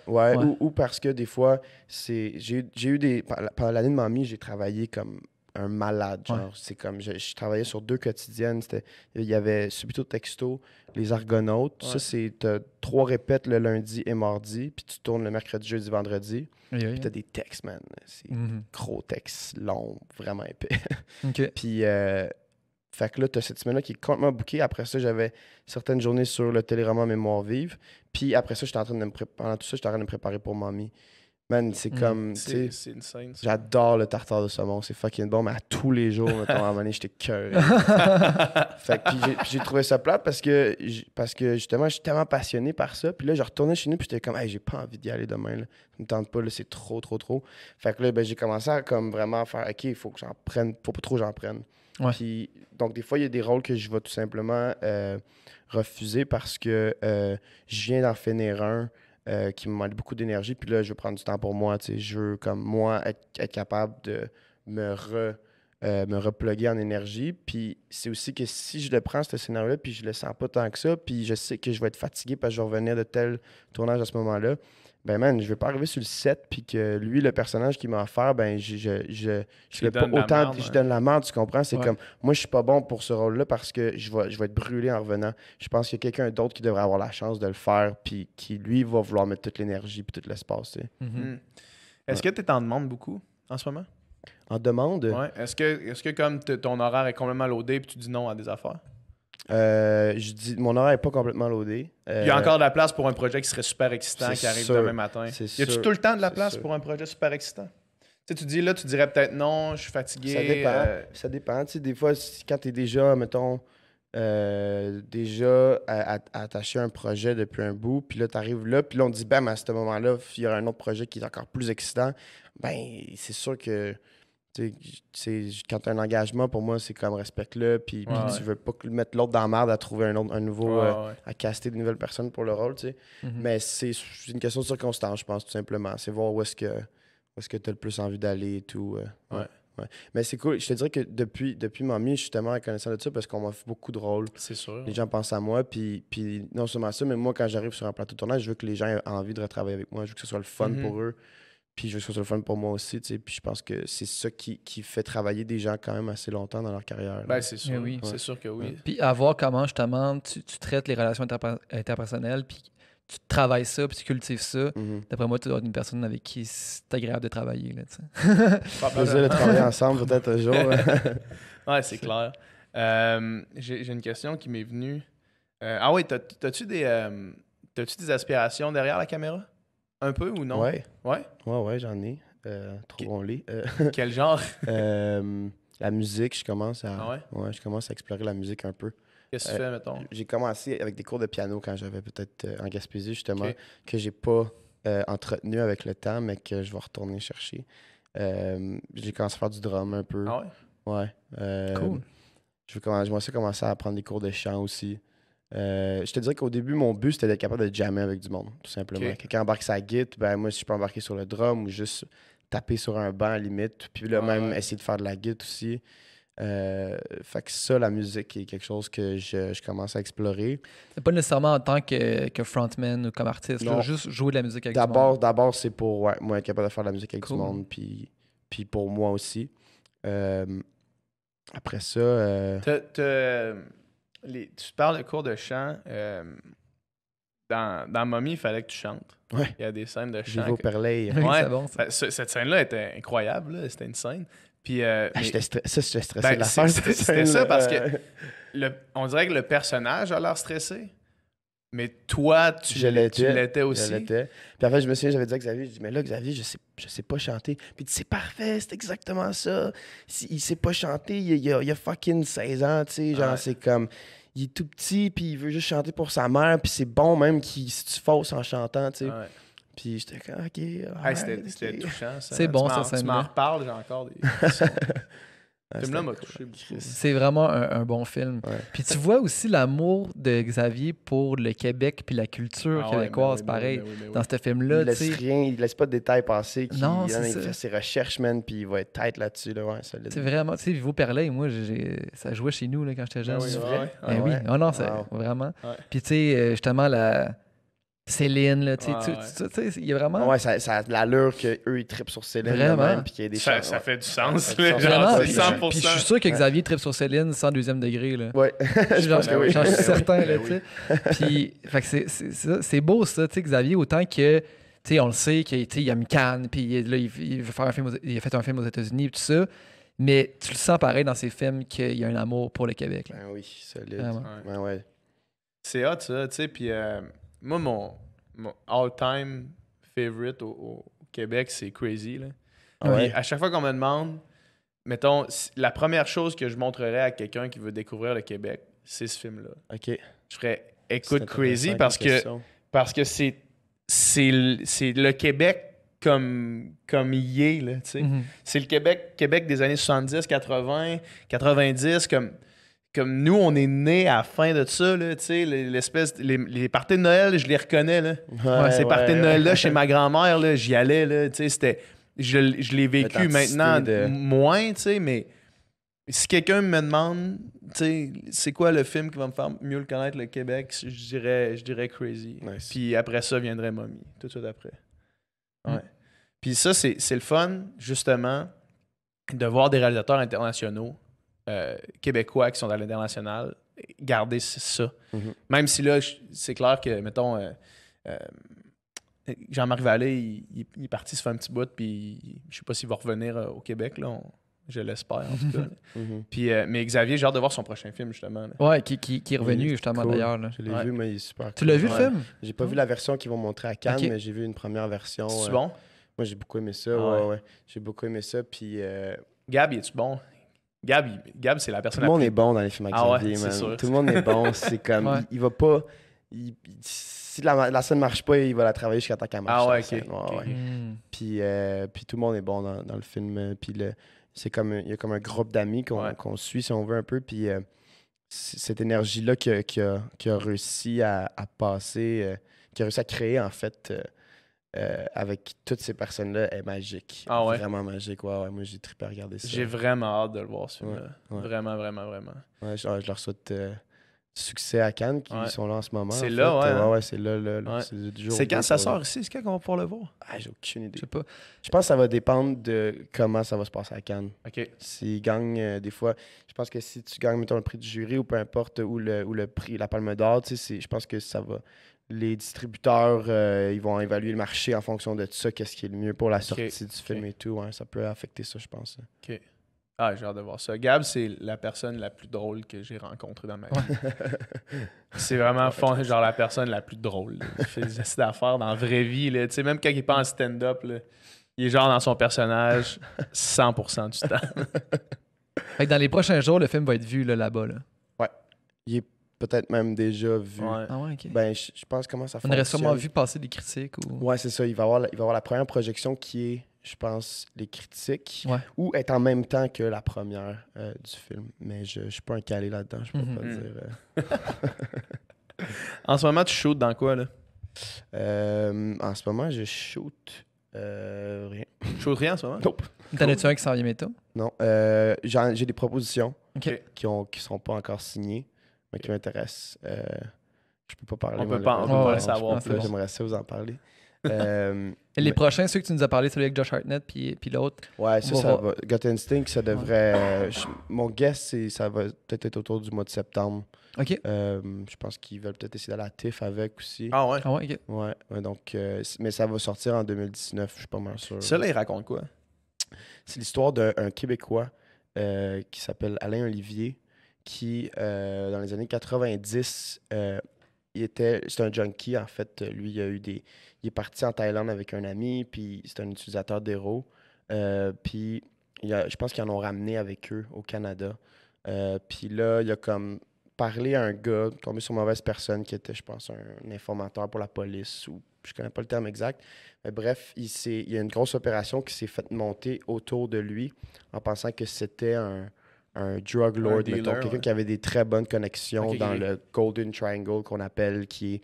Ou parce que des fois, j'ai eu des. Pendant l'année de mamie, j'ai travaillé comme un malade. Genre, c'est comme. Je travaillais sur 2 quotidiennes. Il y avait Subito Texto, Les Argonautes. Ça, c'est 3 répètes le lundi et mardi, puis tu tournes le mercredi, jeudi, vendredi. Puis t'as des textes, man. C'est gros textes, longs, vraiment épais. OK. Puis. Fait que là, t'as cette semaine-là qui est complètement bookée. Après ça, j'avais certaines journées sur le téléroman Mémoire vive. Puis après ça, j'étais en train de me pendant tout ça, j'étais en train de me préparer pour mamie. Man, c'est comme, tu sais, C'est une scène. j'adore le tartare de saumon. C'est fucking bon, mais à tous les jours, mettons, à un moment donné, j'étais cœur. Fait que puis j'ai trouvé ça plate parce que justement, je suis tellement passionné par ça. Puis là, je retournais chez nous, puis j'étais comme, hey, j'ai pas envie d'y aller demain. Là. Ça me tente pas, là, c'est trop. Fait que là, ben, j'ai commencé à comme vraiment faire, OK, il faut que j'en prenne, faut pas trop que j'en prenne. Ouais. Puis, donc, des fois, il y a des rôles que je vais tout simplement refuser parce que je viens d'en finir un qui me demande beaucoup d'énergie. Puis là, je veux prendre du temps pour moi. Je veux, comme moi, être capable de me repluguer en énergie. Puis c'est aussi que si je le prends, ce scénario-là, puis je le sens pas tant que ça, puis je sais que je vais être fatigué parce que je vais revenir de tel tournage à ce moment-là, ben man, je vais pas arriver sur le set puis que lui, le personnage qui m'a offert, ben je donne la merde, tu comprends? C'est comme, moi, je suis pas bon pour ce rôle-là parce que je vais être brûlé en revenant. Je pense qu'il y a quelqu'un d'autre qui devrait avoir la chance de le faire puis qui, lui, va vouloir mettre toute l'énergie puis tout l'espace, tu sais. Est-ce que tu t'en demandes beaucoup en ce moment? En demande? Ouais. Est-ce que comme ton horaire est complètement loadé puis tu dis non à des affaires? Je dis, mon horaire n'est pas complètement loadé. Il y a encore de la place pour un projet qui serait super excitant qui arrive demain matin. Y a-tu tout le temps de la place pour un projet super excitant? Tu sais, tu dis là, tu dirais peut-être non, je suis fatigué. Ça dépend. Ça dépend. Tu sais, des fois, quand tu es déjà, mettons, attaché à un projet depuis un bout, puis là, tu arrives là, puis là, on te dit, bam, à ce moment-là, il y aura un autre projet qui est encore plus excitant. Ben, c'est sûr que. Quand tu as un engagement, pour moi, c'est comme respecte-le, puis tu veux pas mettre l'autre dans la merde à trouver un nouveau, à caster de nouvelles personnes pour le rôle, tu sais. Mais c'est une question de circonstance, je pense, tout simplement. C'est voir où est-ce que tu as le plus envie d'aller et tout. Ouais. Mais c'est cool. Je te dirais que depuis mamie, je suis tellement reconnaissant de ça parce qu'on m'a fait beaucoup de rôles. C'est sûr. Les gens pensent à moi, puis non seulement ça, mais moi, quand j'arrive sur un plateau de tournage, je veux que les gens aient envie de retravailler avec moi. Je veux que ce soit le fun pour eux. Puis je veux que ce soit le fun pour moi aussi, tu sais. Puis je pense que c'est ça qui fait travailler des gens quand même assez longtemps dans leur carrière. Ben, c'est sûr. Oui. C'est sûr que oui. Puis à voir comment, justement, tu traites les relations interpersonnelles, puis tu travailles ça, puis tu cultives ça. D'après moi, tu dois être une personne avec qui c'est agréable de travailler, là, tu sais. Plaisir de travailler ensemble peut-être un jour. Ouais, c'est clair. J'ai une question qui m'est venue. Ah oui, t'as-tu des aspirations derrière la caméra? Un peu ou non? Ouais. Ouais, j'en ai. Trouvons-les. Quel genre? La musique, je commence à explorer la musique un peu. Qu'est-ce que tu fais, mettons? J'ai commencé avec des cours de piano quand j'avais peut-être en Gaspésie, justement, que j'ai pas entretenu avec le temps, mais que je vais retourner chercher. J'ai commencé à faire du drum un peu. Ah ouais? Ouais. Cool. Je vais aussi commencer à prendre des cours de chant aussi. Je te dirais qu'au début, mon but, c'était d'être capable de jammer avec du monde, tout simplement. Okay. Quelqu'un embarque sa guitare, ben moi, si je peux embarquer sur le drum ou juste taper sur un banc à la limite, puis là, essayer de faire de la guitare aussi. Fait que ça, la musique est quelque chose que je commence à explorer. C'est pas nécessairement en tant que frontman ou comme artiste, là, juste jouer de la musique avec du monde. D'abord, c'est pour moi être capable de faire de la musique avec du monde, puis pour moi aussi. Après ça... Tu parles de cours de chant. Dans Mommy, il fallait que tu chantes. Ouais. Il y a des scènes de chant. Vivo Perley. Ouais. C'est bon, ça. Cette scène-là était incroyable. Là. C'était une scène. Puis, j'étais stressé ben, de la faire. C'était ça parce que on dirait que le personnage a l'air stressé. Mais toi, tu l'étais aussi. Je l'étais. Puis en fait, je me souviens, j'avais dit à Xavier, je dis, mais là, Xavier, je sais pas chanter. Puis il dit, c'est parfait, c'est exactement ça. Il sait pas chanter, il a fucking 16 ans, tu sais. Genre, c'est comme, il est tout petit, puis il veut juste chanter pour sa mère. Puis c'est bon même si tu fausses en chantant, tu sais. Ouais. Puis j'étais comme, OK. Hey, alright, c'était ok. touchant, ça. C'est bon, Tu m'en scène-là. reparles, j'ai encore des... Ah, Le film-là c'était m'a cool. touché beaucoup. Chris. C'est vraiment un bon film. Ouais. Puis tu vois aussi l'amour de Xavier pour le Québec puis la culture Ah ouais, québécoise, ben oui, pareil. ben oui, ben oui. Dans ce film-là, Il tu laisse sais, rien, il laisse pas de détails passer. Non, Il c'est ça. fait ses recherches, man, puis il va être tête là-dessus. Là, ouais, solide. c'est vraiment, tu sais, Vivo Perlet, moi, ça jouait chez nous là, quand j'étais jeune. Ben oui, C'est ouais, vrai? ouais. Ben oui, ouais. oh non, c'est Wow. vraiment. Ouais. Puis tu sais, justement, la Céline, là, tu sais, Ouais, tu sais, il y a vraiment... Ouais, ça a l'allure qu'eux, ils trippent sur Céline. Vraiment. Même, puis qu'il y ait des Ça, choses. ça fait du sens. Ça fait du là, sens. genre, Vraiment, c'est puis, 100%. puis je suis sûr que Xavier tripe sur Céline sans deuxième degré, là. Ouais, je pense que oui. J'en suis certain, là, Ben tu sais. Puis, fait que c'est beau, ça, tu sais, Xavier, autant que, tu sais, on le sait qu'il a mis Cannes, puis là, il veut faire un film, il a fait un film aux États-Unis, tout ça, mais tu le sens pareil dans ses films qu'il y a un amour pour le Québec, là. Ben oui, solide. Vraiment. Ouais, ouais. C'est hot, ça, tu sais. Puis moi, mon all-time favorite au Québec, c'est Crazy. Là. Ah ouais? Puis à chaque fois qu'on me demande, mettons, la première chose que je montrerais à quelqu'un qui veut découvrir le Québec, c'est ce film-là. OK. Je ferais C'est écoute Crazy intéressant comme question. parce que c'est le Québec comme il est, là, tu sais. Mhm. C'est le Québec des années 70, 80, 90, comme nous, on est nés à la fin de ça, là, tu sais, les parties de Noël, je les reconnais, là. Ouais, Ces ouais, parties de ouais. Noël-là, chez ma grand-mère, là, j'y allais, là, tu sais, c'était... Je l'ai vécu L'authenticité maintenant de- moins, tu sais, mais si quelqu'un me demande, tu sais, c'est quoi le film qui va me faire mieux le connaître, le Québec, je dirais Crazy. Nice. Puis après ça viendrait Mommy, tout de suite après. Ouais. Mm. Puis ça, c'est le fun, justement, de voir des réalisateurs internationaux québécois qui sont à l'international garder ça. Mhm. Même si là, c'est clair que, mettons, Jean-Marc Vallée, il est parti se faire un petit bout, puis je sais pas s'il va revenir au Québec, là. Je l'espère, en tout cas. là. Mhm. Puis, mais Xavier, j'ai hâte de voir son prochain film, justement. là. Ouais, qui est revenu, Oui, justement, cool. d'ailleurs, là. Je l'ai Ouais. vu, mais il est super Tu cool. l'as vu, le Ouais. film? J'ai pas vu la version qu'ils vont montrer à Cannes, Ok. mais j'ai vu une première version. C'est bon? Moi, j'ai beaucoup aimé ça. Ah ouais, ouais. ouais. J'ai beaucoup aimé ça. Puis Gab, es-tu bon? Gab, c'est la tout personne le monde la est bon dans les films avec Ah ouais, Xavier, c'est man. sûr. Tout le monde est bon. C'est comme, Ouais. il va pas... si la scène marche pas, il va la travailler jusqu'à temps qu'elle marche. Ah ouais, la scène. ok, Ouais, ok. ouais. Hmm. Puis tout le monde est bon dans le film. Puis c'est comme il y a comme un groupe d'amis Ouais. qu'on suit, si on veut, un peu. Puis cette énergie-là qu'il a réussi à passer, qu'il a réussi à créer, en fait, avec toutes ces personnes-là, est magique. Ah ouais? Vraiment magique. Ouais, ouais. Moi, j'ai trippé à regarder ça. J'ai vraiment hâte de le voir, ce film-là. Ouais, ouais. Vraiment, vraiment, vraiment. Ouais, je leur souhaite succès à Cannes, qui Ouais. sont là en ce moment. C'est en là, fait. ouais, hein? Ouais, c'est là. Ouais. C'est du jour C'est au quand jour ça pour sort eux. ici? C'est quand qu'on va pouvoir le voir? Ah, j'ai aucune idée. Je sais pas. Je pense que ça va dépendre de comment ça va se passer à Cannes. OK. S'ils gagnent, des fois, je pense que si tu gagnes, mettons, le prix du jury ou peu importe, ou le prix, la Palme d'Or, tu sais, je pense que ça va. Les distributeurs, ils vont évaluer le marché en fonction de ça, qu'est-ce qui est le mieux pour la sortie du film et tout. Ouais, ça peut affecter ça, je pense. OK. Ah, j'ai hâte de voir ça. Gab, c'est la personne la plus drôle que j'ai rencontrée dans ma vie. C'est vraiment genre la personne la plus drôle. là. Il fait des acides d'affaires dans la vraie vie. Là. Tu sais, même quand il est pas en stand-up, là, il est genre dans son personnage 100% du temps. Fait que dans les prochains jours, le film va être vu là, là-bas. Là. Il est peut-être même déjà vu. Ouais. Ah ouais, ok. Ben, je pense comment ça On fonctionne. aurait sûrement vu passer des critiques. Ou... Ouais, c'est ça. Il va y avoir la première projection qui est, je pense, les critiques. Ouais. Ou est en même temps que la première du film. Mais je suis pas un calé là-dedans, je peux pas Mhm. dire. En ce moment, tu shootes dans quoi, là? En ce moment, je shoot rien. Tu shootes rien en ce moment? Nope. T'en as-tu un qui s'en vient bientôt? Non. J'ai des propositions Ok. qui sont pas encore signées, mais qui m'intéressent. Je peux pas parler. On peut pas le le savoir je pense que plus. c'est bon. J'aimerais ça vous en parler. Et les prochains, ceux que tu nous as parlé, celui avec Josh Hartnett puis l'autre. Ouais, On va ça voir. va. Gut Instinct, ça devrait. Mon guess, ça va peut-être être autour du mois de septembre. Ok. Je pense qu'ils veulent peut-être essayer d'aller à la TIFF avec aussi. Ah ouais? Ah ouais, ok. Ouais, donc, mais ça va sortir en 2019, je suis pas mal sûr. Ça, là, il raconte quoi? C'est l'histoire d'un Québécois qui s'appelle Alain Olivier, qui, dans les années 90, c'est un junkie, en fait. Lui, il est parti en Thaïlande avec un ami, puis c'est un utilisateur d'héros. Puis, je pense qu'ils en ont ramené avec eux au Canada. Puis là, il a comme parlé à un gars, tombé sur une mauvaise personne qui était, je pense, un informateur pour la police ou je connais pas le terme exact. Mais bref, il y a une grosse opération qui s'est faite monter autour de lui en pensant que c'était un drug lord, dealer, mettons, quelqu'un qui avait des très bonnes connexions dans ok. le Golden Triangle qu'on appelle, qui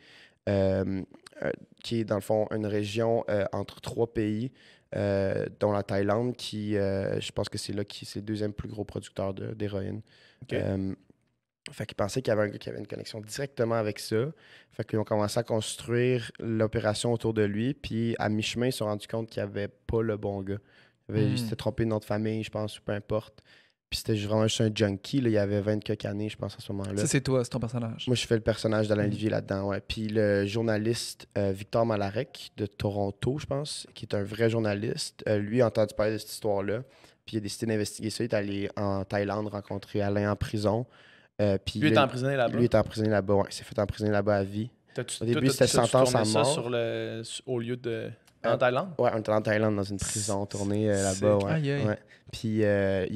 est dans le fond une région entre 3 pays, dont la Thaïlande, je pense que c'est là qui c'est le deuxième plus gros producteur d'héroïne. Ok. Fait qu'ils pensaient qu'il y avait un gars qui avait une connexion directement avec ça. Fait qu'ils ont commencé à construire l'opération autour de lui. Puis à mi-chemin, ils se sont rendus compte qu'il n'y avait pas le bon gars. Il s'était trompé de nom de famille, je pense, ou peu importe. Puis c'était vraiment juste un junkie. Là. Il avait 20 quelques années, je pense, à ce moment-là. Ça, c'est toi, c'est ton personnage. Moi, je fais le personnage d'Alain Olivier là-dedans, ouais. Puis le journaliste Victor Malarek de Toronto, je pense, qui est un vrai journaliste, lui a entendu parler de cette histoire-là. Puis il a décidé d'investiguer ça. Il est allé en Thaïlande rencontrer Alain en prison. Puis Lui est là, emprisonné là-bas. Lui est emprisonné là-bas, ouais. Il s'est fait emprisonner là-bas à vie. Au début, c'était t'as-tu sentence tourné à ça mort. au lieu de... En Thaïlande? Ouais, on était en Thaïlande dans une prison tournée là-bas, ouais. Aïe, aïe. Ouais. Puis il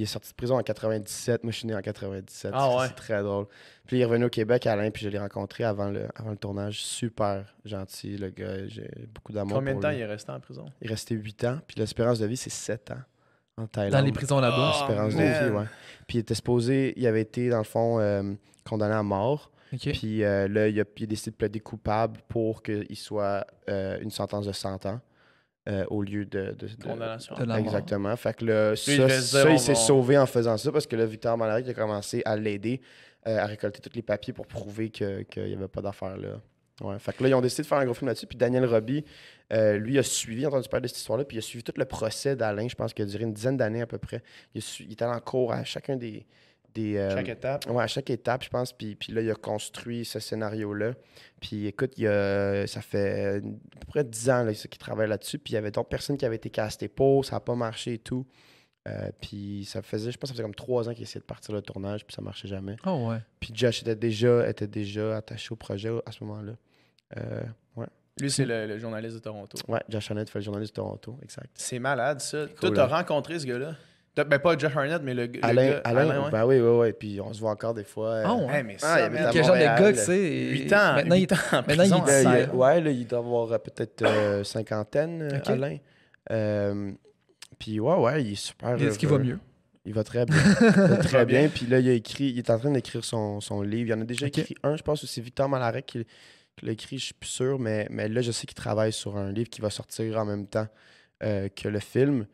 est sorti de prison en 97. Moi, je suis né en 97. Ah ouais. C'est très drôle. Puis il est revenu au Québec, Alain, puis je l'ai rencontré avant le tournage. Super gentil, le gars. J'ai beaucoup d'amour Combien de pour temps lui. il est resté en prison? Il est resté 8 ans. Puis l'espérance de vie, c'est 7 ans en Thaïlande. Dans les prisons là-bas. Ah, L'espérance de man. vie, ouais. Puis il avait été, dans le fond, condamné à mort. OK. Puis là, il a décidé de plaider coupable pour qu'il soit une sentence de 100 ans au lieu de Condamnation. De la mort. exactement. Fait que là, il devait se dire, il s'est sauvé en faisant ça parce que là, Victor Malaric a commencé à l'aider à récolter tous les papiers pour prouver qu'il n'y avait pas d'affaire là. Ouais. Fait que là, ils ont décidé de faire un gros film là-dessus. Puis Daniel Roby, lui, a entendu parler de cette histoire-là, puis il a suivi tout le procès d'Alain, je pense qu'il a duré une dizaine d'années à peu près. Il était en cours à chacun des Chaque étape. ouais, à chaque étape, je pense. Puis là, il a construit ce scénario-là. Puis écoute, ça fait à peu près 10 ans qu'il travaille là-dessus. Puis il y avait d'autres personnes qui avaient été castées pour, ça n'a pas marché et tout. Puis je pense que ça faisait comme 3 ans qu'il essayait de partir le tournage, puis ça marchait jamais. Oh, ouais. Puis Josh était déjà attaché au projet à ce moment-là. Ouais. Lui, c'est le journaliste de Toronto. Ouais, Josh Arnett fait le journaliste de Toronto, exact. C'est malade, ça. Cool, Toi, t'as hein. rencontré ce gars-là? Ben, pas Josh Arnett, mais le gars. Alain, ouais. ben oui. Puis on se voit encore des fois. Ah, ouais. Hey, mais il ça, habite man, à Quel genre de Montréal. gars que c'est? 8 ans. Maintenant, 8 ans en maintenant, prison. il dit ça. Ouais, là, il doit avoir peut-être cinquantaine, Ok. Alain. Puis ouais, il est super. Est-ce qu'il va mieux? Il va très bien. Il va très bien. Puis là, il est en train d'écrire son livre. Il en a déjà Ok. écrit un, je pense, c'est Victor Malarek qui l'a écrit, je suis plus sûr, mais là, je sais qu'il travaille sur un livre qui va sortir en même temps que le film,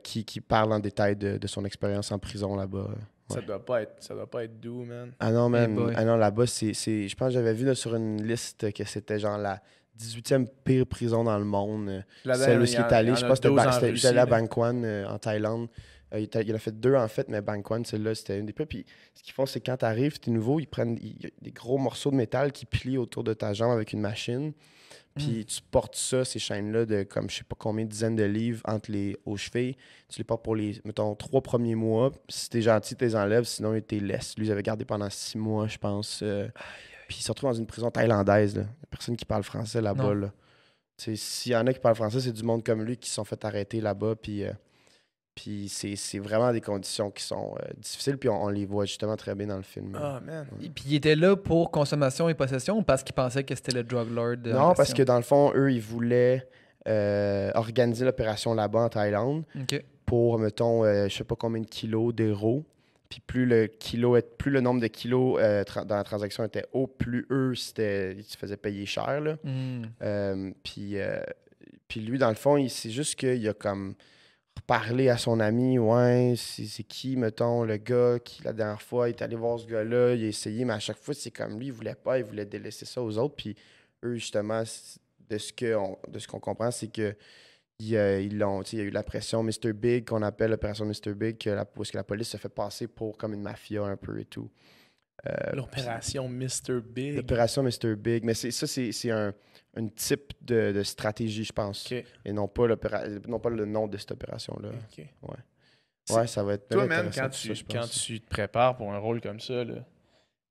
qui parle en détail de son expérience en prison là-bas. Ça doit pas être doux, man. Ah non, man. boy. Ah non, là-bas, je pense que j'avais vu là, sur une liste que c'était genre la 18e pire prison dans le monde. Là-dedans, Celle où il il y en- est allé. il y Je en a pense que 12 en c'était Russie, allé à là. Bangkok en Thaïlande. Il en a fait 2 en fait, mais Bangkok, celle-là, c'était une des pires. Puis ce qu'ils font, c'est quand tu arrives, tu es nouveau, il y a des gros morceaux de métal qui plient autour de ta jambe avec une machine. Puis tu portes ça, ces chaînes-là, de comme je sais pas combien de dizaines de livres aux chevilles. Tu les portes pour mettons, 3 premiers mois. Si t'es gentil, tu les enlèves, sinon ils te les laissent. Lui, ils avaient gardé pendant 6 mois, je pense. Puis il se retrouve dans une prison thaïlandaise. Là. Il y a personne qui parle français là-bas. Non. Là. S'il y en a qui parlent français, c'est du monde comme lui qui se sont fait arrêter là-bas. Puis c'est vraiment des conditions qui sont difficiles. Puis on les voit justement très bien dans le film. Ah, man. Et puis il était là pour consommation et possession ou parce qu'il pensait que c'était le drug lord? Non, parce que dans le fond, eux, ils voulaient organiser l'opération là-bas en Thaïlande OK. pour, mettons, je sais pas combien de kilos d'euros. Puis plus le nombre de kilos dans la transaction était haut, plus eux, ils se faisaient payer cher. Là. Puis lui, dans le fond, c'est juste qu'il a comme parlé à son ami, ouais, c'est qui, mettons, le gars qui, la dernière fois, il est allé voir ce gars-là, il a essayé, mais à chaque fois, c'est comme lui, il voulait pas, il voulait délaisser ça aux autres. Puis eux, justement, de ce qu'on comprend, c'est que il y a eu la pression Mr. Big, qu'on appelle l'opération Mr. Big, parce que la police se fait passer pour comme une mafia un peu et tout. L'opération Mr. Big. L'opération Mr. Big, mais c'est un type de stratégie, je pense. OK. Et non pas le nom de cette opération-là. OK. Ouais, ça va être Toi, bien même, intéressant, tout ça, je quand pense. tu te prépares pour un rôle comme ça, là,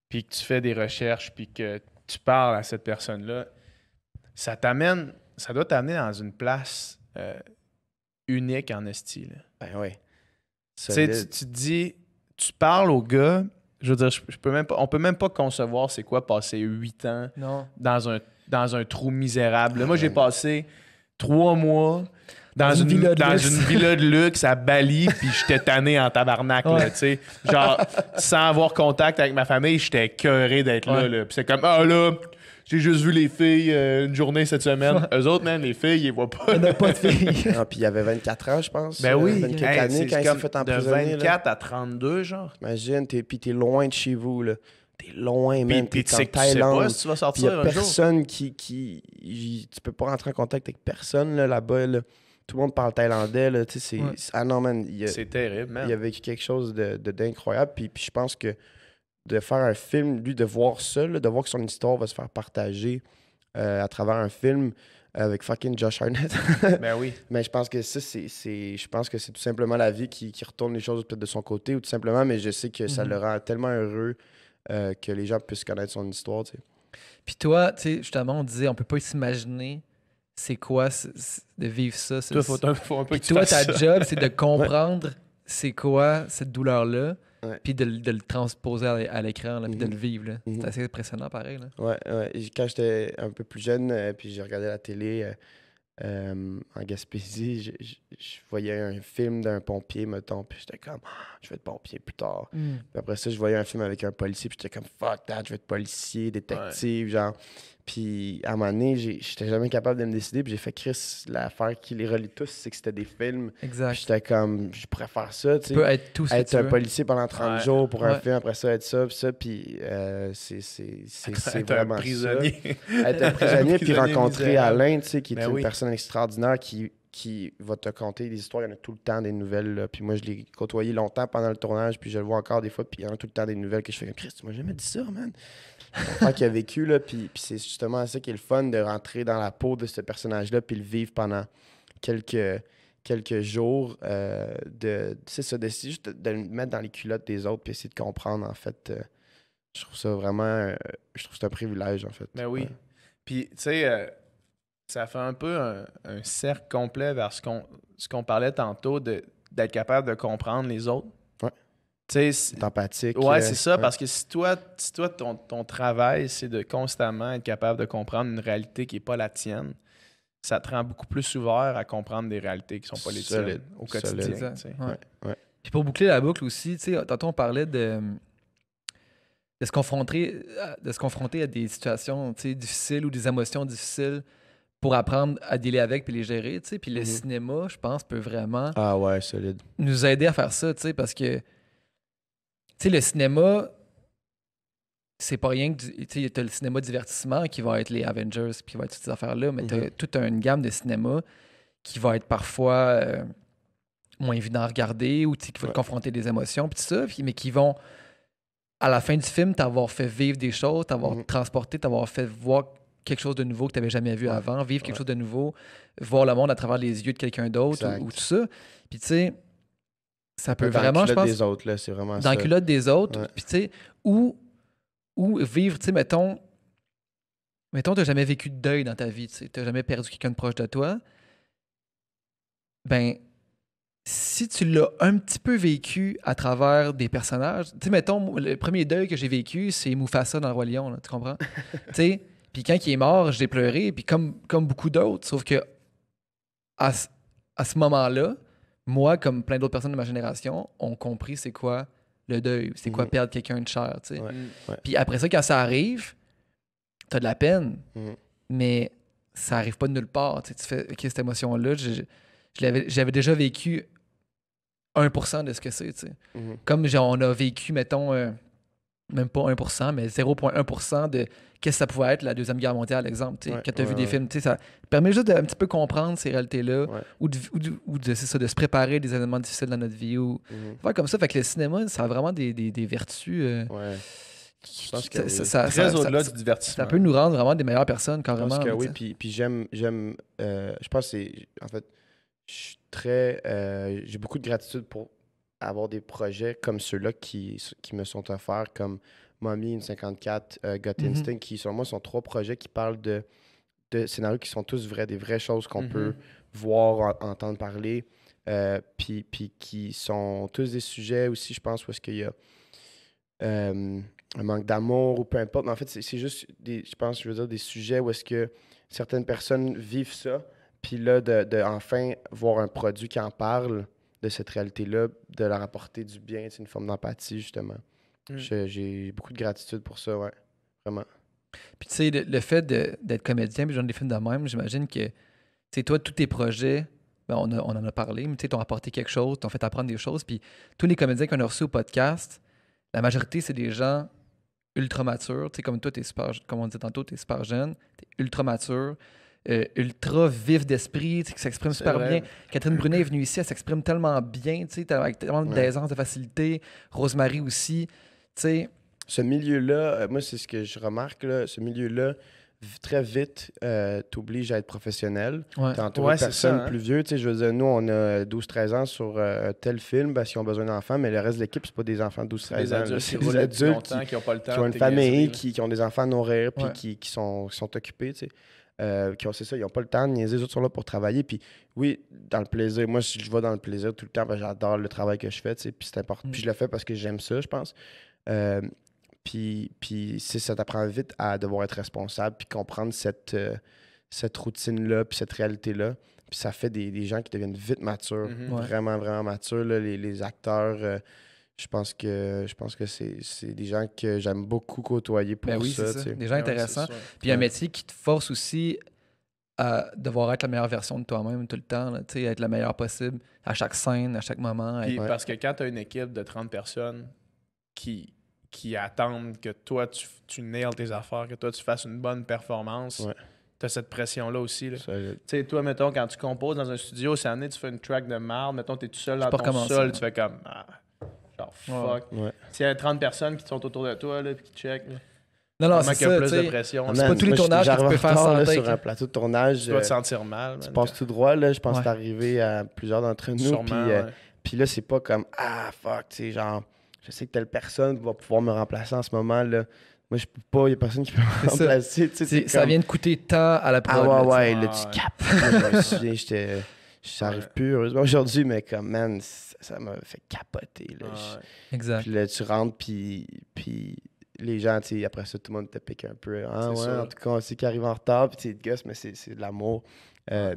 puis que tu fais des recherches, puis que tu parles à cette personne-là, ça doit t'amener dans une place unique en esti. Là. Ben ouais. Tu sais, Solide. tu te dis, tu parles au gars, je veux dire, on peut même pas concevoir c'est quoi passer 8 ans Non. dans dans un trou misérable. Là, moi, j'ai passé 3 mois dans une villa de luxe à Bali, puis j'étais tanné en tabarnak, là, tu sais. Genre, sans avoir contact avec ma famille, j'étais écœuré d'être là. Puis c'est comme, là, j'ai juste vu les filles une journée cette semaine. Eux autres, man, les filles, ils voient pas. Il n'y a pas de filles. Puis il avait 24 ans, je pense. Ben oui. 24 années quand il s'est fait emprisonner. De 24 à 32, genre. Imagine, puis t'es loin de chez vous, là. T'es loin, man. Puis T'es tu en sais Thaïlande. pas si tu vas Puis sortir il y a un jour. personne qui... Tu peux pas rentrer en contact avec personne, là-bas, là. Tout le monde parle thaïlandais, là. Tu sais, c'est... Ah non, man. C'est terrible, man. Il a vécu quelque chose d'incroyable. Puis je pense que de faire un film, lui, de voir ça, là, de voir que son histoire va se faire partager à travers un film avec fucking Josh Hartnett. Ben oui. Mais je pense que ça, je pense que c'est tout simplement la vie qui retourne les choses peut-être de son côté, ou tout simplement, mais je sais que ça le rend tellement heureux que les gens puissent connaître son histoire, tu sais. Puis toi, tu sais, justement, on disait, on peut pas s'imaginer c'est quoi de vivre ça. Toi, faut un peu Puis que tu toi, fasses ta ça. job, c'est de comprendre c'est quoi cette douleur-là, Ouais. puis de le transposer à l'écran, là, puis de le vivre. Là. Mhm. C'est assez impressionnant, pareil. Là. Ouais. Et quand j'étais un peu plus jeune, puis j'ai regardé la télé en Gaspésie, je voyais un film d'un pompier, mettons, puis j'étais comme, je vais être pompier plus tard. Puis après ça, je voyais un film avec un policier, puis j'étais comme, fuck that, je vais être policier, détective, genre. Puis à un moment donné, j'étais jamais capable de me décider, puis j'ai fait Chris, l'affaire qui les relie tous, c'est que c'était des films. Exact. Puis j'étais comme, je pourrais faire ça, tu Tu sais. peux être tout ce que Être tu un veux. policier pendant 30 jours pour un Ouais. film, après ça, être ça, puis c'est Être un vraiment prisonnier. ça. Être un prisonnier, puis prisonnier rencontrer misérable. Alain, tu sais, qui est Ben une oui. personne extraordinaire qui va te conter des histoires. Il y en a tout le temps des nouvelles, là. Puis moi, je l'ai côtoyé longtemps pendant le tournage, puis je le vois encore des fois, puis il y en a tout le temps des nouvelles que je fais comme, Christ, tu m'as jamais dit ça, man. L'enfant qui a vécu, là, puis c'est justement ça qui est le fun, de rentrer dans la peau de ce personnage-là, puis le vivre pendant quelques jours, c'est ça, d'essayer juste de le mettre dans les culottes des autres, puis essayer de comprendre, en fait. Je trouve ça vraiment... je trouve que c'est un privilège, en fait. Ben oui. Ouais. Puis, tu sais, ça fait un peu un cercle complet vers ce qu'on parlait tantôt, d'être capable de comprendre les autres. Ouais. Tu sais, C'est empathique. ouais, c'est ça, ouais. parce que si toi ton travail, c'est de constamment être capable de comprendre une réalité qui n'est pas la tienne, ça te rend beaucoup plus ouvert à comprendre des réalités qui sont pas les tiennes Solide. au quotidien. Solide. Exact. tu sais. Ouais. Puis pour boucler la boucle aussi, tu sais, tantôt on parlait de se confronter à des situations, tu sais, difficiles ou des émotions difficiles pour apprendre à dealer avec puis les gérer, tu sais. Puis le cinéma, je pense, peut vraiment Ah ouais, solide. nous aider à faire ça, tu sais, parce que, tu sais, le cinéma, c'est pas rien que, tu sais, t'as le cinéma divertissement qui va être les Avengers puis qui va être toutes ces affaires-là, mais t'as toute une gamme de cinéma qui va être parfois moins évident à regarder ou, tu sais, qui va te confronter des émotions puis tout ça, mais qui vont, à la fin du film, t'avoir fait vivre des choses, t'avoir transporté, t'avoir fait voir quelque chose de nouveau que t'avais jamais vu avant, vivre quelque chose de nouveau, voir le monde à travers les yeux de quelqu'un d'autre ou tout ça. Puis, tu sais, ça peut vraiment, je pense, des autres, là, c'est vraiment dans ça. la culotte des autres. Ouais. Puis, tu sais, ou vivre, tu sais, mettons, t'as jamais vécu de deuil dans ta vie, tu sais, t'as jamais perdu quelqu'un de proche de toi. Ben, si tu l'as un petit peu vécu à travers des personnages, tu sais, mettons, le premier deuil que j'ai vécu, c'est Mufasa dans le Roi Lion, là, tu comprends? Tu sais, puis quand il est mort, j'ai pleuré, puis comme beaucoup d'autres, sauf que à ce moment-là, moi, comme plein d'autres personnes de ma génération, ont compris c'est quoi le deuil, c'est quoi perdre quelqu'un de cher, tu sais. Ouais. Ouais. Puis après ça, quand ça arrive, t'as de la peine, Mhm. mais ça arrive pas de nulle part. Tu sais, tu fais, OK, cette émotion-là, j'avais déjà vécu 1% de ce que c'est, tu sais. Mhm. Comme on a vécu, mettons, même pas 1%, mais 0,1% de qu'est-ce que ça pouvait être la Deuxième Guerre mondiale, exemple. Tu sais, Ouais, quand tu as vu des ouais. films, tu sais, ça permet juste d'un petit peu comprendre ces réalités-là Ouais. ou c'est ça, de se préparer des événements difficiles dans notre vie. Ou faire comme ça. Fait que le cinéma, ça a vraiment des vertus. Ouais. Je pense que oui. Très au-delà du divertissement. Ça peut nous rendre vraiment des meilleures personnes, Je carrément. pense que là, oui, tu sais. puis j'aime je pense que c'est, en fait, je suis très, j'ai beaucoup de gratitude pour avoir des projets comme ceux-là qui me sont offerts, comme Mommy, une 54, Gut Instinct, qui, selon moi, sont 3 projets qui parlent de scénarios qui sont tous vrais, des vraies choses qu'on peut voir, entendre parler, puis qui sont tous des sujets aussi, je pense, où est-ce qu'il y a un manque d'amour ou peu importe. Mais en fait, c'est juste, je pense, je veux dire, des sujets où est-ce que certaines personnes vivent ça. Puis là, de enfin voir un produit qui en parle de cette réalité-là, de leur apporter du bien, c'est une forme d'empathie, justement. J'ai beaucoup de gratitude pour ça, ouais. Vraiment. Puis tu sais, le fait d'être comédien puis de jouer dans des films de même, j'imagine que, tu sais, toi, tous tes projets, ben, on en a parlé, mais tu sais, t'ont apporté quelque chose, t'ont fait apprendre des choses. Puis tous les comédiens qu'on a reçus au podcast, la majorité, c'est des gens ultra matures. Tu sais, comme toi, comme on disait tantôt, t'es super jeune, t'es ultra mature, ultra vif d'esprit, tu sais, qui s'exprime super bien. Catherine Brunet est venue ici, elle s'exprime tellement bien, tu sais, avec tellement d'aisance, de facilité. Rosemary aussi, tu sais. Ce milieu-là, moi, c'est ce que je remarque, là, ce milieu-là, très vite, t'obliges à être professionnel. Ouais. T'es entouré de c'est personnes ça, hein. plus vieux. Tu sais, je veux dire, nous, on a 12-13 ans sur tel film parce qu'ils ont besoin d'enfants, mais le reste de l'équipe, c'est pas des enfants de 12-13 Des ans. adultes, C'est qui des adultes qui n'ont pas le temps. qui ont de une te famille, niaiser, qui ont des enfants à nourrir, puis Ouais. qui sont occupés, tu sais. C'est ça, ils n'ont pas le temps de niaiser, les autres sont là pour travailler. Puis oui, dans le plaisir, moi, je vais dans le plaisir tout le temps, parce que j'adore le travail que je fais, tu sais, puis c'est important. Puis je le fais parce que j'aime ça, je pense. Puis ça t'apprend vite à devoir être responsable, puis comprendre cette routine-là, puis cette réalité-là. Puis ça fait des gens qui deviennent vite matures, Ouais. vraiment, vraiment matures. Là, les acteurs, je pense que c'est des gens que j'aime beaucoup côtoyer pour Ben oui, ça. c'est ça. Tu sais. Des gens intéressants. Puis un métier qui te force aussi à devoir être la meilleure version de toi-même tout le temps, là, tu sais, être la meilleure possible à chaque scène, à chaque moment. Puis Ouais. parce que quand tu as une équipe de 30 personnes qui attendent que toi, tu nails tes affaires, que toi, tu fasses une bonne performance, Ouais. tu as cette pression-là aussi. Là. Ça, Tu sais, toi, mettons, quand tu composes dans un studio, c'est année, tu fais une track de marde, mettons, t'es tout seul dans peux ton recommencer, sol, ouais. tu fais comme, genre, fuck. ouais. S'il y a 30 personnes qui sont autour de toi, là, puis qui checkent, là, Non, non, vraiment c'est qu'il y a ça, plus tu de sais. pression. Ah, C'est tu pas man, tous les moi, tournages j'arrive que tu en peux faire retard, là, sans sur take. un plateau de tournage. dois te sentir mal. Tu man, passes tout droit, là. Je pense que c'est Ouais. arrivé à plusieurs d'entre nous. Sûrement, Puis ouais. puis là, c'est pas comme fuck, tu sais, genre, je sais que telle personne va pouvoir me remplacer en ce moment, là. Moi, je peux pas, il y a personne qui peut me C'est ça. remplacer. Tu sais, c'est Ça comme, vient de coûter tant à la prod. ah là, tu sais. ouais, là, Ouais. tu capes. Moi, je me souviens, ça arrive plus, heureusement, aujourd'hui, mais comme, man, ça m'a fait capoter, là. Ouais. Exact. Puis là, tu rentres, puis les gens, tu sais, après ça, tout le monde te pique un peu. Ah C'est ouais, sûr. en tout cas, on sait qu'il arrive en retard, puis tu sais, gosse, mais c'est de l'amour.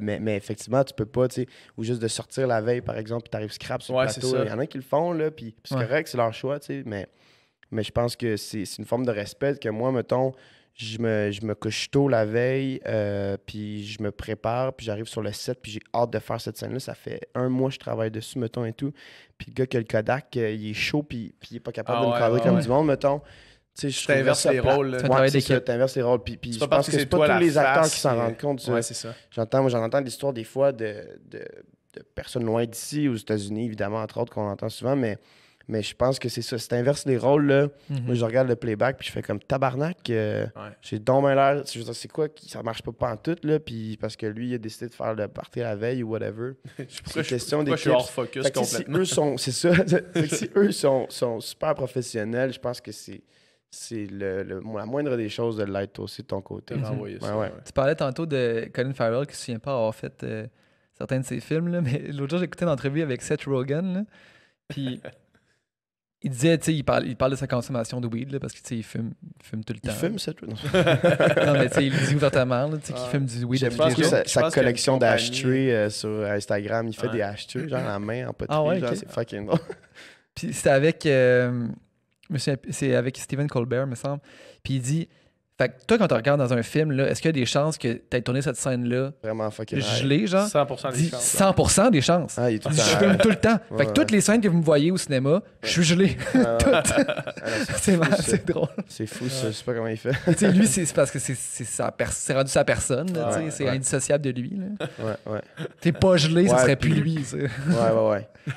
Mais effectivement, tu peux pas, tu sais, ou juste de sortir la veille, par exemple, puis t'arrives scrap sur le Ouais, plateau. c'est ça. Il y en a qui le font, là, puis c'est Ouais. correct, c'est leur choix, tu sais, mais je pense que c'est une forme de respect que moi, mettons, je me couche tôt la veille, puis je me prépare, puis j'arrive sur le set, puis j'ai hâte de faire cette scène-là. Ça fait 1 mois que je travaille dessus, mettons, et tout. Puis le gars qui a le Kodak, il est chaud, puis il est pas capable de me cadrer comme du monde, mettons. Tu sais, je trouve T'inverses ça les plate. rôles, là. C'est un travail c'est ça, d'équipe. t'inverses les rôles. Puis C'est je pas parce pense que que c'est c'est pas toi tous la les acteurs face qui s'en qui- rendent compte. ça. Ouais, c'est ça. J'en entends l'histoire des fois de personnes loin d'ici, aux États-Unis, évidemment, entre autres, qu'on entend souvent, mais je pense que c'est ça. Si t'inverses les rôles, là, Mhm. moi, je regarde le playback, puis je fais comme tabarnak. Ouais. J'ai donc bien l'air. Je veux dire, c'est quoi ça marche pas en tout, là, puis parce que lui, il a décidé de faire le party la veille ou whatever. Pourquoi une question je suis d'équipe. hors focus Fait que, tu sais, complètement? c'est ça. Fait que si eux sont super professionnels, je pense que c'est la moindre des choses de l'être aussi de ton côté. De renvoyer ça, Ouais. Tu parlais tantôt de Colin Farrell qui ne se souvient pas avoir fait certains de ses films, là, mais l'autre jour, j'ai écouté une entrevue avec Seth Rogen, là, puis il disait, tu sais, il parle de sa consommation de weed, là, parce que, tu sais, il fume tout le temps. Il fume, ça, toi? Non. Non, mais tu sais, il le dit ouvertement, là, tu sais, qu'il Ouais. fume du weed J'aime tous pense les beaucoup que jours. je sa pense qu'il y a une collection compagnie- d'ashtrays sur Instagram. Il fait Ouais. des ashtrays, genre la main en poterie. Ah ouais, genre, ok. c'est fucking drôle. Puis c'était avec, c'est avec Stephen Colbert, me semble. Puis il dit, fait que toi, quand tu regardes dans un film, là, est-ce qu'il y a des chances que tu aies tourné cette scène-là Vraiment fucking high. gelée, genre? 100% des Dit chances. 100% des chances. Ah, il est tout le Je temps fume high. tout le temps. Ouais, Fait que toutes les scènes que vous me voyez au cinéma, je suis gelé. Ah, ouais. Toutes. Ah, non, C'est fou, ça. c'est drôle. C'est fou, ça. Je sais pas comment il fait. Tu sais, lui, c'est parce que c'est rendu sa personne. Là, tu sais, Ouais, c'est ouais. indissociable de lui. Là. Ouais. T'es pas gelé, ça Ouais, serait puis- plus lui. Ça.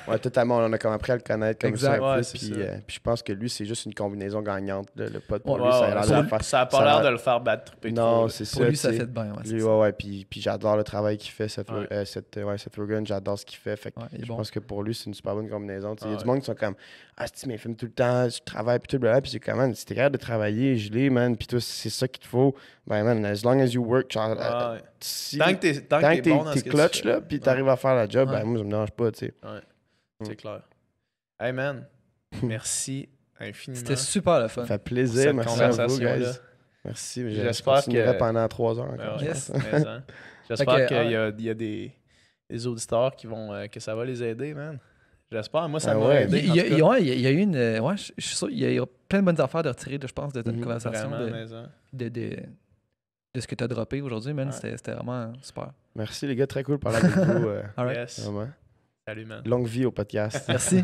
Ouais, totalement. On a comme appris à le connaître comme Exact. ça un peu. Ouais, c'est Puis, ça. puis je pense que lui, c'est juste une combinaison gagnante. Là. Le pote, pour Ouais, lui, ça a l'air Ouais, de la ça, faire. ça a pas ça a l'air l'air- de le faire battre triper trop, Non, là. c'est ça. Pour lui, ça tu sais. fait de bien. Ouais, c'est Lui, ça. ouais. Puis j'adore le travail qu'il fait, Seth Ouais. Rogen. J'adore ce qu'il fait. Fait que Ouais, il est je bon. pense que pour lui, c'est une super bonne combinaison. Tu sais, il y a Ah du monde qui sont comme ah, si, mais il filme tout le temps, je travaille, puis tout, blablabla. Puis c'est comme, man, si t'es capable de travailler, gelé, man, puis toi, c'est ça qu'il te faut, ben, man, as long as you work, genre, Ouais. si- Tant que t'es bon dans t'es ce que clutch, tu fais. là, puis t'arrives à faire la job, Ouais. ben, moi, ça me dérange pas, tu sais. C'est clair. Hey man, merci infiniment. C'était super le fun. Ça fait plaisir. Cette Merci à vous, conversation-là. guys. Merci. J'espère Je continuerai que- pendant 3 heures encore. Ouais, Yes. mais, hein. J'espère Fait que, qu'il y a des auditeurs qui vont que ça va les aider, man. J'espère. Moi, ça Ah m'a ouais. aidé. Il y a eu une. Ouais, je suis sûr, il y a plein de bonnes affaires de retirer, je pense, de notre Mhm. conversation, Vraiment, mais, hein. de ce que tu as droppé aujourd'hui, man. Ouais. C'était vraiment super. Merci, les gars. Très cool de parler avec vous. All right. Yes. Vraiment. Salut, man. Longue vie au podcast. Merci.